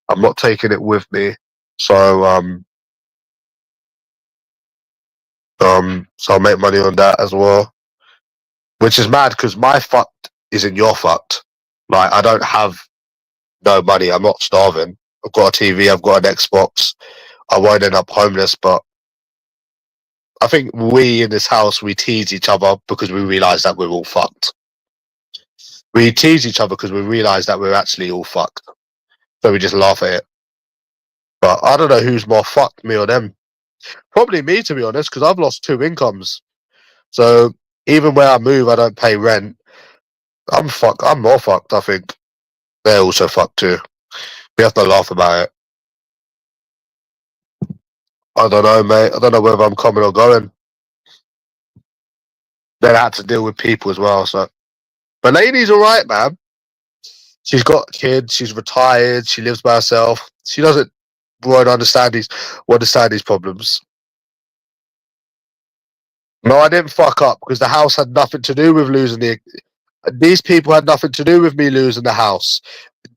I'm not taking it with me. So So I'll make money on that as well. Which is mad because my fucked isn't your fucked. Like, I don't have no money. I'm not starving. I've got a TV. I've got an Xbox. I won't end up homeless, but I think we in this house, we tease each other because we realise that we're all fucked. We tease each other because we realise that we're actually all fucked. So we just laugh at it. But I don't know who's more fucked, me or them. Probably me, to be honest, because I've lost 2 incomes. So even where I move, I don't pay rent. I'm fucked. I'm more fucked, I think. They're also fucked too. We have to laugh about it. I don't know, mate. I don't know whether I'm coming or going. Then I had to deal with people as well. So, but Lainey's all right, man. She's got kids. She's retired. She lives by herself. She won't understand these problems. No, I didn't fuck up because the house had nothing to do with losing the. These people had nothing to do with me losing the house.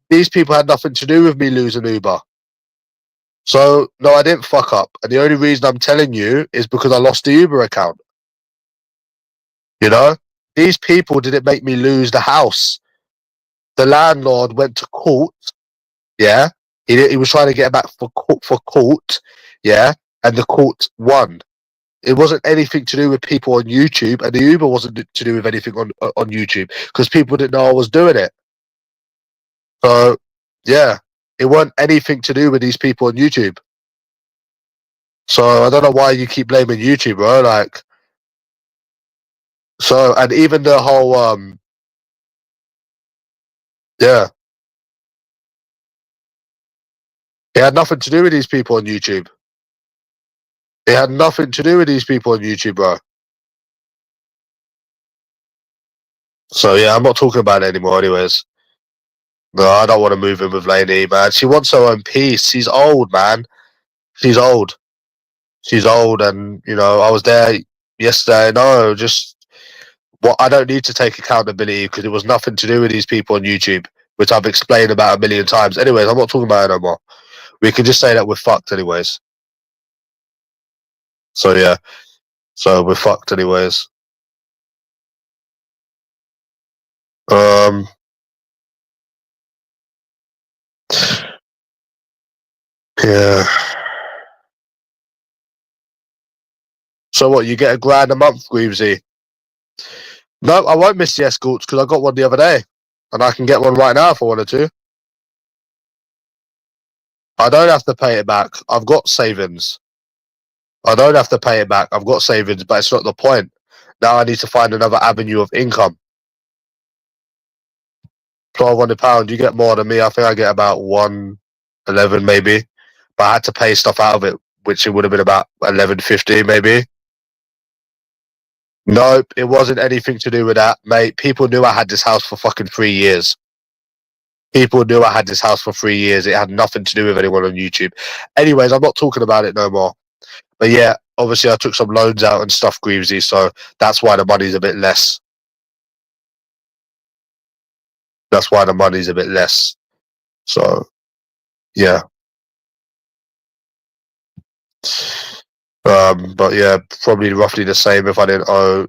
These people had nothing to do with me losing Uber. So no, I didn't fuck up, and the only reason I'm telling you is because I lost the Uber account. You know, these people didn't make me lose the house. The landlord went to court. Yeah, he was trying to get it back for court. Yeah, and the court won. It wasn't anything to do with people on YouTube, and the Uber wasn't to do with anything on YouTube because people didn't know I was doing it. So yeah, it wasn't anything to do with these people on YouTube. So I don't know why you keep blaming YouTube, bro. Like, so, and even the whole yeah, it had nothing to do with these people on YouTube. It had nothing to do with these people on YouTube, bro. So yeah, I'm not talking about it anymore, anyways. No, I don't want to move in with Lainey, man. She wants her own peace. She's old, man. She's old. She's old, and you know, I was there yesterday. No, just what I don't need to take accountability because it was nothing to do with these people on YouTube, which I've explained about 1,000,000 times. Anyways, I'm not talking about it no more. We can just say that we're fucked, anyways. So yeah, so we're fucked, anyways. Um, yeah. So what? You get £1,000 a month, Greavesy? No, I won't miss the escorts because I got one the other day, and I can get one right now if I wanted to. I don't have to pay it back. I've got savings. I don't have to pay it back. I've got savings, but it's not the point. Now I need to find another avenue of income. £1,200. You get more than me. I think I get about 111 maybe, but I had to pay stuff out of it, which it would have been about 11.50 maybe. Nope, it wasn't anything to do with that, mate. People knew I had this house for fucking 3 years. People knew I had this house for 3 years. It had nothing to do with anyone on YouTube. Anyways, I'm not talking about it no more. But yeah, obviously I took some loans out and stuff, Greavesy, so that's why the money's a bit less. That's why the money's a bit less. So, yeah. But yeah, probably roughly the same if I didn't owe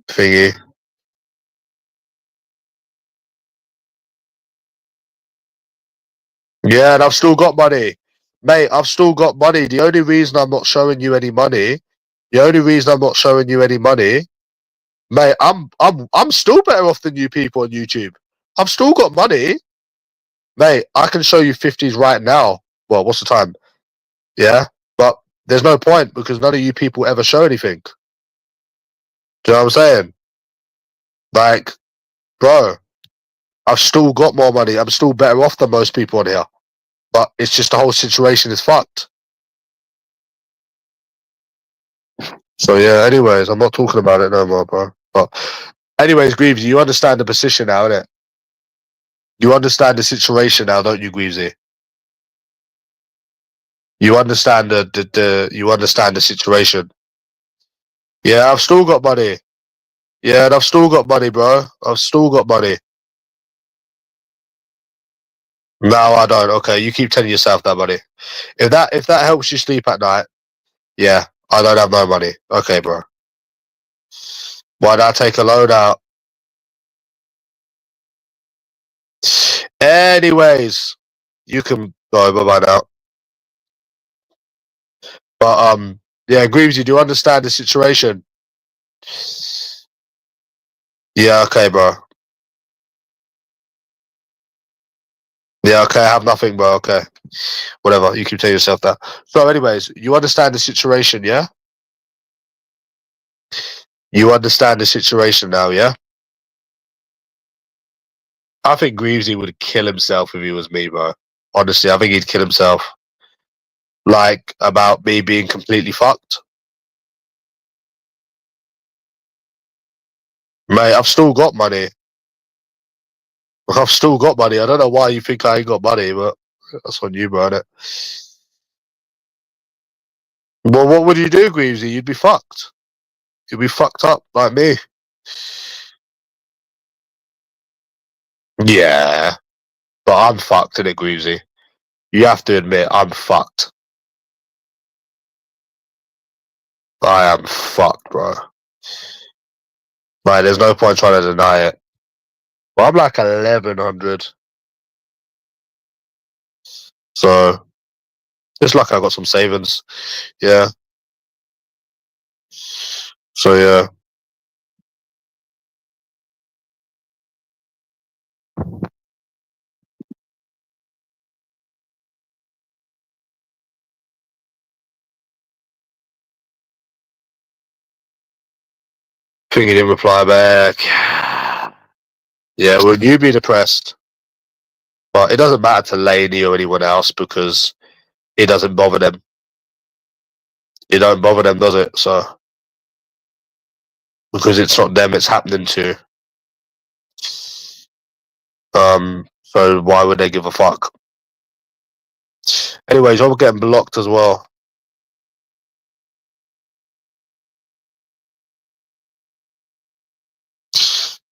thingy. Yeah, and I've still got money. Mate, I've still got money. The only reason I'm not showing you any money, mate, I'm still better off than you people on YouTube. I've still got money. Mate, I can show you 50s right now. Well, what's the time? Yeah. But there's no point because none of you people ever show anything. Do you know what I'm saying? Like, bro, I've still got more money. I'm still better off than most people on here. But it's just the whole situation is fucked. So yeah, anyways, I'm not talking about it no more, bro. But anyways, Greavesy, you understand the position now, innit? You understand the situation now, don't you, Greavesy? You understand you understand the situation. Yeah, I've still got money. Yeah, and I've still got money, bro. I've still got money. No, I don't. Okay, you keep telling yourself that, buddy. If that helps you sleep at night, yeah, I don't have no money. Okay, bro. Why'd I take a loan out? Anyways, you can go bye-bye now. But yeah, Greavesy, do you understand the situation? Yeah, okay, bro. Yeah, okay, I have nothing, bro. Okay. Whatever, you can tell yourself that. So anyways, you understand the situation, yeah? You understand the situation now, yeah? I think Greavesy would kill himself if he was me, bro. Honestly, I think he'd kill himself. Like, about me being completely fucked. Mate, I've still got money. I've still got money. I don't know why you think I ain't got money, but that's on you, bro, innit? Well, what would you do, Greavesy? You'd be fucked. You'd be fucked up like me. Yeah, but I'm fucked, innit, Greavesy? You have to admit, I'm fucked. I am fucked, bro. Like, there's no point trying to deny it. Well, I'm like 1100. So, it's like I got some savings. Yeah. So, yeah. Think he didn't reply back. Yeah, well, you be depressed. But it doesn't matter to Laney or anyone else because it doesn't bother them. It don't bother them, does it? So, because it's not them it's happening to. So why would they give a fuck? Anyways, I'm getting blocked as well.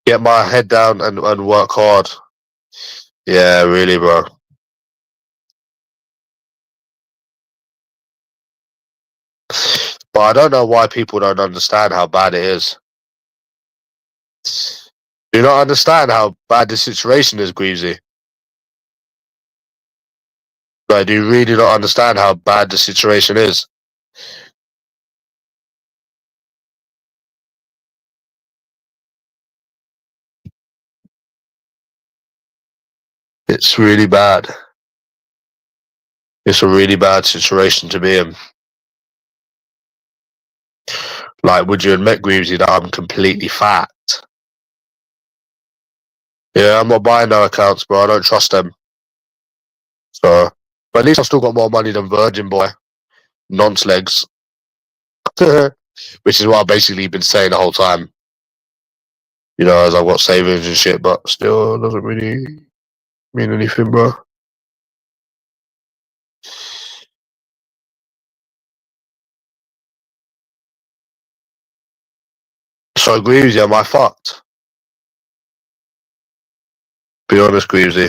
Get my head down and work hard. Yeah, really, bro. But I don't know why people don't understand how bad it is. Do you not understand how bad the situation is, Greavesy? Like, do you really not understand how bad the situation is? It's really bad. It's a really bad situation to be in. Like, would you admit, Greavesy, that I'm completely fat? Yeah, I'm not buying no accounts, bro. I don't trust them. So, but at least I've still got more money than Virgin Boy. Nonce legs. Which is what I've basically been saying the whole time. You know, as I've got savings and shit, but still doesn't really mean anything, bro. So, Greavesy, am I fucked? Be honest, Greavesy.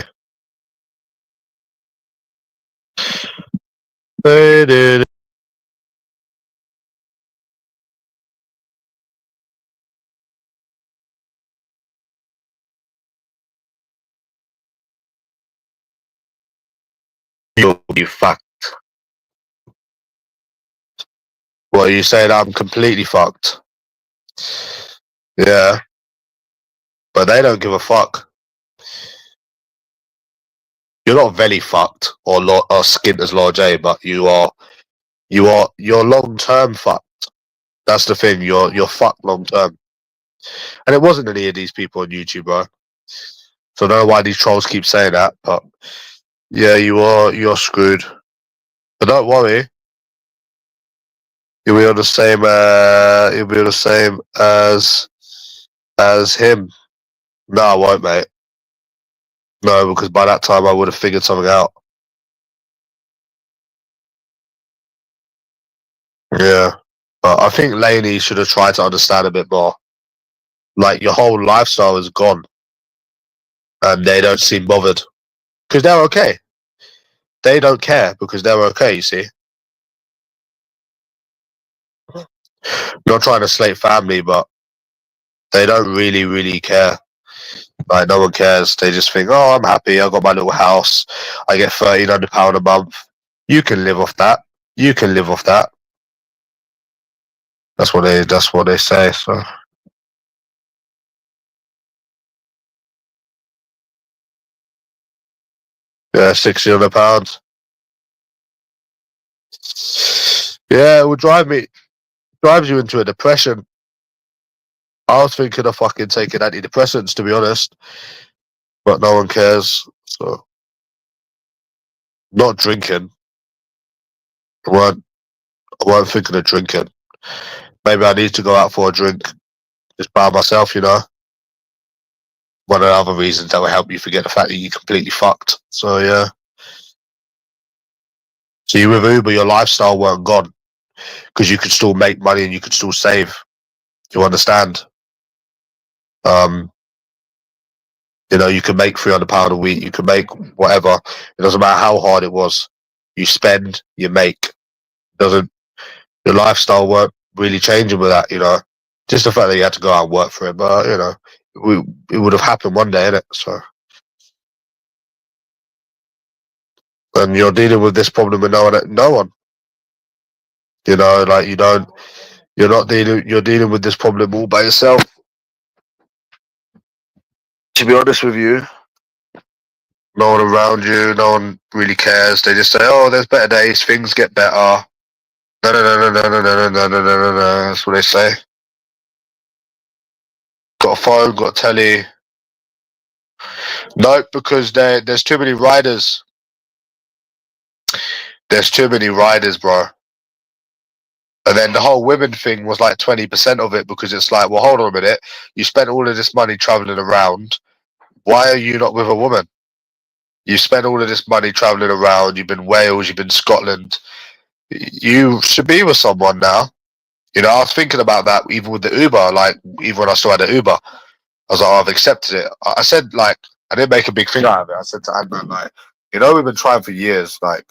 Hey, dude. You'll be fucked. What, you saying I'm completely fucked? Yeah. But they don't give a fuck. You're not very fucked or skint as Lord J, but you're long term fucked. That's the thing. You're fucked long term. And it wasn't any of these people on YouTube, bro. So I don't know why these trolls keep saying that, but yeah, you're screwed. But don't worry, you'll be on the same as him. No, I won't, mate. No, because by that time I would have figured something out. Yeah. But I think Laney should have tried to understand a bit more. Like, your whole lifestyle is gone. And they don't seem bothered. Because they're okay. They don't care because they're okay, you see. Not trying to slate family, but they don't really care. Like, no one cares. They just think, oh, I'm happy. I got my little house. I get £1,300 a month. You can live off that. You can live off that. That's what they say. So yeah, £1,600. Yeah, it would drives you into a depression. I was thinking of fucking taking antidepressants, to be honest, but no one cares. So not drinking. I weren't thinking of drinking. Maybe I need to go out for a drink just by myself, you know. One of the other reasons that will help you forget the fact that you're completely fucked. So yeah. So you with Uber, your lifestyle weren't gone because you could still make money and you could still save. You understand? You know, you can make £300 a week. You can make whatever. It doesn't matter how hard it was. You spend, you make. Doesn't your lifestyle weren't really changing with that? You know, just the fact that you had to go out and work for it. But you know, it would have happened one day, innit? So, and you're dealing with this problem with no one. You know, like you're dealing with this problem all by yourself. To be honest with you, no one around you, no one really cares. They just say, "Oh, there's better days. Things get better." No, no, no, no, no, no, no, no, no, no, no, no. That's what they say. Got a phone, got a telly. No, because there's too many riders. There's too many riders, bro. And then the whole women thing was like 20% of it because it's like, well, hold on a minute. You spent all of this money traveling around. Why are you not with a woman? You spent all of this money traveling around. You've been Wales, you've been Scotland. You should be with someone now. You know, I was thinking about that even with the Uber, like even when I still had an Uber. I was like, oh, I've accepted it. I said, like, I didn't make a big thing out of it. I said to Adnan, like, you know, we've been trying for years. Like,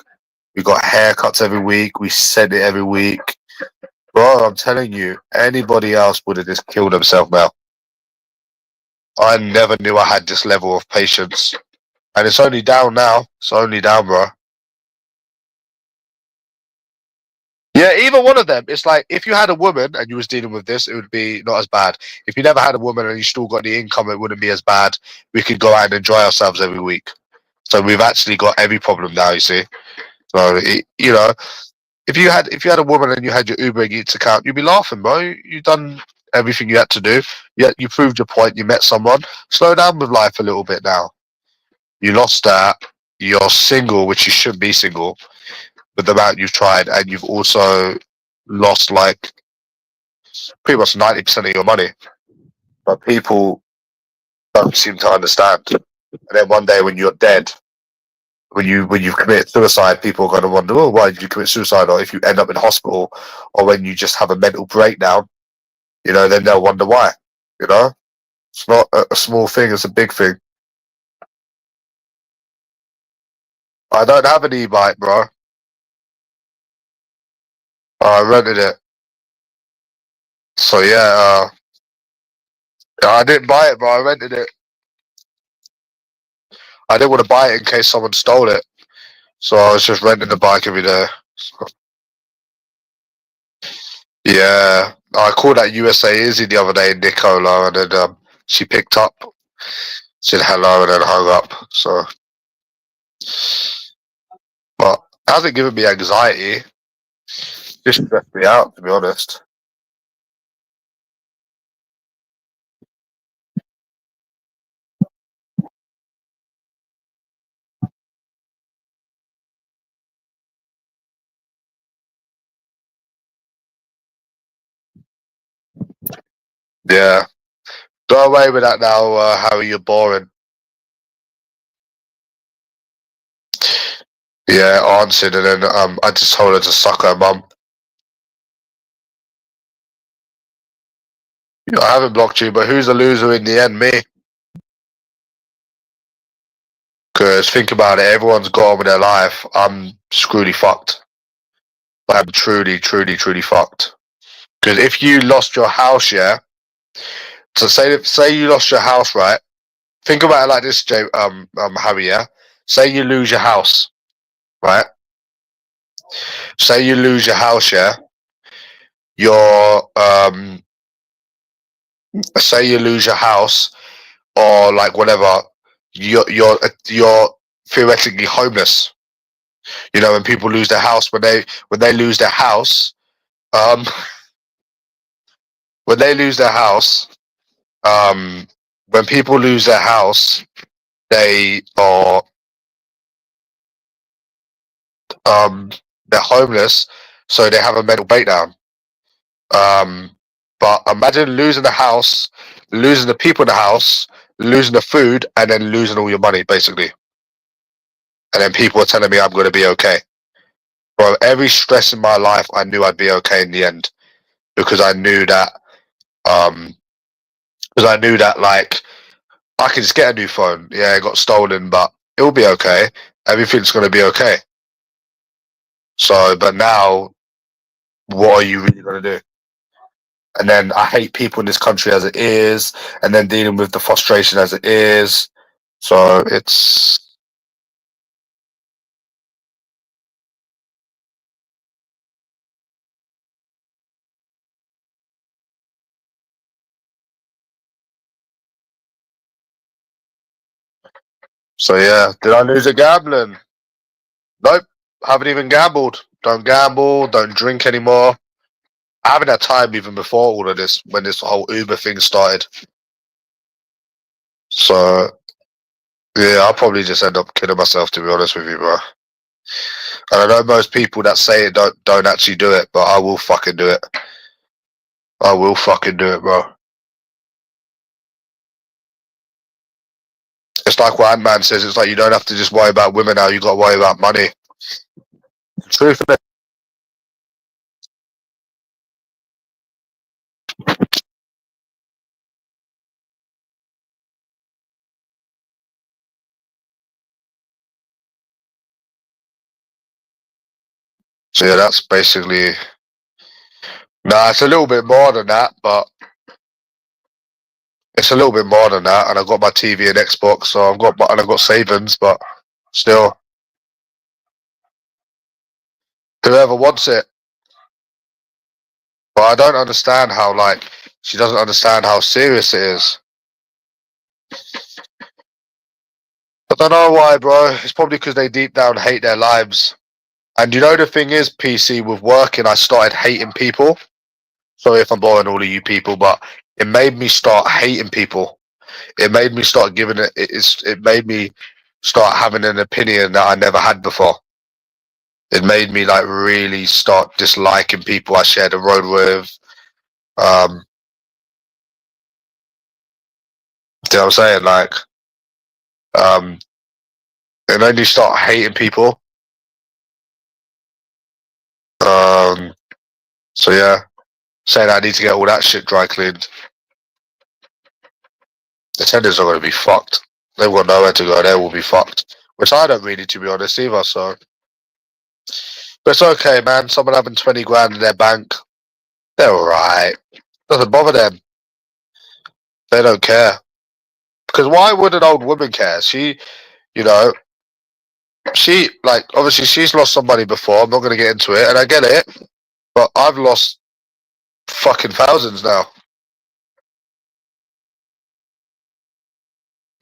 we got haircuts every week. We send it every week. Bro, I'm telling you, anybody else would have just killed themselves now. I never knew I had this level of patience. And it's only down now. It's only down, bro. Yeah, either one of them. It's like if you had a woman and you was dealing with this, it would be not as bad. If you never had a woman and you still got the income, it wouldn't be as bad. We could go out and enjoy ourselves every week. So we've actually got every problem now. You see, so you know, if you had a woman and you had your Uber Eats account, you'd be laughing, bro. You done everything you had to do. Yet you proved your point. You met someone. Slow down with life a little bit now. You lost that. You're single, which you should be single, with the amount you've tried, and you've also lost like pretty much 90% of your money. But people don't seem to understand. And then one day when you're dead, when you've committed suicide, people are going to wonder, oh, why did you commit suicide? Or if you end up in hospital, or when you just have a mental breakdown, you know, then they'll wonder why. You know, it's not a small thing; it's a big thing. I don't have an e-bike, bro. I rented it. So yeah, I didn't buy it, bro. I rented it. I didn't want to buy it in case someone stole it. So I was just renting the bike every day. So, yeah, I called that USA Izzy the other day, Nicola, and then she picked up, said hello, and then hung up. So, but it hasn't given me anxiety. Just stressed me out, to be honest. Yeah, go away with that now, Harry. You're boring. Yeah, answered, and then I just told her to suck her mum. I haven't blocked you, but who's the loser in the end? Me. Because think about it, everyone's got on with their life. I'm screwly fucked. I'm truly fucked. Because if you lost your house, yeah. So say you lost your house, right? Think about it like this, Harry. Yeah. Say you lose your house, right? Say you lose your house, yeah. Your say you lose your house or like whatever, you're theoretically homeless. You know, when people lose their house, when they lose their house, um, when they lose their house, um, when people lose their house, they are um, they're homeless, so they have a mental breakdown. Um, but imagine losing the house, losing the people in the house, losing the food, and then losing all your money, basically. And then people are telling me I'm going to be okay. Bro, every stress in my life, I knew I'd be okay in the end because I knew that, like, I can just get a new phone. Yeah, it got stolen, but it will be okay. Everything's going to be okay. So, but now, what are you really going to do? And then I hate people in this country as it is, and then dealing with the frustration as it is. So it's so yeah. Did I lose at gambling? Nope. Haven't even gambled. Don't gamble. Don't drink anymore. I haven't had time even before all of this when this whole Uber thing started. So yeah, I'll probably just end up killing myself to be honest with you, bro. And I know most people that say it don't actually do it, but I will fucking do it. I will fucking do it, bro. It's like what Ant-Man says. It's like you don't have to just worry about women now. You got to worry about money. Truth of it. So yeah, that's basically. Nah, it's a little bit more than that, but it's a little bit more than that. And I've got my TV and Xbox, so I've got savings, but still, whoever wants it. But I don't understand how like she doesn't understand how serious it is. I don't know why, bro. It's probably because they deep down hate their lives. And you know the thing is, PC, with working, I started hating people. Sorry if I'm boring all of you people, but it made me start hating people. It made me start giving it made me start having an opinion that I never had before. It made me like really start disliking people I shared the road with. You know what I'm saying? Like, um, it made me start hating people. Um, so yeah, saying I need to get all that shit dry cleaned. The tenders are going to be fucked. They've got nowhere to go. They will be fucked. Which I don't really, to be honest, either. So, but it's okay, man. Someone having 20 grand in their bank, they're alright. Doesn't bother them. They don't care. Because why would an old woman care? You know, she like obviously she's lost somebody before. I'm not going to get into it, and I get it. But I've lost fucking thousands now.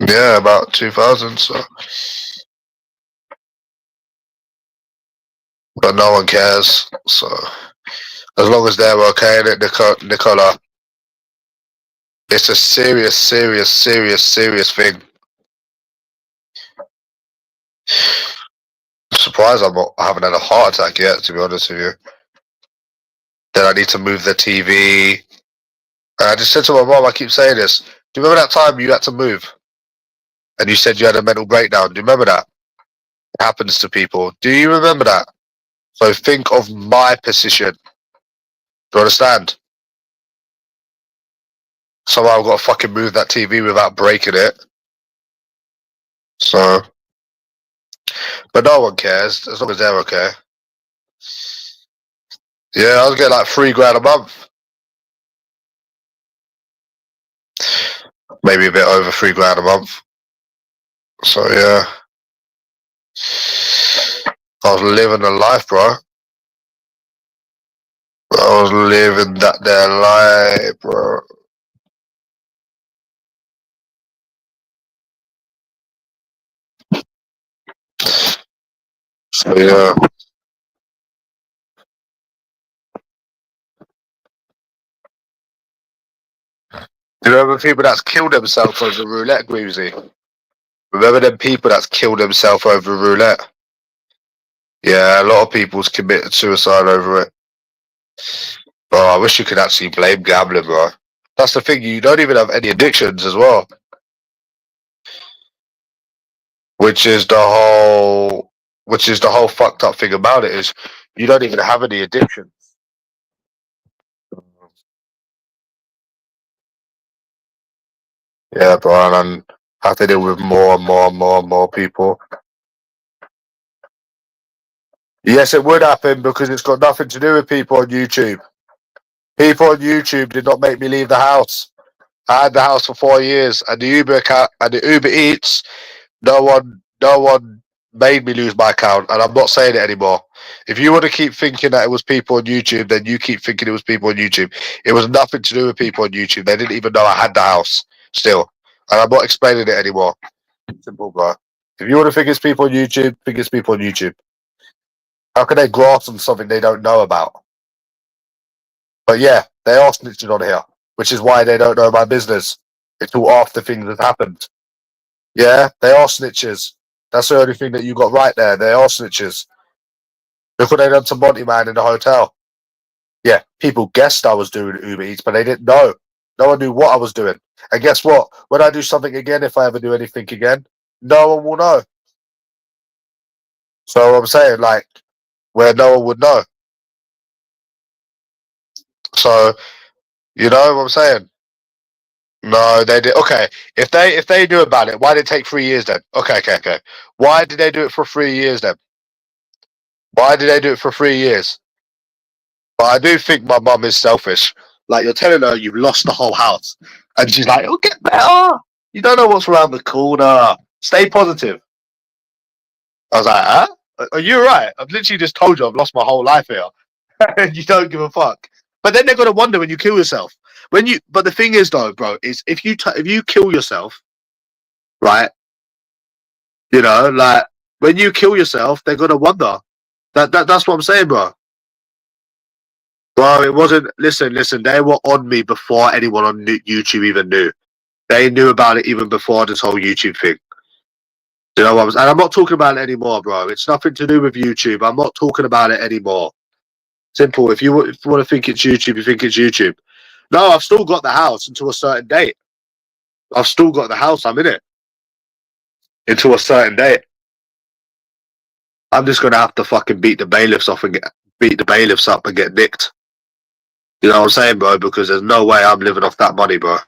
Yeah, about 2,000. So, but no one cares. So as long as they're okay in it, Nicola, it's a serious, serious, serious, serious thing. I'm surprised I haven't had a heart attack yet, to be honest with you. Then I need to move the TV. And I just said to my mom, I keep saying this. Do you remember that time you had to move? And you said you had a mental breakdown. Do you remember that? It happens to people. Do you remember that? So think of my position. Do you understand? Somehow I've got to fucking move that TV without breaking it. So, but no one cares as long as they're okay. Yeah, I was getting like $3 grand a month. maybe a bit over £3 a month. So yeah, I was living a life, bro. I was living that there life, bro. So yeah. Do you remember people that's killed themselves over roulette, Greavesy? Remember them people that's killed themselves over roulette? Yeah, a lot of people's committed suicide over it. Bro, I wish you could actually blame gambling, bro. That's the thing, you don't even have any addictions as well. Which is the whole fucked up thing about it, is you don't even have any addictions. Yeah, bro, and I have to deal with more and more and more and more people. Yes, it would happen because it's got nothing to do with people on YouTube. People on YouTube did not make me leave the house. I had the house for 4 years, and the Uber account and the Uber Eats, no one made me lose my account, and I'm not saying it anymore. If you want to keep thinking that it was people on YouTube, then you keep thinking it was people on YouTube. It was nothing to do with people on YouTube. They didn't even know I had the house still, and I'm not explaining it anymore. Simple, bro. If you want to think it's people on YouTube, think it's people on YouTube. How can they grasp on something they don't know about? But yeah, they are snitching on here, which is why they don't know my business until after things have happened. Yeah, they are snitches. That's the only thing that you got right there. They are snitches. Look what they done to Monty Man in the hotel. Yeah, people guessed I was doing Uber Eats, but they didn't know. No one knew what I was doing. And guess what? When I do something again, if I ever do anything again, no one will know. So I'm saying, like, where no one would know. So, you know what I'm saying? No, they did. Okay, if they knew about it, why did it take 3 years then? Okay. Why did they do it for 3 years then? Why did they do it for 3 years? But I do think my mum is selfish. Like, you're telling her you've lost the whole house, and she's like, "It'll get better. You don't know what's around the corner. Stay positive." I was like, "Huh? Are you right? I've literally just told you I've lost my whole life here, and you don't give a fuck." But then they're gonna wonder when you kill yourself. But the thing is, though, bro, is if you kill yourself, right? You know, like when you kill yourself, they're gonna wonder. That's what I'm saying, bro. Bro, it wasn't. Listen. They were on me before anyone on YouTube even knew. They knew about it even before this whole YouTube thing. You know what I'm saying? And I'm not talking about it anymore, bro. It's nothing to do with YouTube. I'm not talking about it anymore. Simple. If you want to think it's YouTube, you think it's YouTube. No, I've still got the house until a certain date. I've still got the house. I'm in it until a certain date. I'm just gonna have to fucking beat the bailiffs up and get nicked. You know what I'm saying, bro? Because there's no way I'm living off that money, bro.